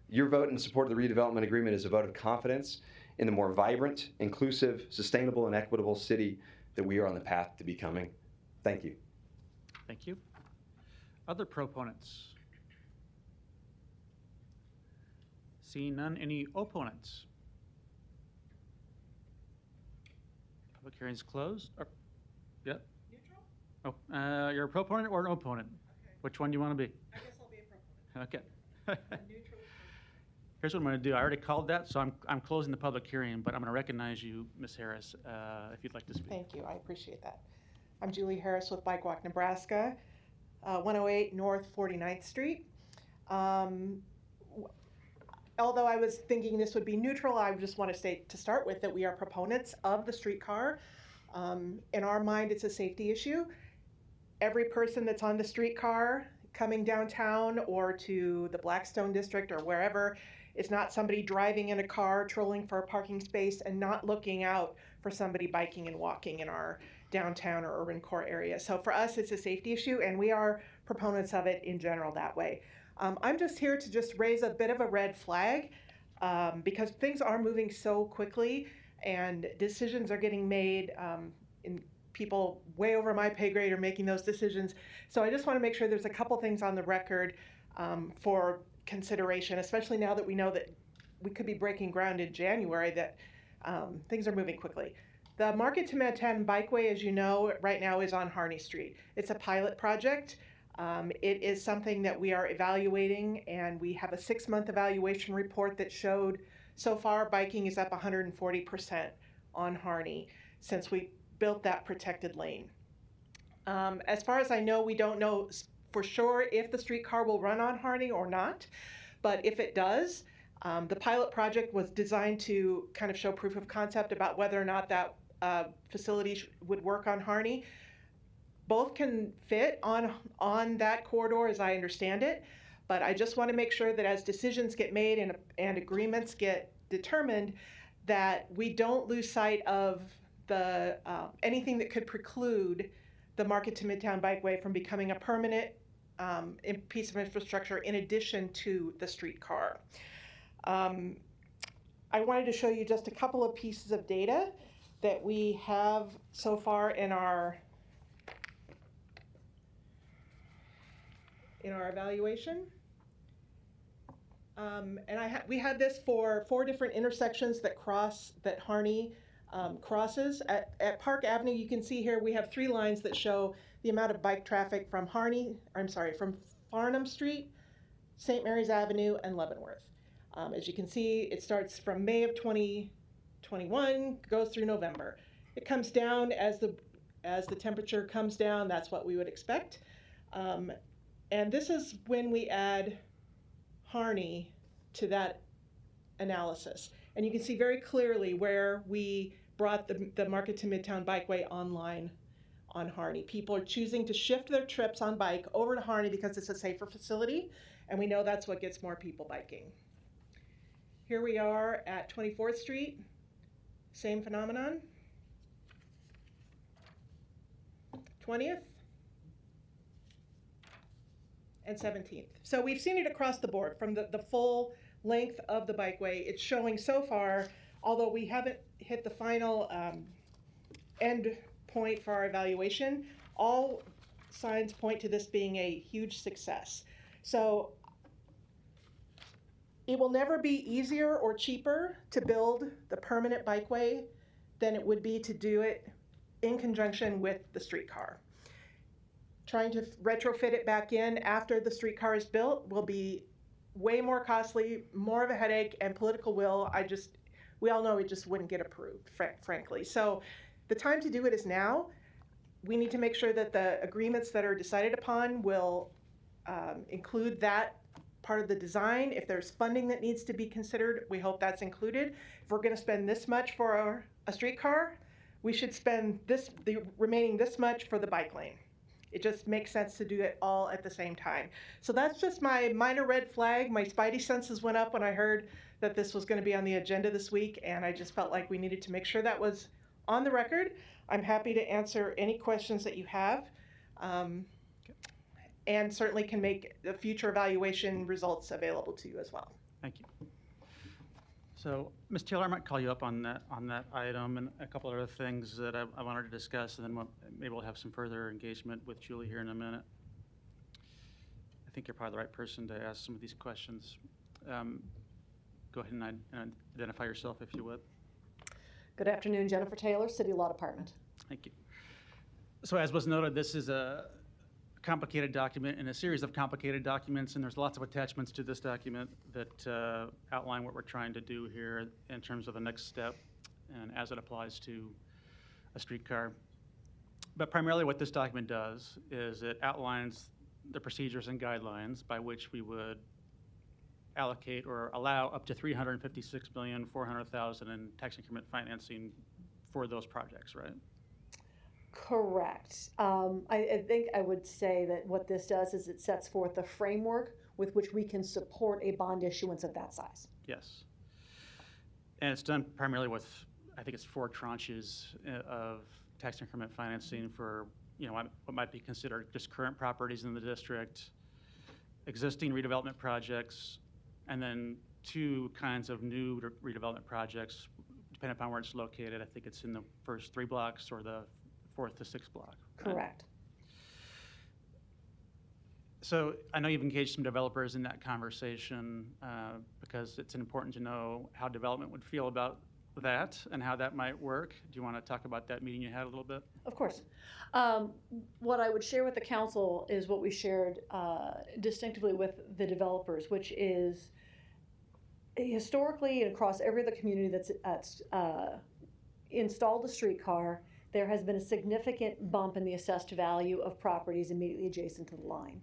Speaker 22: Your vote in support of the redevelopment agreement is a vote of confidence in the more vibrant, inclusive, sustainable, and equitable city that we are on the path to becoming. Thank you.
Speaker 3: Thank you. Other proponents? Seeing none, any opponents? Public hearing's closed. Yeah. Neutral? Oh, you're a proponent or an opponent? Okay. Which one do you want to be? I guess I'll be a proponent. Okay. Neutral. Here's what I'm going to do. I already called that, so I'm closing the public hearing, but I'm going to recognize you, Ms. Harris, if you'd like to speak.
Speaker 6: Thank you. I appreciate that. I'm Julie Harris with Bike Walk Nebraska, 108 North 49th Street. Although I was thinking this would be neutral, I just want to state to start with that we are proponents of the streetcar. In our mind, it's a safety issue. Every person that's on the streetcar coming downtown or to the Blackstone district or wherever, it's not somebody driving in a car, trolling for a parking space, and not looking out for somebody biking and walking in our downtown or urban core area. So for us, it's a safety issue, and we are proponents of it in general that way. I'm just here to just raise a bit of a red flag because things are moving so quickly and decisions are getting made in people way over my pay grade are making those decisions. So I just want to make sure there's a couple things on the record for consideration, especially now that we know that we could be breaking ground in January, that things are moving quickly. The Market to Manhattan Bikeway, as you know, right now is on Harney Street. It's a pilot project. It is something that we are evaluating, and we have a 6-month evaluation report that showed so far biking is up 140% on Harney since we built that protected lane. As far as I know, we don't know for sure if the streetcar will run on Harney or not, but if it does, the pilot project was designed to kind of show proof of concept about whether or not that facility would work on Harney. Both can fit on that corridor as I understand it, but I just want to make sure that as decisions get made and agreements get determined, that we don't lose sight of the anything that could preclude the Market to Midtown Bikeway from becoming a permanent piece of infrastructure in addition to the streetcar. I wanted to show you just a couple of pieces of data that we have so far in our evaluation. And we had this for 4 different intersections that Harney crosses. At Park Avenue, you can see here we have 3 lines that show the amount of bike traffic from from Farnham Street, St. Mary's Avenue, and Leavenworth. As you can see, it starts from May of 2021, goes through November. It comes down as the temperature comes down. That's what we would expect. And this is when we add Harney to that analysis. And you can see very clearly where we brought the Market to Midtown Bikeway online on Harney. People are choosing to shift their trips on bike over to Harney because it's a safer facility, and we know that's what gets more people biking. Here we are at 24th Street, same phenomenon. 20th and 17th. So we've seen it across the board from the full length of the bikeway. It's showing so far, although we haven't hit the final end point for our evaluation, all signs point to this being a huge success. So it will never be easier or cheaper to build the permanent bikeway than it would be to do it in conjunction with the streetcar. Trying to retrofit it back in after the streetcar is built will be way more costly, more of a headache, and political will. We all know it just wouldn't get approved, frankly. So the time to do it is now. We need to make sure that the agreements that are decided upon will include that part of the design. If there's funding that needs to be considered, we hope that's included. If we're going to spend this much for a streetcar, we should spend the remaining this much for the bike lane. It just makes sense to do it all at the same time. So that's just my minor red flag. My spidey senses went up when I heard that this was going to be on the agenda this week, and I just felt like we needed to make sure that was on the record. I'm happy to answer any questions that you have, and certainly can make the future evaluation results available to you as well.
Speaker 3: Thank you. So, Ms. Taylor, I might call you up on that item and a couple other things that I wanted to discuss, and then maybe we'll have some further engagement with Julie here in a minute. I think you're probably the right person to ask some of these questions. Go ahead and identify yourself, if you would.
Speaker 20: Good afternoon, Jennifer Taylor, City Law Department.
Speaker 3: Thank you. So, as was noted, this is a complicated document in a series of complicated documents, and there's lots of attachments to this document that outline what we're trying to do here in terms of the next step and as it applies to a streetcar. But primarily what this document does is it outlines the procedures and guidelines by which we would allocate or allow up to $356,400,000 in tax increment financing for those projects, right?
Speaker 20: Correct. I think I would say that what this does is it sets forth the framework with which we can support a bond issuance of that size.
Speaker 3: Yes. And it's done primarily with, I think it's 4 tranches of tax increment financing for, what might be considered just current properties in the district, existing redevelopment projects, and then 2 kinds of new redevelopment projects, depending upon where it's located. I think it's in the first 3 blocks or the 4th to 6th block. Right?
Speaker 20: Correct.
Speaker 3: So I know you've engaged some developers in that conversation because it's important to know how development would feel about that and how that might work. Do you want to talk about that meeting you had a little bit?
Speaker 20: Of course. What I would share with the council is what we shared distinctively with the developers, which is historically across every other community that's installed a streetcar, there has been a significant bump in the assessed value of properties immediately adjacent to the line.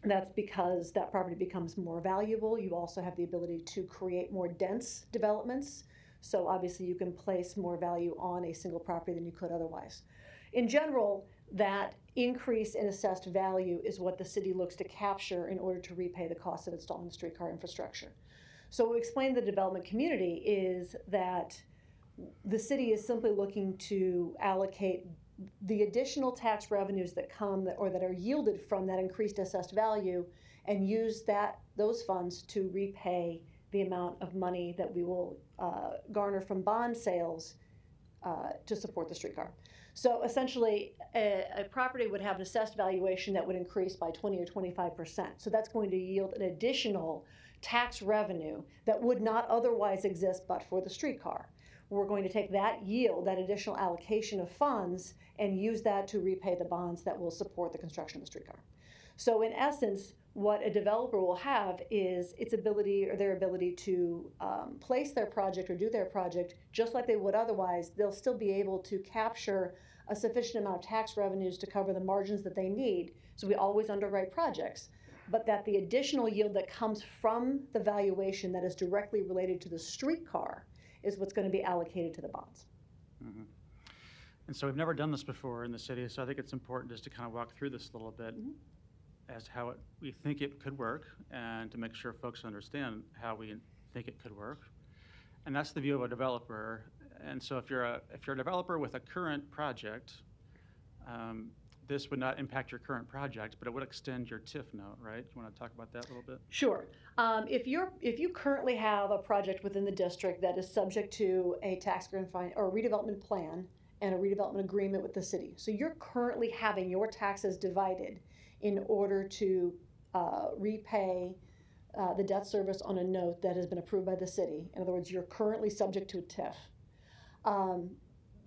Speaker 20: That's because that property becomes more valuable. You also have the ability to create more dense developments. So obviously you can place more value on a single property than you could otherwise. In general, that increase in assessed value is what the city looks to capture in order to repay the cost of installing the streetcar infrastructure. So what we explained to the development community is that the city is simply looking to allocate the additional tax revenues that come or that are yielded from that increased assessed value and use those funds to repay the amount of money that we will garner from bond sales to support the streetcar. So essentially, a property would have an assessed valuation that would increase by 20 or 25%. So that's going to yield an additional tax revenue that would not otherwise exist but for the streetcar. We're going to take that yield, that additional allocation of funds, and use that to repay the bonds that will support the construction of the streetcar. So in essence, what a developer will have is its ability or their ability to place their project or do their project just like they would otherwise. They'll still be able to capture a sufficient amount of tax revenues to cover the margins that they need. So we always underwrite projects, but that the additional yield that comes from the valuation that is directly related to the streetcar is what's going to be allocated to the bonds.
Speaker 3: Mm-hmm. And so we've never done this before in the city, so I think it's important just to kind of walk through this a little bit as to how we think it could work and to make sure folks understand how we think it could work. And that's the view of a developer. And so if you're a developer with a current project, this would not impact your current project, but it would extend your TIF note, right? You want to talk about that a little bit?
Speaker 20: Sure. If you currently have a project within the district that is subject to a tax or a redevelopment plan and a redevelopment agreement with the city, so you're currently having your taxes divided in order to repay the debt service on a note that has been approved by the city. In other words, you're currently subject to a TIF.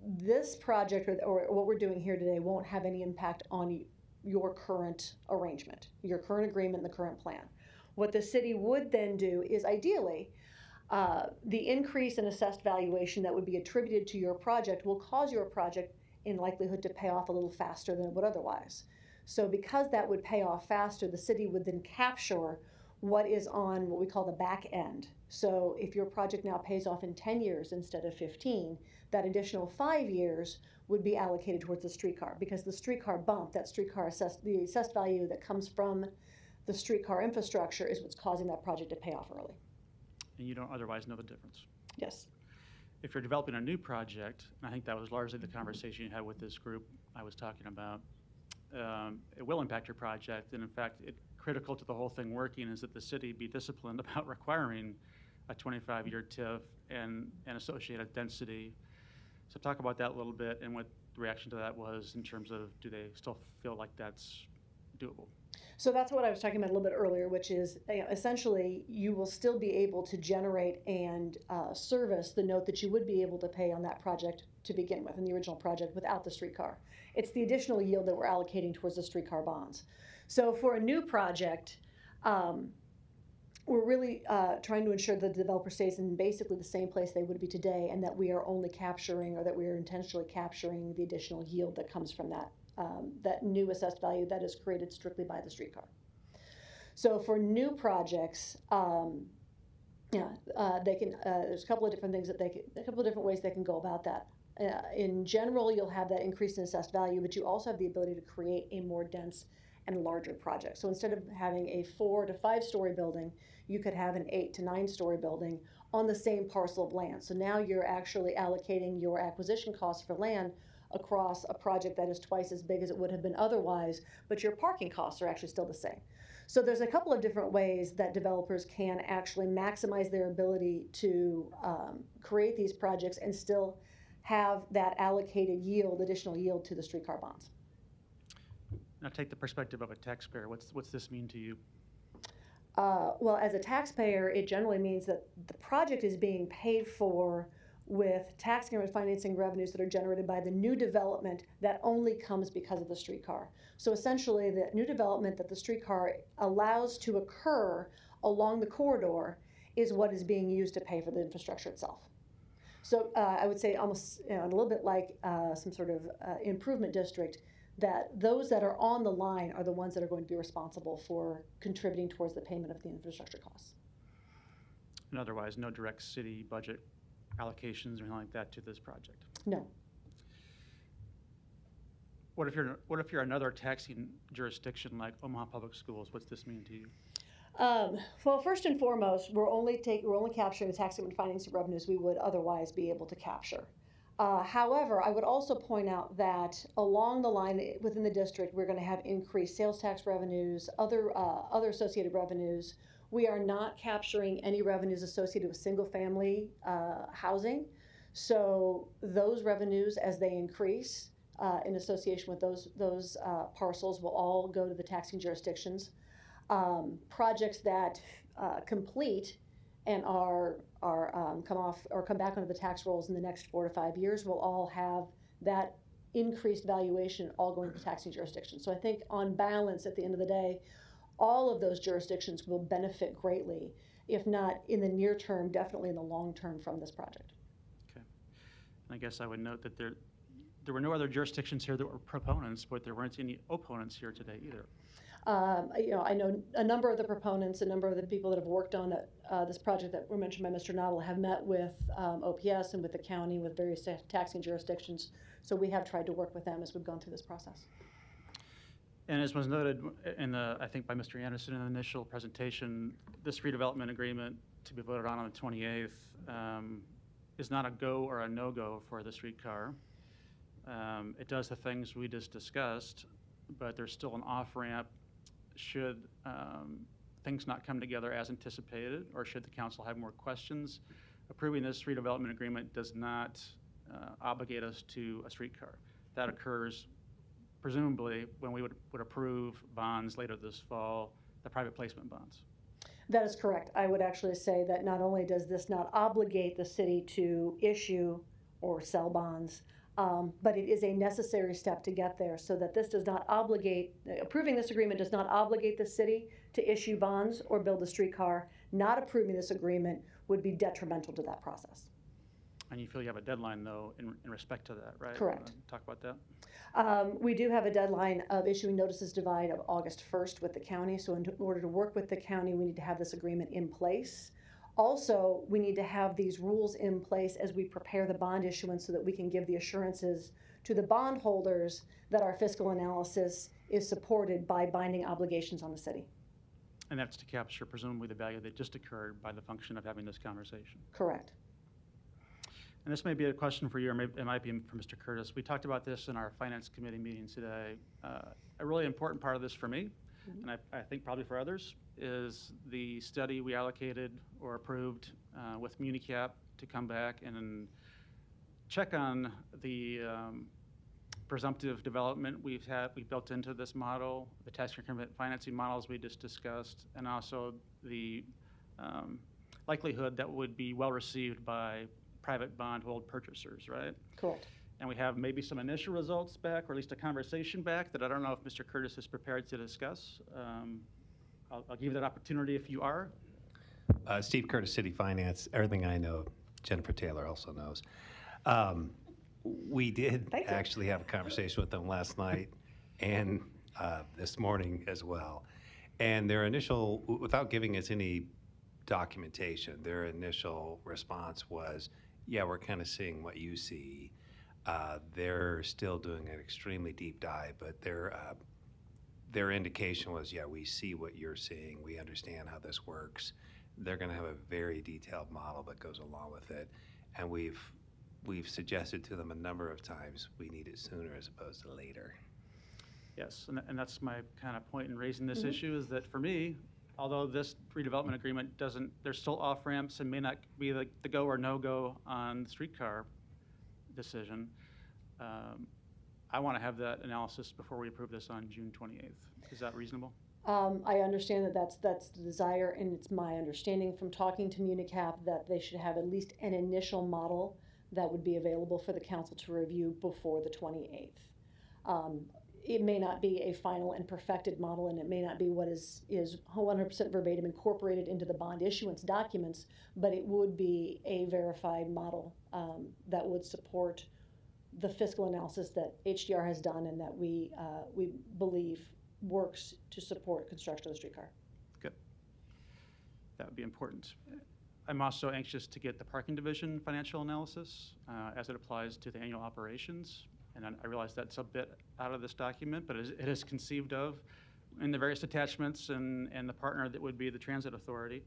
Speaker 20: This project or what we're doing here today won't have any impact on your current arrangement, your current agreement, and the current plan. What the city would then do is ideally, the increase in assessed valuation that would be attributed to your project will cause your project in likelihood to pay off a little faster than it would otherwise. So because that would pay off faster, the city would then capture what is on what we call the back end. So if your project now pays off in 10 years instead of 15, that additional 5 years would be allocated towards the streetcar, because the streetcar bump, the assessed value that comes from the streetcar infrastructure is what's causing that project to pay off early.
Speaker 3: And you don't otherwise know the difference.
Speaker 20: Yes.
Speaker 3: If you're developing a new project, and I think that was largely the conversation you had with this group I was talking about, it will impact your project. And in fact, critical to the whole thing working is that the city be disciplined about requiring a 25-year TIF and associated density. So talk about that a little bit and what the reaction to that was in terms of, do they still feel like that's doable?
Speaker 20: So that's what I was talking about a little bit earlier, which is essentially you will still be able to generate and service the note that you would be able to pay on that project to begin with, in the original project, without the streetcar. It's the additional yield that we're allocating towards the streetcar bonds. So for a new project, we're really trying to ensure that the developer stays in basically the same place they would be today, and that we are only capturing, or that we are intentionally capturing, the additional yield that comes from that that new assessed value that is created strictly by the streetcar. So for new projects, they can. There's a couple of different things that a couple of different ways they can go about that. In general, you'll have that increase in assessed value, but you also have the ability to create a more dense and larger project. So instead of having a 4 to 5 story building, you could have an 8 to 9 story building on the same parcel of land. So now you're actually allocating your acquisition costs for land across a project that is twice as big as it would have been otherwise, but your parking costs are actually still the same. So there's a couple of different ways that developers can actually maximize their ability to create these projects and still have that allocated yield, additional yield, to the streetcar bonds.
Speaker 3: Now take the perspective of a taxpayer. What's this mean to you?
Speaker 20: Well, as a taxpayer, it generally means that the project is being paid for with tax and financing revenues that are generated by the new development that only comes because of the streetcar. So essentially, the new development that the streetcar allows to occur along the corridor is what is being used to pay for the infrastructure itself. So I would say almost a little bit like some sort of improvement district, that those that are on the line are the ones that are going to be responsible for contributing towards the payment of the infrastructure costs.
Speaker 3: And otherwise, no direct city budget allocations or anything like that to this project?
Speaker 20: No.
Speaker 3: What if you're another taxing jurisdiction like Omaha Public Schools? What's this mean to you?
Speaker 20: Well, first and foremost, we're only capturing the tax and financing revenues we would otherwise be able to capture. However, I would also point out that along the line within the district, we're going to have increased sales tax revenues, other associated revenues. We are not capturing any revenues associated with single-family housing. So those revenues, as they increase in association with those parcels, will all go to the taxing jurisdictions. Projects that complete and come back onto the tax rolls in the next 4 to 5 years will all have that increased valuation all going to the taxing jurisdiction. So I think on balance, at the end of the day, all of those jurisdictions will benefit greatly, if not in the near term, definitely in the long term from this project.
Speaker 3: Okay. And I guess I would note that there were no other jurisdictions here that were proponents, but there weren't any opponents here today either.
Speaker 20: I know a number of the proponents, a number of the people that have worked on this project that were mentioned by Mr. Noddle have met with OPS and with the county, with various taxing jurisdictions. So we have tried to work with them as we've gone through this process.
Speaker 3: And as was noted I think by Mr. Anderson in the initial presentation, this redevelopment agreement to be voted on the 28th is not a go or a no-go for the streetcar. It does the things we just discussed, but there's still an off-ramp should things not come together as anticipated, or should the council have more questions. Approving this redevelopment agreement does not obligate us to a streetcar. That occurs presumably when we would approve bonds later this fall, the private placement bonds.
Speaker 20: That is correct. I would actually say that not only does this not obligate the city to issue or sell bonds, but it is a necessary step to get there, so that this does not obligate, approving this agreement does not obligate the city to issue bonds or build a streetcar. Not approving this agreement would be detrimental to that process.
Speaker 3: And you feel you have a deadline, though, in respect to that, right?
Speaker 20: Correct.
Speaker 3: Talk about that.
Speaker 20: We do have a deadline of issuing notices to divide of August 1st with the county. So in order to work with the county, we need to have this agreement in place. Also, we need to have these rules in place as we prepare the bond issuance so that we can give the assurances to the bondholders that our fiscal analysis is supported by binding obligations on the city.
Speaker 3: And that's to capture presumably the value that just occurred by the function of having this conversation.
Speaker 20: Correct.
Speaker 3: And this may be a question for you, or maybe it might be for Mr. Curtis. We talked about this in our Finance Committee meeting today. A really important part of this for me, and I think probably for others, is the study we allocated or approved with MuniCap to come back and check on the presumptive development we built into this model, the tax increment financing models we just discussed, and also the likelihood that would be well received by private bond hold purchasers, right?
Speaker 20: Correct.
Speaker 3: And we have maybe some initial results back, or at least a conversation back that I don't know if Mr. Curtis is prepared to discuss. I'll give you that opportunity if you are.
Speaker 8: Steve Curtis, City Finance. Everything I know, Jennifer Taylor also knows. We did actually have a conversation with them last night and this morning as well. And their initial, without giving us any documentation, their initial response was, yeah, we're kind of seeing what you see. They're still doing an extremely deep dive, but their indication was, yeah, we see what you're seeing. We understand how this works. They're going to have a very detailed model that goes along with it. And we've suggested to them a number of times we need it sooner as opposed to later.
Speaker 3: Yes, and that's my kind of point in raising this issue, is that for me, although this redevelopment agreement there's still off-ramps and may not be the go or no-go on the streetcar decision, I want to have that analysis before we approve this on June 28th. Is that reasonable?
Speaker 20: I understand that that's the desire, and it's my understanding from talking to MuniCap that they should have at least an initial model that would be available for the council to review before the 28th. It may not be a final and perfected model, and it may not be what is 100% verbatim incorporated into the bond issuance documents, but it would be a verified model that would support the fiscal analysis that HDR has done and that we believe works to support construction of the streetcar.
Speaker 3: Good. That would be important. I'm also anxious to get the parking division financial analysis as it applies to the annual operations. And I realize that's a bit out of this document, but it is conceived of in the various attachments and the partner that would be the transit authority.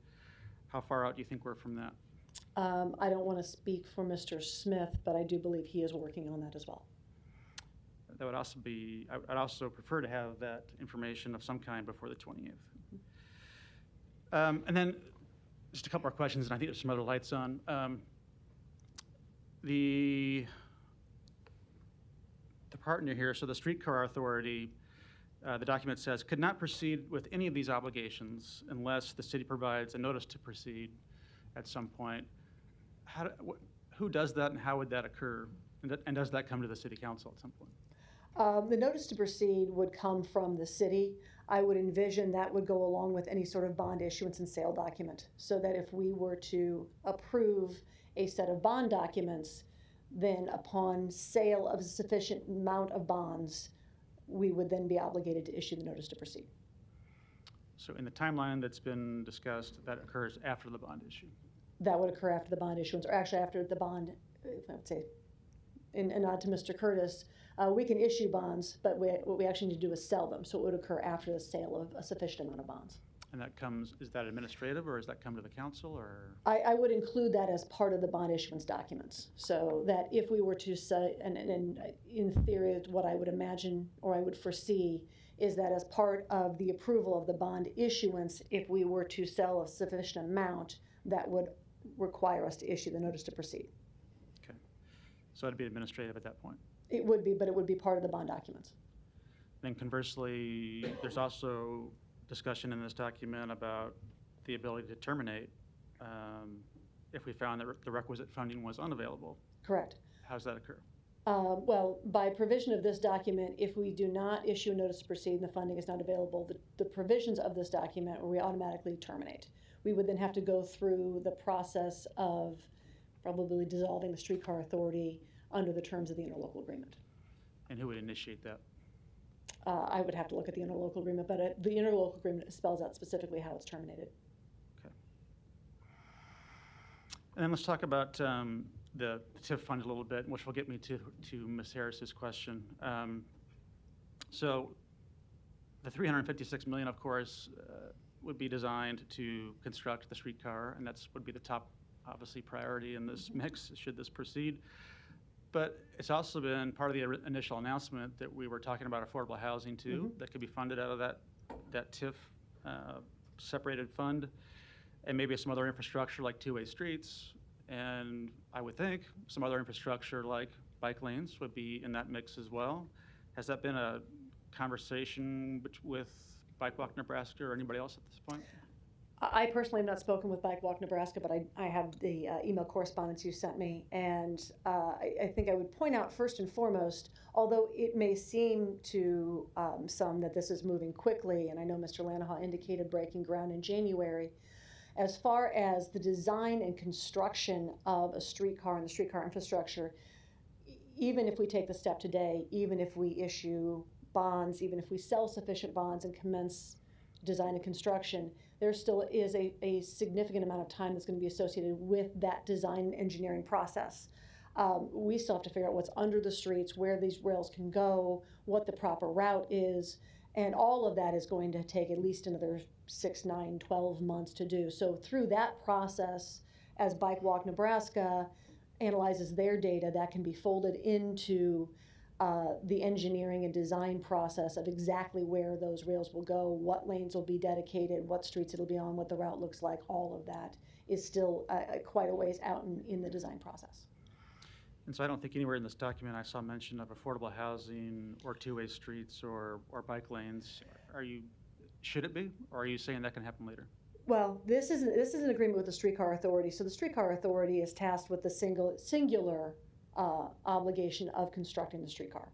Speaker 3: How far out do you think we're from that?
Speaker 20: I don't want to speak for Mr. Smith, but I do believe he is working on that as well.
Speaker 3: That would also be, I'd also prefer to have that information of some kind before the 20th. And then just a couple more questions, and I think there's some other lights on. The partner here, so the Streetcar Authority, the document says, could not proceed with any of these obligations unless the city provides a notice to proceed at some point. Who does that, and how would that occur? And does that come to the city council at some point?
Speaker 20: The notice to proceed would come from the city. I would envision that would go along with any sort of bond issuance and sale document, so that if we were to approve a set of bond documents, then upon sale of a sufficient amount of bonds, we would then be obligated to issue the notice to proceed.
Speaker 3: So in the timeline that's been discussed, that occurs after the bond issue?
Speaker 20: That would occur after the bond issuance, or actually after the bond, I would say, in a nod to Mr. Curtis, we can issue bonds, but what we actually need to do is sell them. So it would occur after the sale of a sufficient amount of bonds.
Speaker 3: And that comes, is that administrative, or does that come to the council, or?
Speaker 20: I would include that as part of the bond issuance documents, so that if we were to say, and in theory, what I would imagine or I would foresee is that as part of the approval of the bond issuance, if we were to sell a sufficient amount, that would require us to issue the notice to proceed.
Speaker 3: Okay. So it'd be administrative at that point?
Speaker 20: It would be, but it would be part of the bond documents.
Speaker 3: Then conversely, there's also discussion in this document about the ability to terminate if we found that the requisite funding was unavailable.
Speaker 20: Correct.
Speaker 3: How does that occur?
Speaker 20: Well, by provision of this document, if we do not issue a notice to proceed and the funding is not available, the provisions of this document we automatically terminate. We would then have to go through the process of probably dissolving the Streetcar Authority under the terms of the interlocal agreement.
Speaker 3: And who would initiate that?
Speaker 20: I would have to look at the interlocal agreement, but the interlocal agreement spells out specifically how it's terminated.
Speaker 3: Okay. And then let's talk about the TIF fund a little bit, which will get me to Ms. Harris's question. So the $356 million, of course, would be designed to construct the streetcar, and that's would be the top, obviously, priority in this mix should this proceed. But it's also been part of the initial announcement that we were talking about affordable housing too, that could be funded out of that TIF separated fund, and maybe some other infrastructure like two-way streets, and I would think some other infrastructure like bike lanes would be in that mix as well. Has that been a conversation with Bike Walk Nebraska or anybody else at this point?
Speaker 20: I personally have not spoken with Bike Walk Nebraska, but I have the email correspondence you sent me, and I think I would point out first and foremost, although it may seem to some that this is moving quickly, and I know Mr. Lanahaw indicated breaking ground in January, as far as the design and construction of a streetcar and the streetcar infrastructure, even if we take the step today, even if we issue bonds, even if we sell sufficient bonds and commence design and construction, there still is a significant amount of time that's going to be associated with that design and engineering process. We still have to figure out what's under the streets, where these rails can go, what the proper route is, and all of that is going to take at least another 6, 9, 12 months to do. So through that process, as Bike Walk Nebraska analyzes their data, that can be folded into the engineering and design process of exactly where those rails will go, what lanes will be dedicated, what streets it'll be on, what the route looks like. All of that is still quite a ways out in the design process.
Speaker 3: And so I don't think anywhere in this document I saw mention of affordable housing or two-way streets or bike lanes. Should it be, or are you saying that can happen later?
Speaker 20: Well, this is an agreement with the Streetcar Authority. So the Streetcar Authority is tasked with the singular obligation of constructing the streetcar.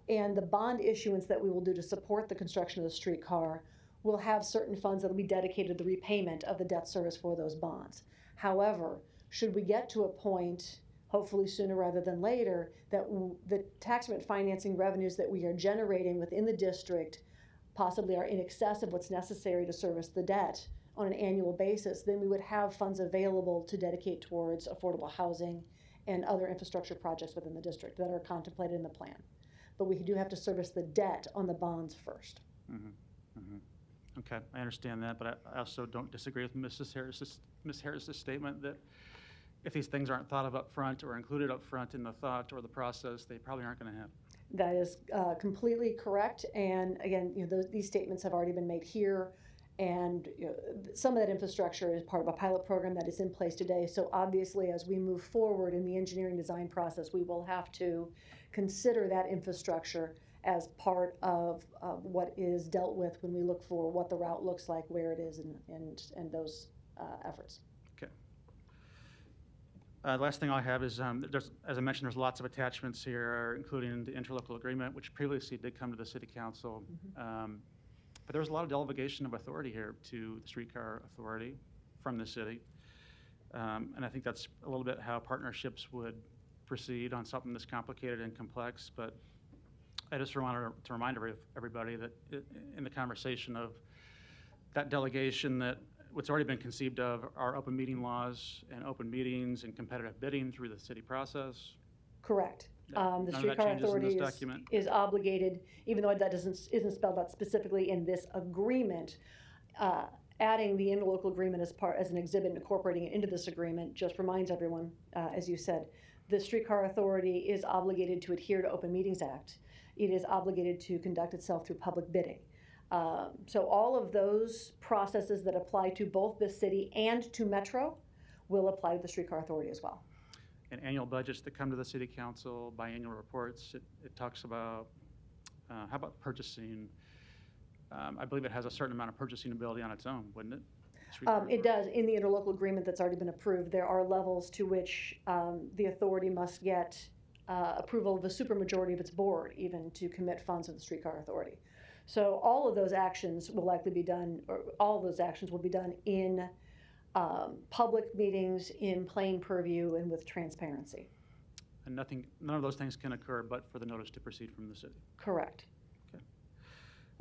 Speaker 20: And the bond issuance that we will do to support the construction of the streetcar will have certain funds that will be dedicated to the repayment of the debt service for those bonds. However, should we get to a point, hopefully sooner rather than later, that the tax rate financing revenues that we are generating within the district possibly are in excess of what's necessary to service the debt on an annual basis, then we would have funds available to dedicate towards affordable housing and other infrastructure projects within the district that are contemplated in the plan. But we do have to service the debt on the bonds first.
Speaker 3: Mm-hmm. Mm-hmm. Okay, I understand that, but I also don't disagree with Ms. Harris's statement that if these things aren't thought of up front or included up front in the thought or the process, they probably aren't going to happen.
Speaker 20: That is completely correct. And again, these statements have already been made here And some of that infrastructure is part of a pilot program that is in place today. So obviously, as we move forward in the engineering design process, we will have to consider that infrastructure as part of what is dealt with when we look for what the route looks like, where it is, and those efforts.
Speaker 3: Okay. The last thing I have is, as I mentioned, there's lots of attachments here, including the interlocal agreement, which previously did come to the City Council. But there was a lot of delegation of authority here to the streetcar authority from the city. And I think that's a little bit how partnerships would proceed on something this complicated and complex. But I just wanted to remind everybody that in the conversation of that delegation, that what's already been conceived of are open meeting laws and open meetings and competitive bidding through the city process.
Speaker 20: Correct. The
Speaker 3: None of that
Speaker 20: streetcar
Speaker 3: changes in this
Speaker 20: authority
Speaker 3: document.
Speaker 20: is obligated, even though that isn't spelled out specifically in this agreement, adding the interlocal agreement as an exhibit and incorporating it into this agreement just reminds everyone, as you said, the streetcar authority is obligated to adhere to Open Meetings Act. It is obligated to conduct itself through public bidding. So all of those processes that apply to both the city and to Metro will apply to the streetcar authority as well.
Speaker 3: And annual budgets that come to the City Council, biannual reports, it talks about, how about purchasing? I believe it has a certain amount of purchasing ability on its own, wouldn't it?
Speaker 20: It does. In the interlocal agreement that's already been approved, there are levels to which the authority must get approval of the supermajority of its board, even to commit funds to the streetcar authority. So all of those actions will likely be done, or all of those actions will be done in public meetings, in plain purview, and with transparency.
Speaker 3: And none of those things can occur but for the notice to proceed from the city.
Speaker 20: Correct.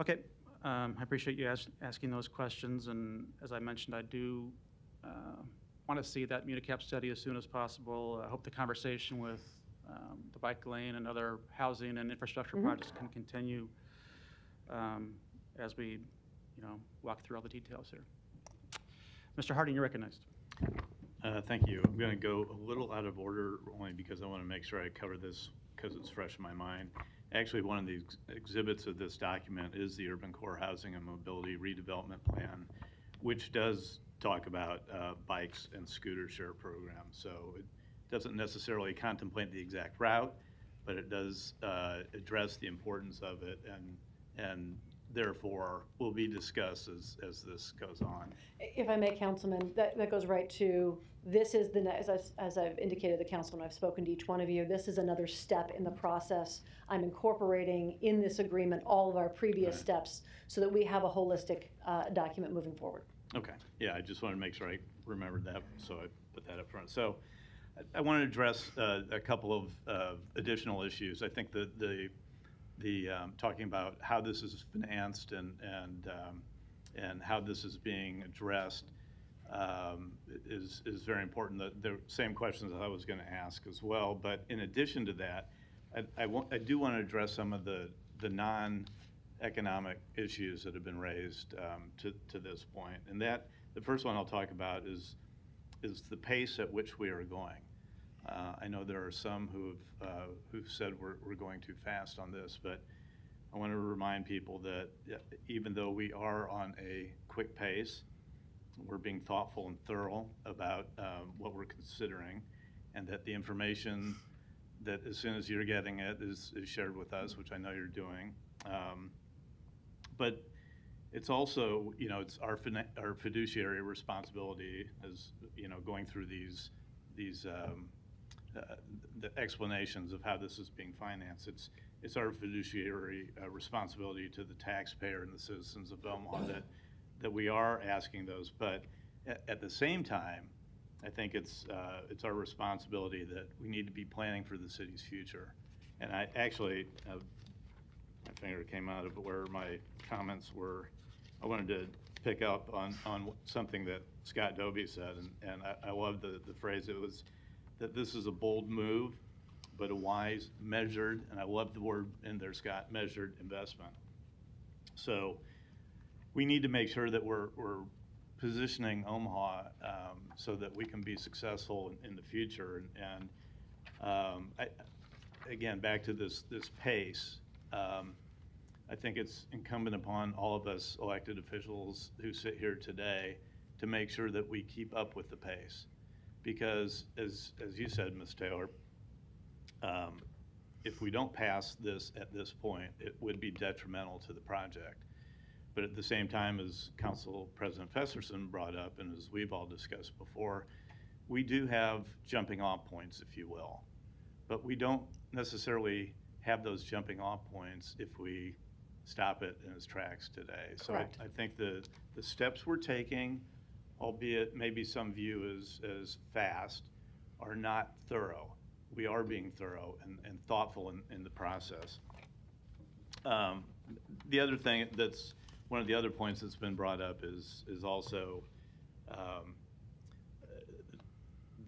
Speaker 3: Okay. I appreciate you asking those questions, and as I mentioned, I do want to see that Municap study as soon as possible. I hope the conversation with the bike lane and other housing and infrastructure projects can continue as we, walk through all the details here. Mr. Harding, you're recognized.
Speaker 5: Thank you. I'm going to go a little out of order only because I want to make sure I cover this because it's fresh in my mind. Actually, one of the exhibits of this document is the Urban Core Housing and Mobility Redevelopment Plan, which does talk about bikes and scooter share programs. So it doesn't necessarily contemplate the exact route, but it does address the importance of it, and therefore will be discussed as this goes on.
Speaker 20: If I may, Councilman, that goes right to, this is as I've indicated to the council, and I've spoken to each one of you, this is another step in the process. I'm incorporating in this agreement all of our previous steps so that we have a holistic document moving forward.
Speaker 5: Okay, yeah, I just wanted to make sure I remembered that, so I put that up front. So I want to address a couple of additional issues. I think the talking about how this is financed and how this is being addressed is very important. The same questions I was going to ask as well. But in addition to that, I do want to address some of the non-economic issues that have been raised to this point. And that the first one I'll talk about is the pace at which we are going. I know there are some who've said we're going too fast on this, but I want to remind people that even though we are on a quick pace, we're being thoughtful and thorough about what we're considering, and that the information that as soon as you're getting it is shared with us, which I know you're doing. But it's also, it's our fiduciary responsibility as, going through these the explanations of how this is being financed. It's our fiduciary responsibility to the taxpayer and the citizens of Omaha that we are asking those. But at the same time, I think it's our responsibility that we need to be planning for the city's future. And I actually, my finger came out of where my comments were. I wanted to pick up on something that Scott Doby said, and I love the phrase. It was that this is a bold move, but a wise, measured, and I love the word in there, Scott, measured investment. So we need to make sure that we're positioning Omaha so that we can be successful in the future. And again, back to this pace. I think it's incumbent upon all of us elected officials who sit here today to make sure that we keep up with the pace. Because as you said, Ms. Taylor, if we don't pass this at this point, it would be detrimental to the project. But at the same time, as Council President Festerson brought up, and as we've all discussed before, we do have jumping off points, if you will. But we don't necessarily have those jumping off points if we stop it in its tracks today. So I think the steps we're taking, albeit maybe some view as fast, are not thorough. We are being thorough and thoughtful in the process. The other thing that's one of the other points that's been brought up is also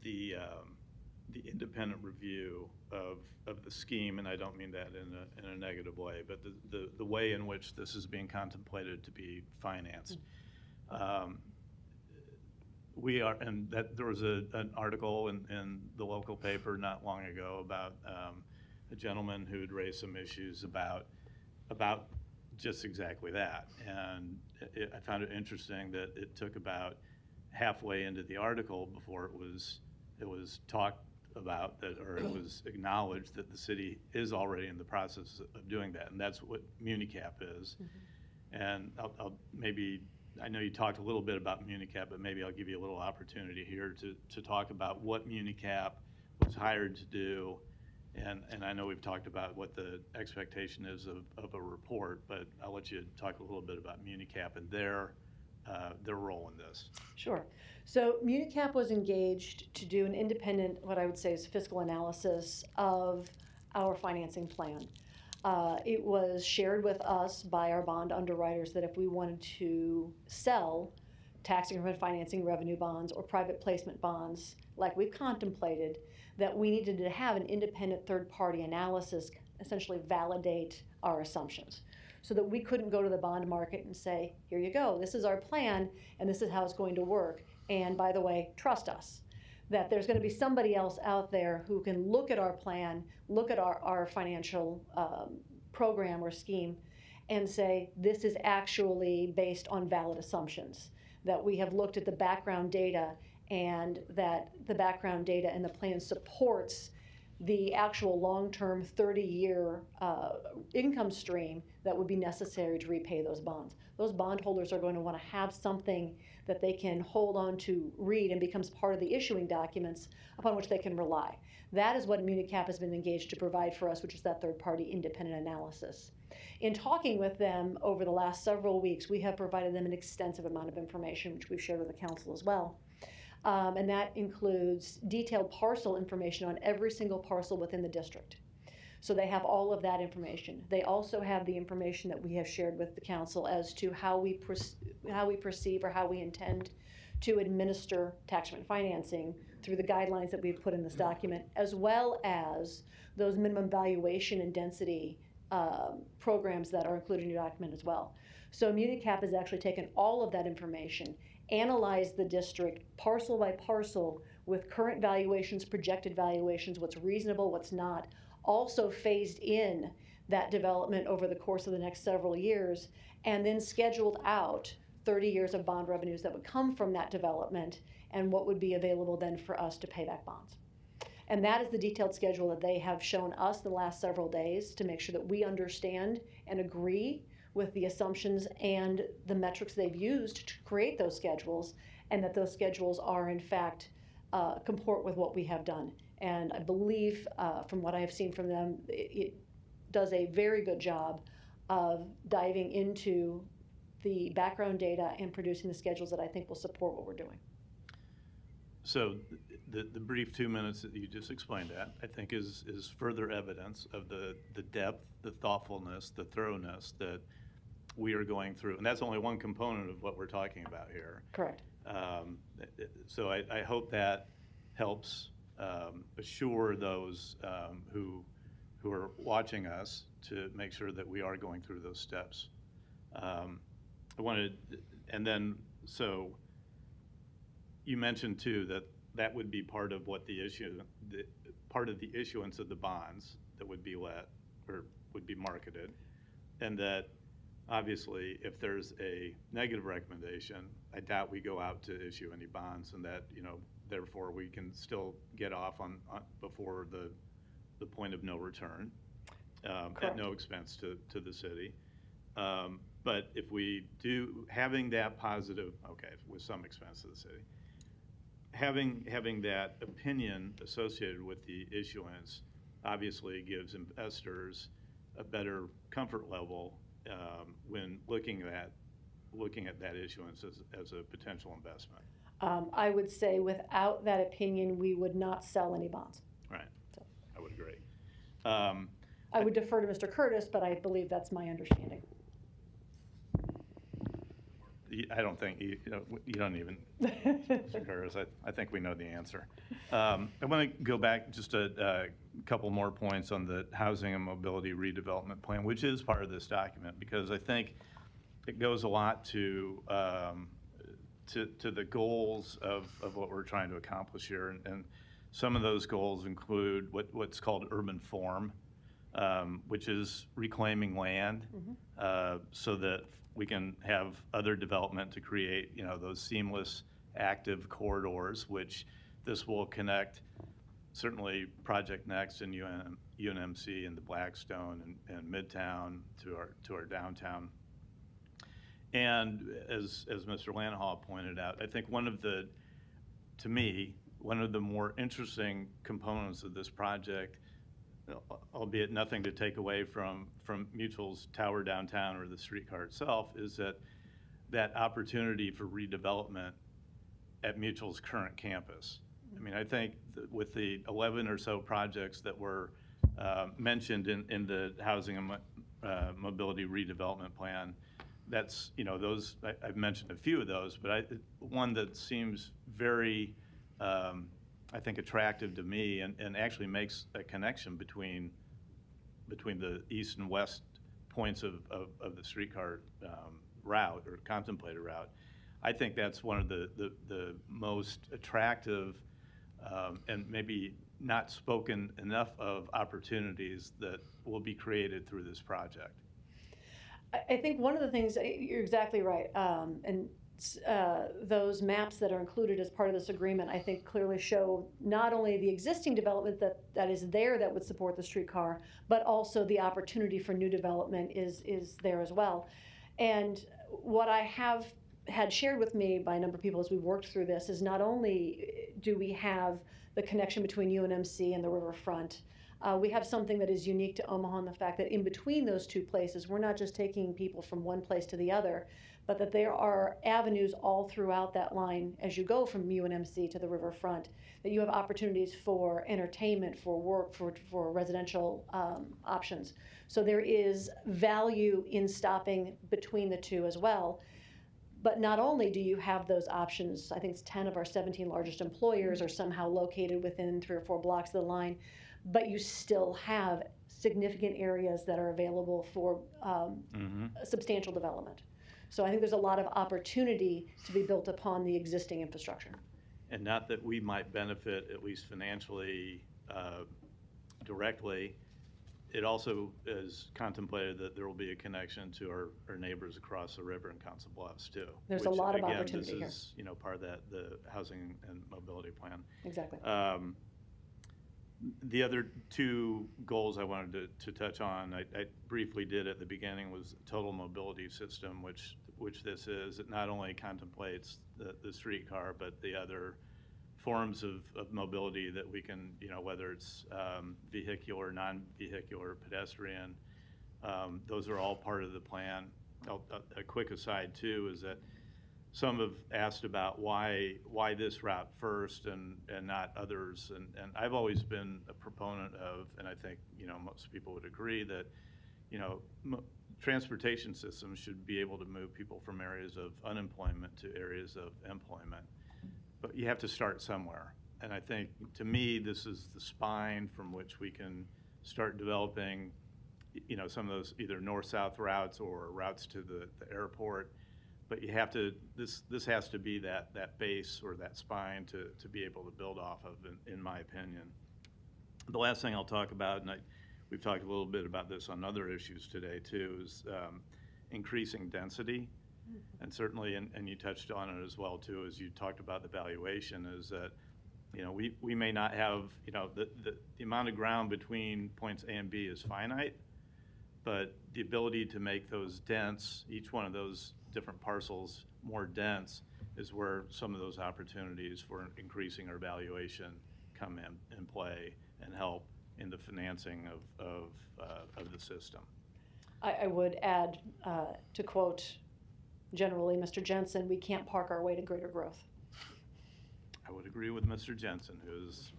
Speaker 5: the independent review of the scheme, and I don't mean that in a negative way, but the way in which this is being contemplated to be financed. We are, and that there was an article in the local paper not long ago about a gentleman who had raised some issues about just exactly that. And I found it interesting that it took about halfway into the article before it was talked about that, or it was acknowledged that the city is already in the process of doing that, and that's what MuniCap is. And I'll maybe, I know you talked a little bit about MuniCap, but maybe I'll give you a little opportunity here to talk about what MuniCap was hired to do. And I know we've talked about what the expectation is of a report, but I'll let you talk a little bit about MuniCap and their role in this.
Speaker 20: Sure. So MuniCap was engaged to do an independent, what I would say is fiscal analysis of our financing plan. It was shared with us by our bond underwriters that if we wanted to sell tax increment financing revenue bonds or private placement bonds like we've contemplated, that we needed to have an independent third-party analysis essentially validate our assumptions, so that we couldn't go to the bond market and say, here you go, this is our plan, and this is how it's going to work. And by the way, trust us, that there's going to be somebody else out there who can look at our plan, look at our financial program or scheme, and say, this is actually based on valid assumptions, that we have looked at the background data, and that the background data and the plan supports the actual long-term 30-year income stream that would be necessary to repay those bonds. Those bondholders are going to want to have something that they can hold on to, read, and becomes part of the issuing documents upon which they can rely. That is what MuniCap has been engaged to provide for us, which is that third-party independent analysis. In talking with them over the last several weeks, we have provided them an extensive amount of information, which we've shared with the council as well. And that includes detailed parcel information on every single parcel within the district. So they have all of that information. They also have the information that we have shared with the council as to how we perceive or how we intend to administer tax increment financing through the guidelines that we've put in this document, as well as those minimum valuation and density programs that are included in your document as well. So MuniCap has actually taken all of that information, analyzed the district parcel by parcel with current valuations, projected valuations, what's reasonable, what's not, also phased in that development over the course of the next several years, and then scheduled out 30 years of bond revenues that would come from that development and what would be available then for us to pay back bonds. And that is the detailed schedule that they have shown us the last several days to make sure that we understand and agree with the assumptions and the metrics they've used to create those schedules, and that those schedules are in fact comport with what we have done. And I believe from what I have seen from them, it does a very good job of diving into the background data and producing the schedules that I think will support what we're doing.
Speaker 5: So the brief 2 minutes that you just explained that, I think is further evidence of the depth, the thoughtfulness, the thoroughness that we are going through. And that's only one component of what we're talking about here.
Speaker 20: Correct.
Speaker 5: So I hope that helps assure those who are watching us to make sure that we are going through those steps. I wanted, and then, so you mentioned too that would be part of what the issue, part of the issuance of the bonds that would be let or would be marketed. And that, obviously, if there's a negative recommendation, I doubt we go out to issue any bonds, and that, therefore, we can still get off on before the point of no return, at no expense to the city. But if we do, having that positive, okay, with some expense to the city, having that opinion associated with the issuance obviously gives investors a better comfort level when looking at that issuance as a potential investment.
Speaker 20: I would say without that opinion, we would not sell any bonds.
Speaker 5: Right.
Speaker 20: So.
Speaker 5: I would agree.
Speaker 20: I would defer to Mr. Curtis, but I believe that's my understanding.
Speaker 5: I don't think, you don't even, Mr. Curtis, I think we know the answer. I want to go back just a couple more points on the housing and mobility redevelopment plan, which is part of this document, because I think it goes a lot to the goals of what we're trying to accomplish here. And some of those goals include what's called urban form, which is reclaiming land so that we can have other development to create, those seamless active corridors, which this will connect certainly Project Next and UNMC and the Blackstone and Midtown to our downtown. And as Mr. Lanhall pointed out, I think to me, one of the more interesting components of this project, albeit nothing to take away from Mutual's tower downtown or the streetcar itself, is that opportunity for redevelopment at Mutual's current campus. I mean, I think with the 11 or so projects that were mentioned in the housing and mobility redevelopment plan, that's, those, I've mentioned a few of those, but one that seems very, I think, attractive to me and actually makes a connection between the east and west points of the streetcar route or contemplated route. I think that's one of the most attractive and maybe not spoken enough of opportunities that will be created through this project.
Speaker 20: I think one of the things, you're exactly right, and those maps that are included as part of this agreement, I think clearly show not only the existing development that is there that would support the streetcar, but also the opportunity for new development is there as well. And what I have had shared with me by a number of people as we've worked through this is not only do we have the connection between UNMC and the riverfront, we have something that is unique to Omaha in the fact that in between those two places, we're not just taking people from one place to the other, but that there are avenues all throughout that line as you go from UNMC to the riverfront, that you have opportunities for entertainment, for work, for residential options. So there is value in stopping between the two as well. But not only do you have those options, I think it's 10 of our 17 largest employers are somehow located within 3 or 4 blocks of the line, but you still have significant areas that are available for substantial development. So I think there's a lot of opportunity to be built upon the existing infrastructure.
Speaker 5: And not that we might benefit, at least financially, directly. It also is contemplated that there will be a connection to our neighbors across the river in Council Bluffs too.
Speaker 20: There's a lot of
Speaker 5: again,
Speaker 20: opportunity here.
Speaker 5: This is, part of the housing and mobility plan.
Speaker 20: Exactly.
Speaker 5: The other two goals I wanted to touch on, I briefly did at the beginning, was the total mobility system, which this is. It not only contemplates the streetcar, but the other forms of mobility that we can, whether it's vehicular, non-vehicular, pedestrian, those are all part of the plan. A quick aside too is that some have asked about why this route first and not others, and I've always been a proponent of, and I think most people would agree that transportation systems should be able to move people from areas of unemployment to areas of employment, but you have to start somewhere. And I think, to me, this is the spine from which we can start developing some of those either north-south routes or routes to the airport. But you have to, this has to be that base or that spine to be able to build off of, in my opinion. The last thing I'll talk about, and we've talked a little bit about this on other issues today too, is increasing density. And certainly, and you touched on it as well too, as you talked about the valuation, is that, you know, we may not have, you know, the amount of ground between points A and B is finite, but the ability to make those dense, each one of those different parcels more dense, is where some of those opportunities for increasing our valuation come in play and help in the financing of the system.
Speaker 20: I would add, to quote generally Mr. Jensen, we can't park our way to greater growth.
Speaker 5: I would agree with Mr. Jensen, who's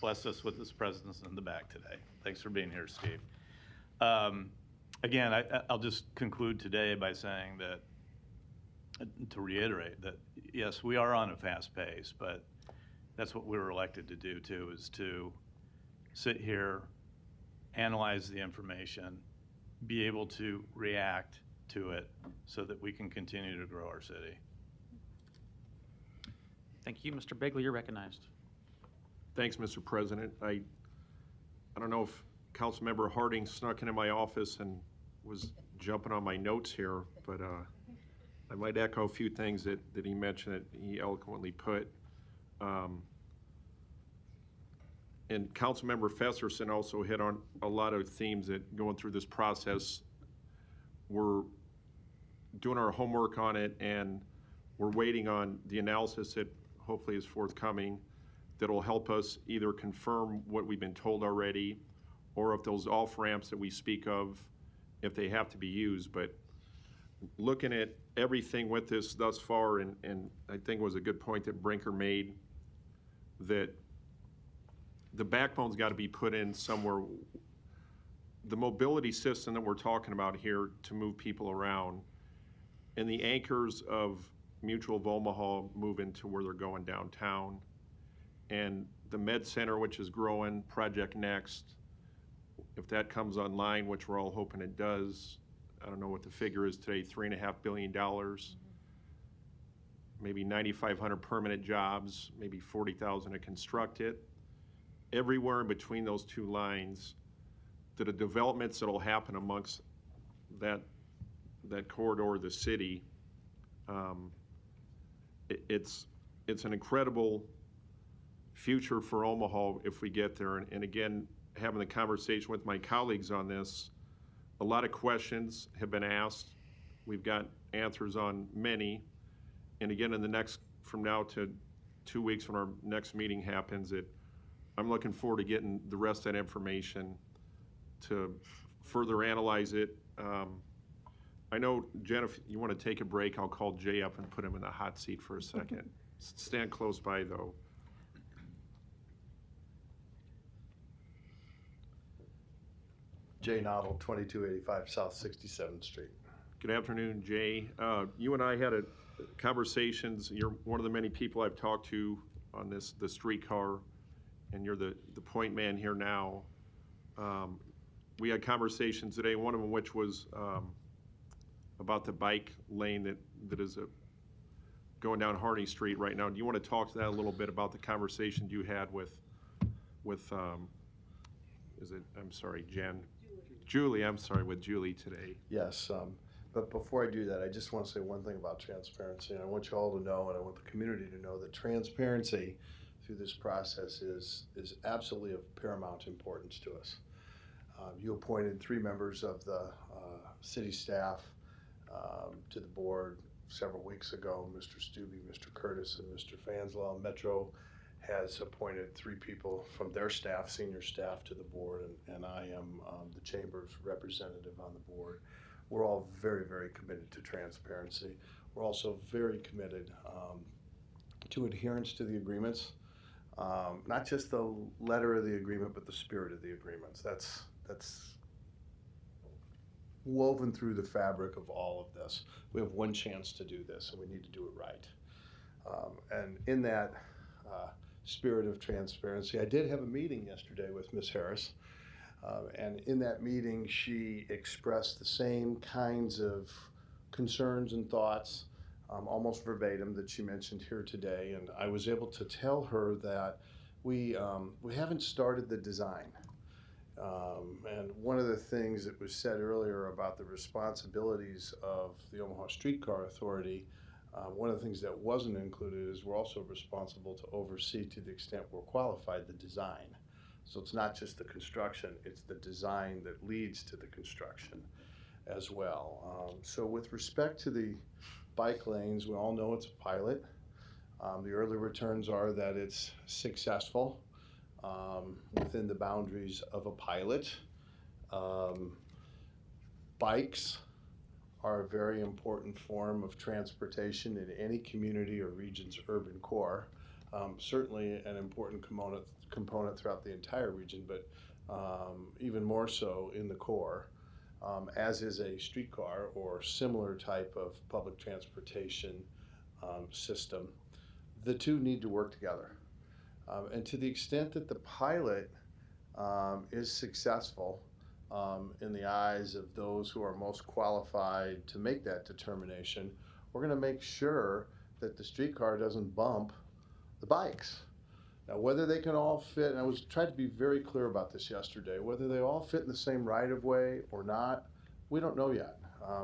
Speaker 5: blessed us with his presence in the back today. Thanks for being here, Steve. Again, I'll just conclude today by saying that, to reiterate that, yes, we are on a fast pace, but that's what we were elected to do too, is to sit here, analyze the information, be able to react to it so that we can continue to grow our city.
Speaker 3: Thank you. Mr. Begley, you're recognized.
Speaker 4: Thanks, Mr. President. I don't know if Councilmember Harding snuck into my office and was jumping on my notes here, but I might echo a few things that he mentioned that he eloquently put. And Councilmember Festerson also hit on a lot of themes that going through this process, we're doing our homework on it, and we're waiting on the analysis that hopefully is forthcoming that'll help us either confirm what we've been told already, or if those off-ramps that we speak of, if they have to be used. But looking at everything with this thus far, and I think it was a good point that Brinker made, that the backbone's got to be put in somewhere. The mobility system that we're talking about here to move people around, and the anchors of Mutual of Omaha moving to where they're going downtown, and the Med Center, which is growing, Project Next, if that comes online, which we're all hoping it does, I don't know what the figure is today, $3.5 billion, maybe 9,500 permanent jobs, maybe 40,000 to construct it. Everywhere in between those two lines, the developments that'll happen amongst that corridor of the city, it's an incredible future for Omaha if we get there. And again, having the conversation with my colleagues on this, a lot of questions have been asked. We've got answers on many. And again, from now to 2 weeks when our next meeting happens, I'm looking forward to getting the rest of that information to further analyze it. I know, Jen, if you want to take a break, I'll call Jay up and put him in the hot seat for a second. Stand close by, though.
Speaker 19: Jay Noddle, 2285 South 67th Street.
Speaker 4: Good afternoon, Jay. You and I had conversations. You're one of the many people I've talked to on the streetcar, and you're the point man here now. We had conversations today, one of them which was about the bike lane that is going down Harney Street right now. Do you want to talk to that a little bit about the conversation you had with Jen? Julie, I'm sorry, with Julie today.
Speaker 19: Yes, but before I do that, I just want to say one thing about transparency. And I want you all to know, and I want the community to know, that transparency through this process is absolutely of paramount importance to us. You appointed 3 members of the city staff to the board several weeks ago, Mr. Stubbe, Mr. Curtis, and Mr. Fanslau. Metro has appointed 3 people from their staff, senior staff, to the board, and I am the chamber's representative on the board. We're all very, very committed to transparency. We're also very committed to adherence to the agreements, not just the letter of the agreement, but the spirit of the agreements. That's woven through the fabric of all of this. We have one chance to do this, and we need to do it right. And in that spirit of transparency, I did have a meeting yesterday with Ms. Harris, and in that meeting, she expressed the same kinds of concerns and thoughts, almost verbatim, that she mentioned here today. And I was able to tell her that we haven't started the design. And one of the things that was said earlier about the responsibilities of the Omaha Streetcar Authority, one of the things that wasn't included is we're also responsible to oversee, to the extent we're qualified, the design. So it's not just the construction, it's the design that leads to the construction as well. So with respect to the bike lanes, we all know it's a pilot. The early returns are that it's successful within the boundaries of a pilot. Bikes are a very important form of transportation in any community or region's urban core. Certainly an important component throughout the entire region, but even more so in the core, as is a streetcar or similar type of public transportation system. The two need to work together. And to the extent that the pilot is successful in the eyes of those who are most qualified to make that determination, we're going to make sure that the streetcar doesn't bump the bikes. Now, whether they can all fit, and I was trying to be very clear about this yesterday, whether they all fit in the same right-of-way or not, we don't know yet.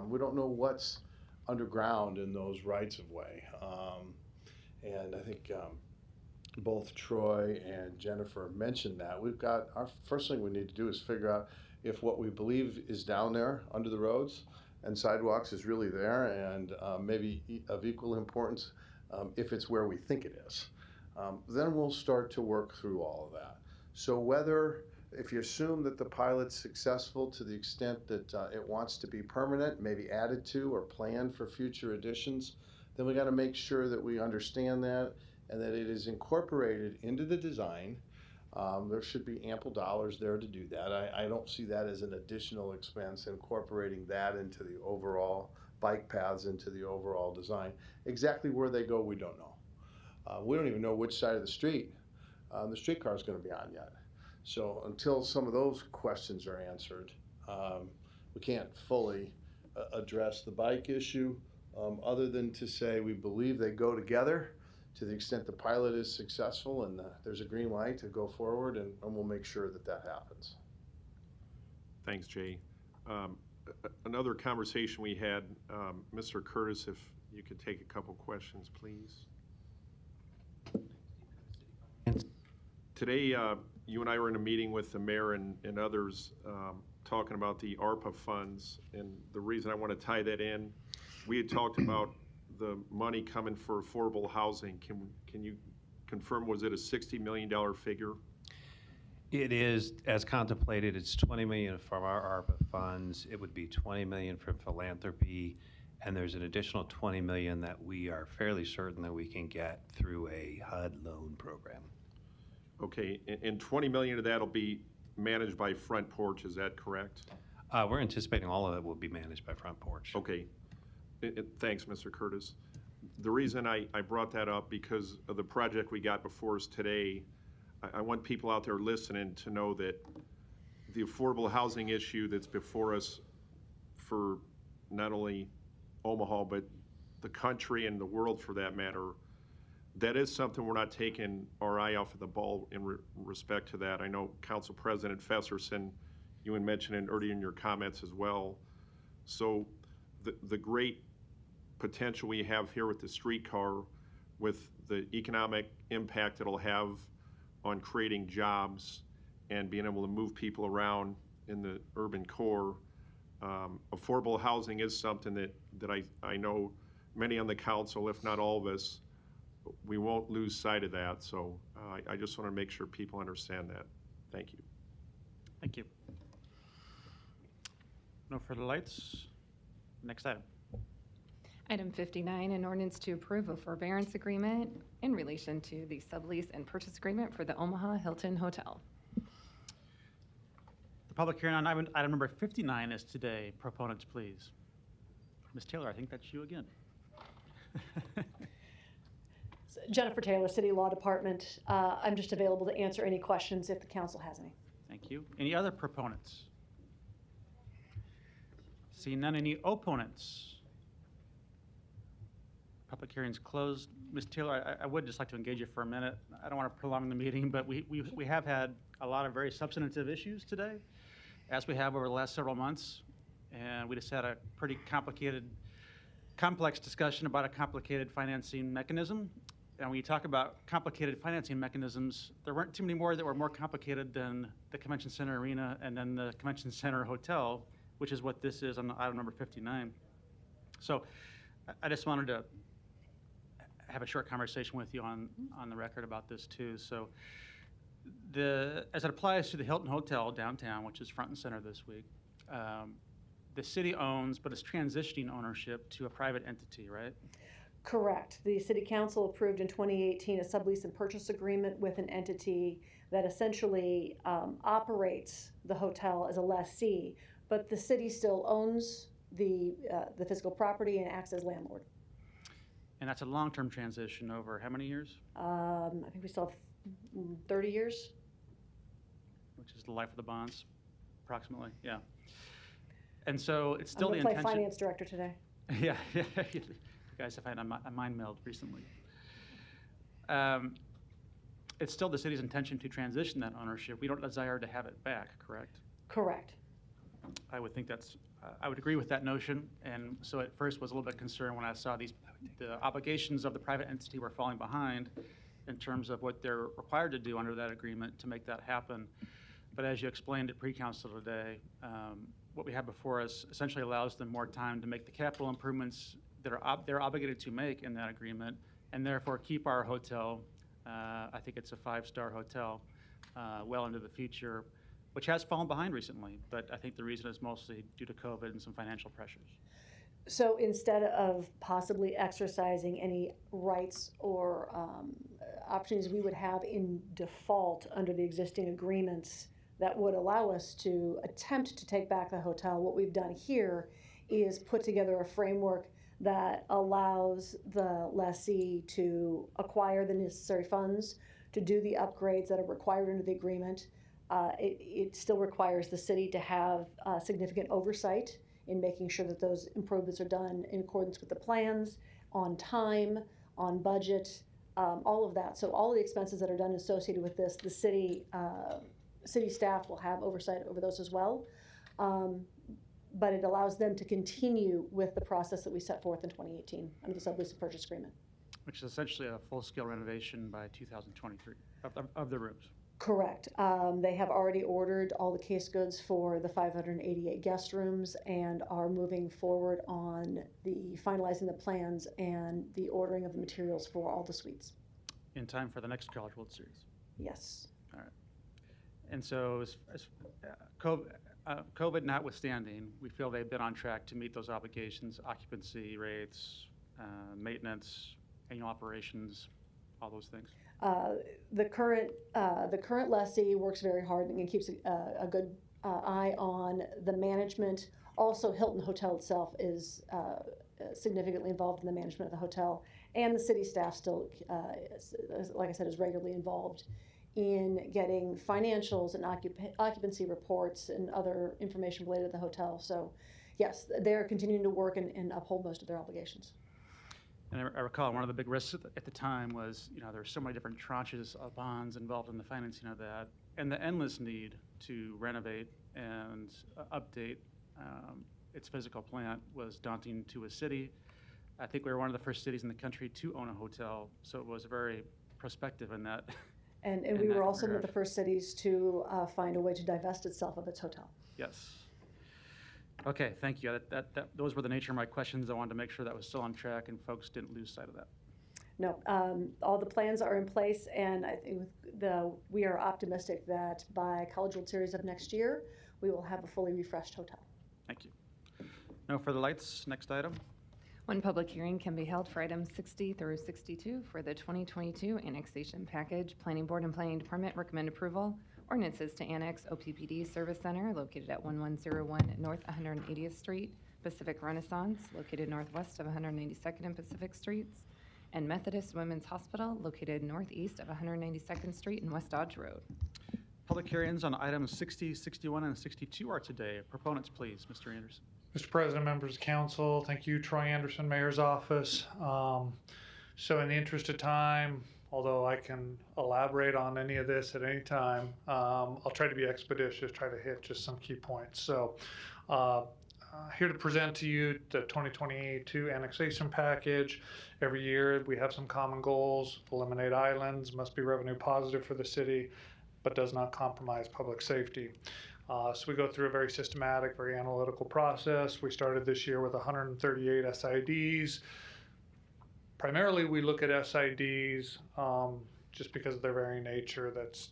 Speaker 19: We don't know what's underground in those rights-of-way. And I think both Troy and Jennifer mentioned that. Our first thing we need to do is figure out if what we believe is down there under the roads and sidewalks is really there, and maybe of equal importance if it's where we think it is. Then we'll start to work through all of that. So if you assume that the pilot's successful to the extent that it wants to be permanent, maybe added to or planned for future additions, then we got to make sure that we understand that and that it is incorporated into the design. There should be ample dollars there to do that. I don't see that as an additional expense, incorporating that into the overall bike paths, into the overall design. Exactly where they go, we don't know. We don't even know which side of the street the streetcar is going to be on yet. So until some of those questions are answered, we can't fully address the bike issue, other than to say we believe they go together to the extent the pilot is successful and there's a green light to go forward, and we'll make sure that that happens.
Speaker 4: Thanks, Jay. Another conversation we had, Mr. Curtis, if you could take a couple questions, please. Today, you and I were in a meeting with the mayor and others talking about the ARPA funds, and the reason I want to tie that in, we had talked about the money coming for affordable housing. Can you confirm, was it a $60 million figure?
Speaker 8: It is, as contemplated, it's 20 million from our ARPA funds. It would be 20 million from philanthropy, and there's an additional 20 million that we are fairly certain that we can get through a HUD loan program.
Speaker 4: Okay, and 20 million of that will be managed by Front Porch, is that correct?
Speaker 8: We're anticipating all of it will be managed by Front Porch.
Speaker 4: Okay. Thanks, Mr. Curtis. The reason I brought that up, because of the project we got before us today, I want people out there listening to know that the affordable housing issue that's before us for not only Omaha, but the country and the world for that matter, that is something we're not taking our eye off of the ball in respect to that. I know Council President Fesserson, you had mentioned it earlier in your comments as well. So the great potential we have here with the streetcar, with the economic impact it'll have on creating jobs and being able to move people around in the urban core, affordable housing is something that I know many on the council, if not all of us, we won't lose sight of that. So I just want to make sure people understand that. Thank you.
Speaker 3: Thank you. No further lights. Next item.
Speaker 1: Item 59, an ordinance to approve a forbearance agreement in relation to the sublease and purchase agreement for the Omaha Hilton Hotel.
Speaker 3: The public hearing on item number 59 is today. Proponents, please. Ms. Taylor, I think that's you again.
Speaker 20: Jennifer Taylor, City Law Department. I'm just available to answer any questions if the council has any.
Speaker 3: Thank you. Any other proponents? Seeing none, any opponents? Public hearing's closed. Ms. Taylor, I would just like to engage you for a minute. I don't want to prolong the meeting, but we have had a lot of very substantive issues today, as we have over the last several months. And we just had a pretty complex discussion about a complicated financing mechanism. And when you talk about complicated financing mechanisms, there weren't too many more that were more complicated than the Convention Center Arena and then the Convention Center Hotel, which is what this is on item number 59. So I just wanted to have a short conversation with you on the record about this too. So as it applies to the Hilton Hotel downtown, which is front and center this week, the city owns, but it's transitioning ownership to a private entity, right?
Speaker 20: Correct. The City Council approved in 2018 a sublease and purchase agreement with an entity that essentially operates the hotel as a lessee, but the city still owns the physical property and acts as landlord.
Speaker 3: And that's a long-term transition over how many years?
Speaker 20: I think we still have 30 years.
Speaker 3: Which is the life of the bonds, approximately, yeah. And so it's still
Speaker 20: I'm
Speaker 3: the
Speaker 20: going to
Speaker 3: intention.
Speaker 20: play finance director today.
Speaker 3: Yeah, you guys have had a mind meld recently. It's still the city's intention to transition that ownership. We don't desire to have it back, correct?
Speaker 20: Correct.
Speaker 3: I would think I would agree with that notion. And so at first was a little bit concerned when I saw the obligations of the private entity were falling behind in terms of what they're required to do under that agreement to make that happen. But as you explained at pre-council today, what we have before us essentially allows them more time to make the capital improvements that they're obligated to make in that agreement, and therefore keep our hotel, I think it's a 5-star hotel, well into the future, which has fallen behind recently, but I think the reason is mostly due to COVID and some financial pressures.
Speaker 20: So instead of possibly exercising any rights or opportunities we would have in default under the existing agreements that would allow us to attempt to take back the hotel, what we've done here is put together a framework that allows the lessee to acquire the necessary funds to do the upgrades that are required under the agreement. It still requires the city to have significant oversight in making sure that those improvements are done in accordance with the plans, on time, on budget, all of that. So all of the expenses that are done associated with this, the city staff will have oversight over those as well. But it allows them to continue with the process that we set forth in 2018 under the sublease and purchase agreement.
Speaker 3: Which is essentially a full-scale renovation by 2023 of the rooms.
Speaker 20: Correct. They have already ordered all the case goods for the 588 guest rooms and are moving forward on finalizing the plans and the ordering of the materials for all the suites.
Speaker 3: In time for the next College World Series.
Speaker 20: Yes.
Speaker 3: All right. And so COVID notwithstanding, we feel they've been on track to meet those obligations, occupancy rates, maintenance, annual operations, all those things.
Speaker 20: The current lessee works very hard and keeps a good eye on the management. Also, Hilton Hotel itself is significantly involved in the management of the hotel, and the city staff still, like I said, is regularly involved in getting financials and occupancy reports and other information related to the hotel. So, yes, they're continuing to work and uphold most of their obligations.
Speaker 3: And I recall one of the big risks at the time was, there were so many different tranches of bonds involved in the financing of that, and the endless need to renovate and update its physical plant was daunting to a city. I think we were one of the first cities in the country to own a hotel, so it was very prospective in that.
Speaker 20: And we were also one of the first cities to find a way to divest itself of its hotel.
Speaker 3: Yes. Okay, thank you. Those were the nature of my questions. I wanted to make sure that was still on track and folks didn't lose sight of that.
Speaker 20: No, all the plans are in place, and I think we are optimistic that by College World Series of next year, we will have a fully refreshed hotel.
Speaker 3: Thank you. No further lights. Next item.
Speaker 1: One public hearing can be held for items 60 through 62 for the 2022 annexation package. Planning Board and Planning Department recommend approval. Ordinances to annex OPPD Service Center located at 1101 North 180th Street, Pacific Renaissance located northwest of 192nd and Pacific Streets, and Methodist Women's Hospital located northeast of 192nd Street and West Dodge Road.
Speaker 3: Public hearings on items 60, 61, and 62 are today. Proponents, please. Mr. Anderson.
Speaker 18: Mr. President, members of council, thank you, Troy Anderson, Mayor's Office. So in the interest of time, although I can elaborate on any of this at any time, I'll try to be expeditious, try to hit just some key points. So here to present to you the 2022 annexation package. Every year we have some common goals: eliminate islands, must be revenue positive for the city, but does not compromise public safety. So we go through a very systematic, very analytical process. We started this year with 138 SIDs. Primarily we look at SIDs just because of their very nature. That's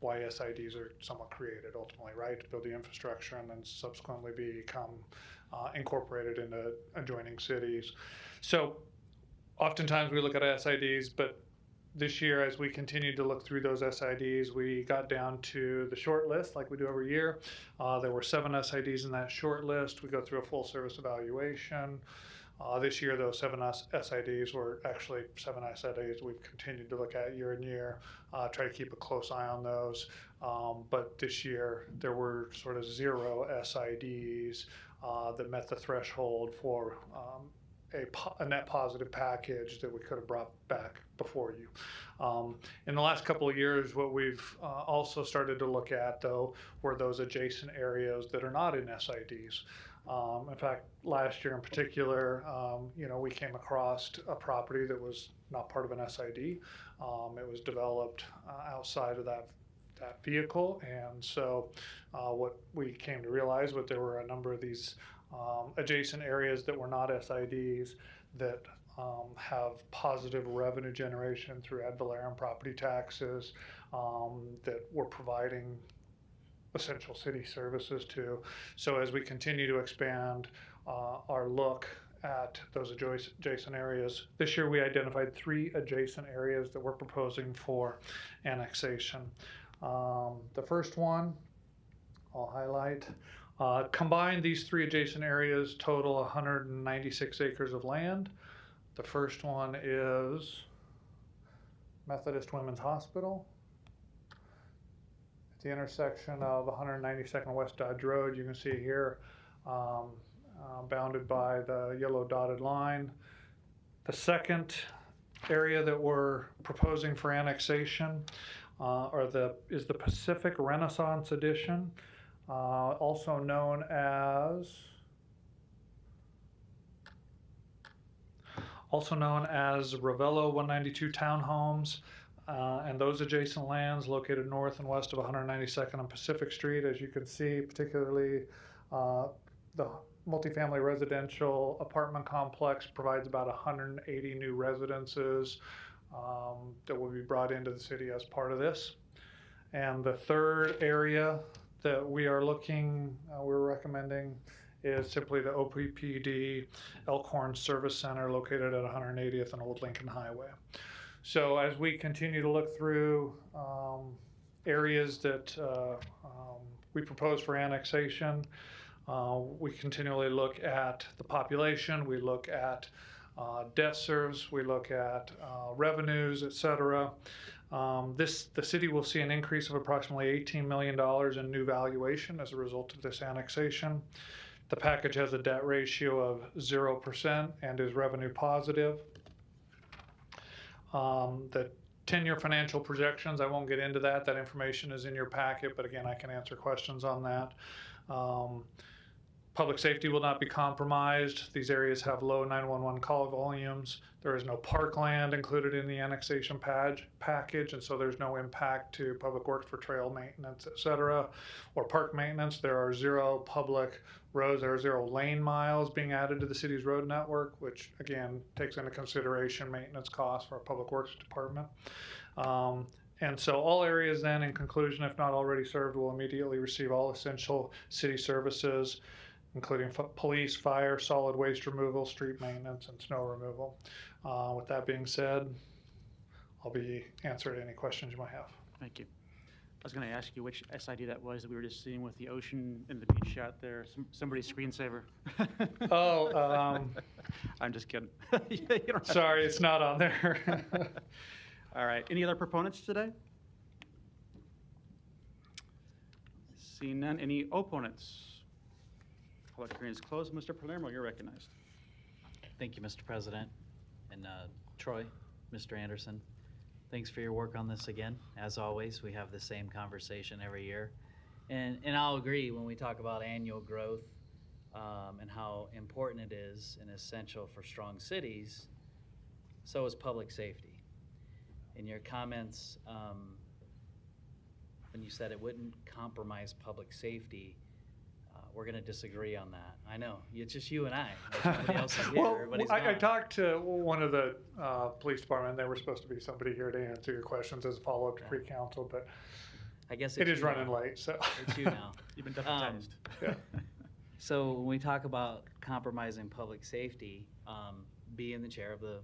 Speaker 18: why SIDs are somewhat created ultimately, right? To build the infrastructure and then subsequently become incorporated into adjoining cities. So oftentimes we look at SIDs, but this year, as we continued to look through those SIDs, we got down to the short list like we do every year. There were 7 SIDs in that short list. We go through a full service evaluation. This year, those 7 SIDs were actually 7 SIDs we've continued to look at year and year, try to keep a close eye on those. But this year, there were sort of 0 SIDs that met the threshold for a net positive package that we could have brought back before you. In the last couple of years, what we've also started to look at, though, were those adjacent areas that are not in SIDs. In fact, last year in particular, we came across a property that was not part of an SID. It was developed outside of that vehicle, and so what we came to realize was there were a number of these adjacent areas that were not SIDs that have positive revenue generation through ad valorem property taxes that we're providing essential city services to. So as we continue to expand our look at those adjacent areas, this year we identified 3 adjacent areas that we're proposing for annexation. The first one I'll highlight. Combined, these 3 adjacent areas total 196 acres of land. The first one is Methodist Women's Hospital. At the intersection of 192nd West Dodge Road, you can see here, bounded by the yellow dotted line. The second area that we're proposing for annexation is the Pacific Renaissance Edition. Also known as Ravello 192 Townhomes, and those adjacent lands located north and west of 192nd and Pacific Street. As you can see, particularly the multifamily residential apartment complex provides about 180 new residences that will be brought into the city as part of this. And the third area that we're recommending is simply the OPPD Elkhorn Service Center located at 180th and Old Lincoln Highway. So as we continue to look through areas that we propose for annexation, we continually look at the population, we look at debt service, we look at revenues, et cetera. The city will see an increase of approximately $18 million in new valuation as a result of this annexation. The package has a debt ratio of 0% and is revenue positive. The 10-year financial projections, I won't get into that. That information is in your packet, but again, I can answer questions on that. Public safety will not be compromised. These areas have low 911 call volumes. There is no parkland included in the annexation package, and so there's no impact to public works for trail maintenance, et cetera, or park maintenance. There are 0 public roads. There are 0 lane miles being added to the city's road network, which again takes into consideration maintenance costs for our public works department. And so all areas then, in conclusion, if not already served, will immediately receive all essential city services, including police, fire, solid waste removal, street maintenance, and snow removal. With that being said, I'll be answering any questions you might have.
Speaker 3: Thank you. I was going to ask you which SID that was that we were just seeing with the ocean and the beach shot there. Somebody's screensaver. I'm just kidding.
Speaker 18: Sorry, it's not on there.
Speaker 3: All right. Any other proponents today? Seeing none. Any opponents? Public hearing is closed. Mr. Palermo, you're recognized.
Speaker 10: Thank you, Mr. President. And Troy, Mr. Anderson, Thanks for your work on this again. As always, we have the same conversation every year. And I'll agree when we talk about annual growth and how important it is and essential for strong cities, so is public safety. In your comments, when you said it wouldn't compromise public safety, we're going to disagree on that. I know, it's just you and I. Like, nobody else is here.
Speaker 18: Well,
Speaker 10: Everybody's
Speaker 18: I
Speaker 10: gone.
Speaker 18: talked to one of the police department. There was supposed to be somebody here to answer your questions as a follow-up to pre-council, but
Speaker 10: I guess
Speaker 18: it
Speaker 10: it's
Speaker 18: is
Speaker 10: you
Speaker 18: running
Speaker 10: now.
Speaker 18: late. So
Speaker 10: It's you now.
Speaker 3: You've been deputized.
Speaker 18: Yeah.
Speaker 10: So when we talk about compromising public safety, being the chair of the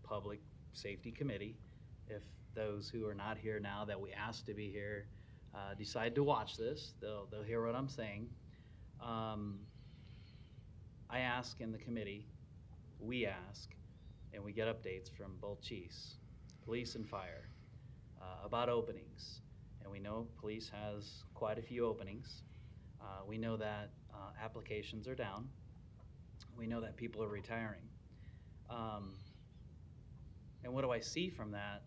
Speaker 10: Public Safety Committee, if those who are not here now that we asked to be here decide to watch this, they'll hear what I'm saying. I ask in the committee, we ask, and we get updates from both chiefs, police and fire, about openings. And we know police has quite a few openings. We know that applications are down. We know that people are retiring. And what do I see from that?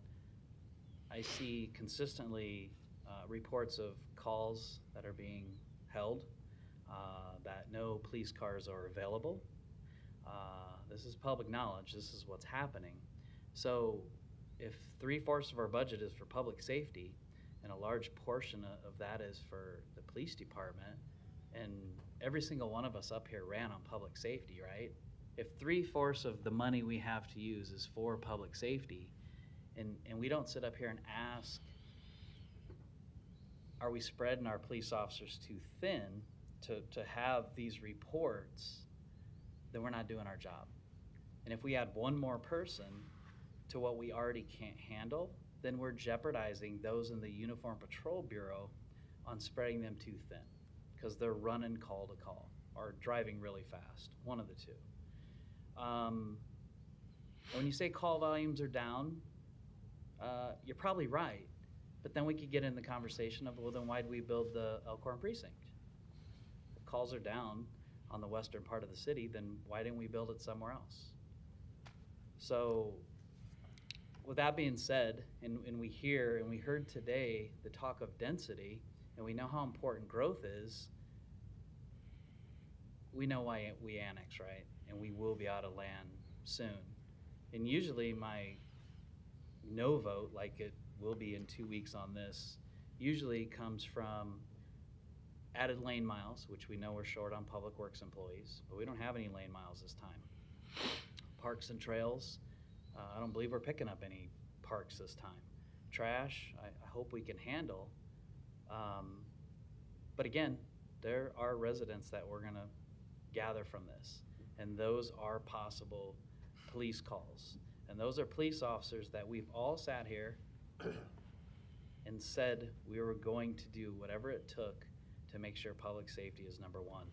Speaker 10: I see consistently reports of calls that are being held, that no police cars are available. This is public knowledge. This is what's happening. So if 3/4 of our budget is for public safety, and a large portion of that is for the police department, and every single one of us up here ran on public safety, right? If 3/4 of the money we have to use is for public safety, and we don't sit up here and ask, are we spreading our police officers too thin to have these reports, then we're not doing our job. And if we add one more person to what we already can't handle, then we're jeopardizing those in the Uniform Patrol Bureau on spreading them too thin because they're running call to call or driving really fast, one of the two. When you say call volumes are down, you're probably right, but then we could get in the conversation of, well, then why did we build the Elkhorn precinct? If calls are down on the western part of the city, then why didn't we build it somewhere else? So with that being said, and we hear and we heard today the talk of density, and we know how important growth is, we know why we annex, right? And we will be out of land soon. And usually my no vote, like it will be in 2 weeks on this, usually comes from added lane miles, which we know we're short on public works employees, but we don't have any lane miles this time. Parks and trails, I don't believe we're picking up any parks this time. Trash, I hope we can handle. But again, there are residents that we're gonna gather from this, and those are possible police calls. And those are police officers that we've all sat here and said we were going to do whatever it took to make sure public safety is number one.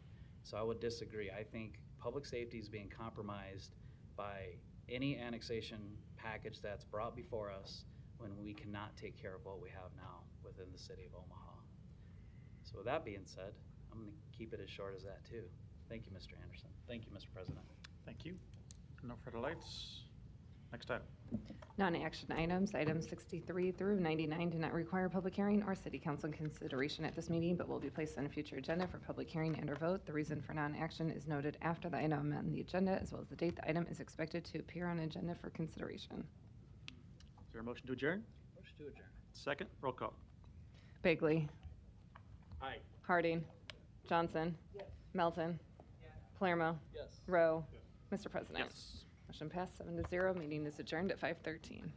Speaker 10: So I would disagree. I think public safety is being compromised by any annexation package that's brought before us when we cannot take care of what we have now within the city of Omaha. So with that being said, I'm going to keep it as short as that too. Thank you, Mr. Anderson. Thank you, Mr. President.
Speaker 3: Thank you. No further lights. Next item.
Speaker 1: Non-action items, items 63 through 99 do not require public hearing or city council consideration at this meeting, but will be placed on a future agenda for public hearing and or vote. The reason for non-action is noted after the item on the agenda, as well as the date the item is expected to appear on agenda for consideration.
Speaker 3: Is there a motion to adjourn?
Speaker 10: Motion to adjourn.
Speaker 3: Second, roll call.
Speaker 1: Bagley.
Speaker 10: Aye.
Speaker 1: Harding. Johnson.
Speaker 10: Yes.
Speaker 1: Melton. Palermo.
Speaker 10: Yes.
Speaker 1: Rowe. Mr. President.
Speaker 3: Yes.
Speaker 1: Motion passed 7-0. Meeting is adjourned at 5:13.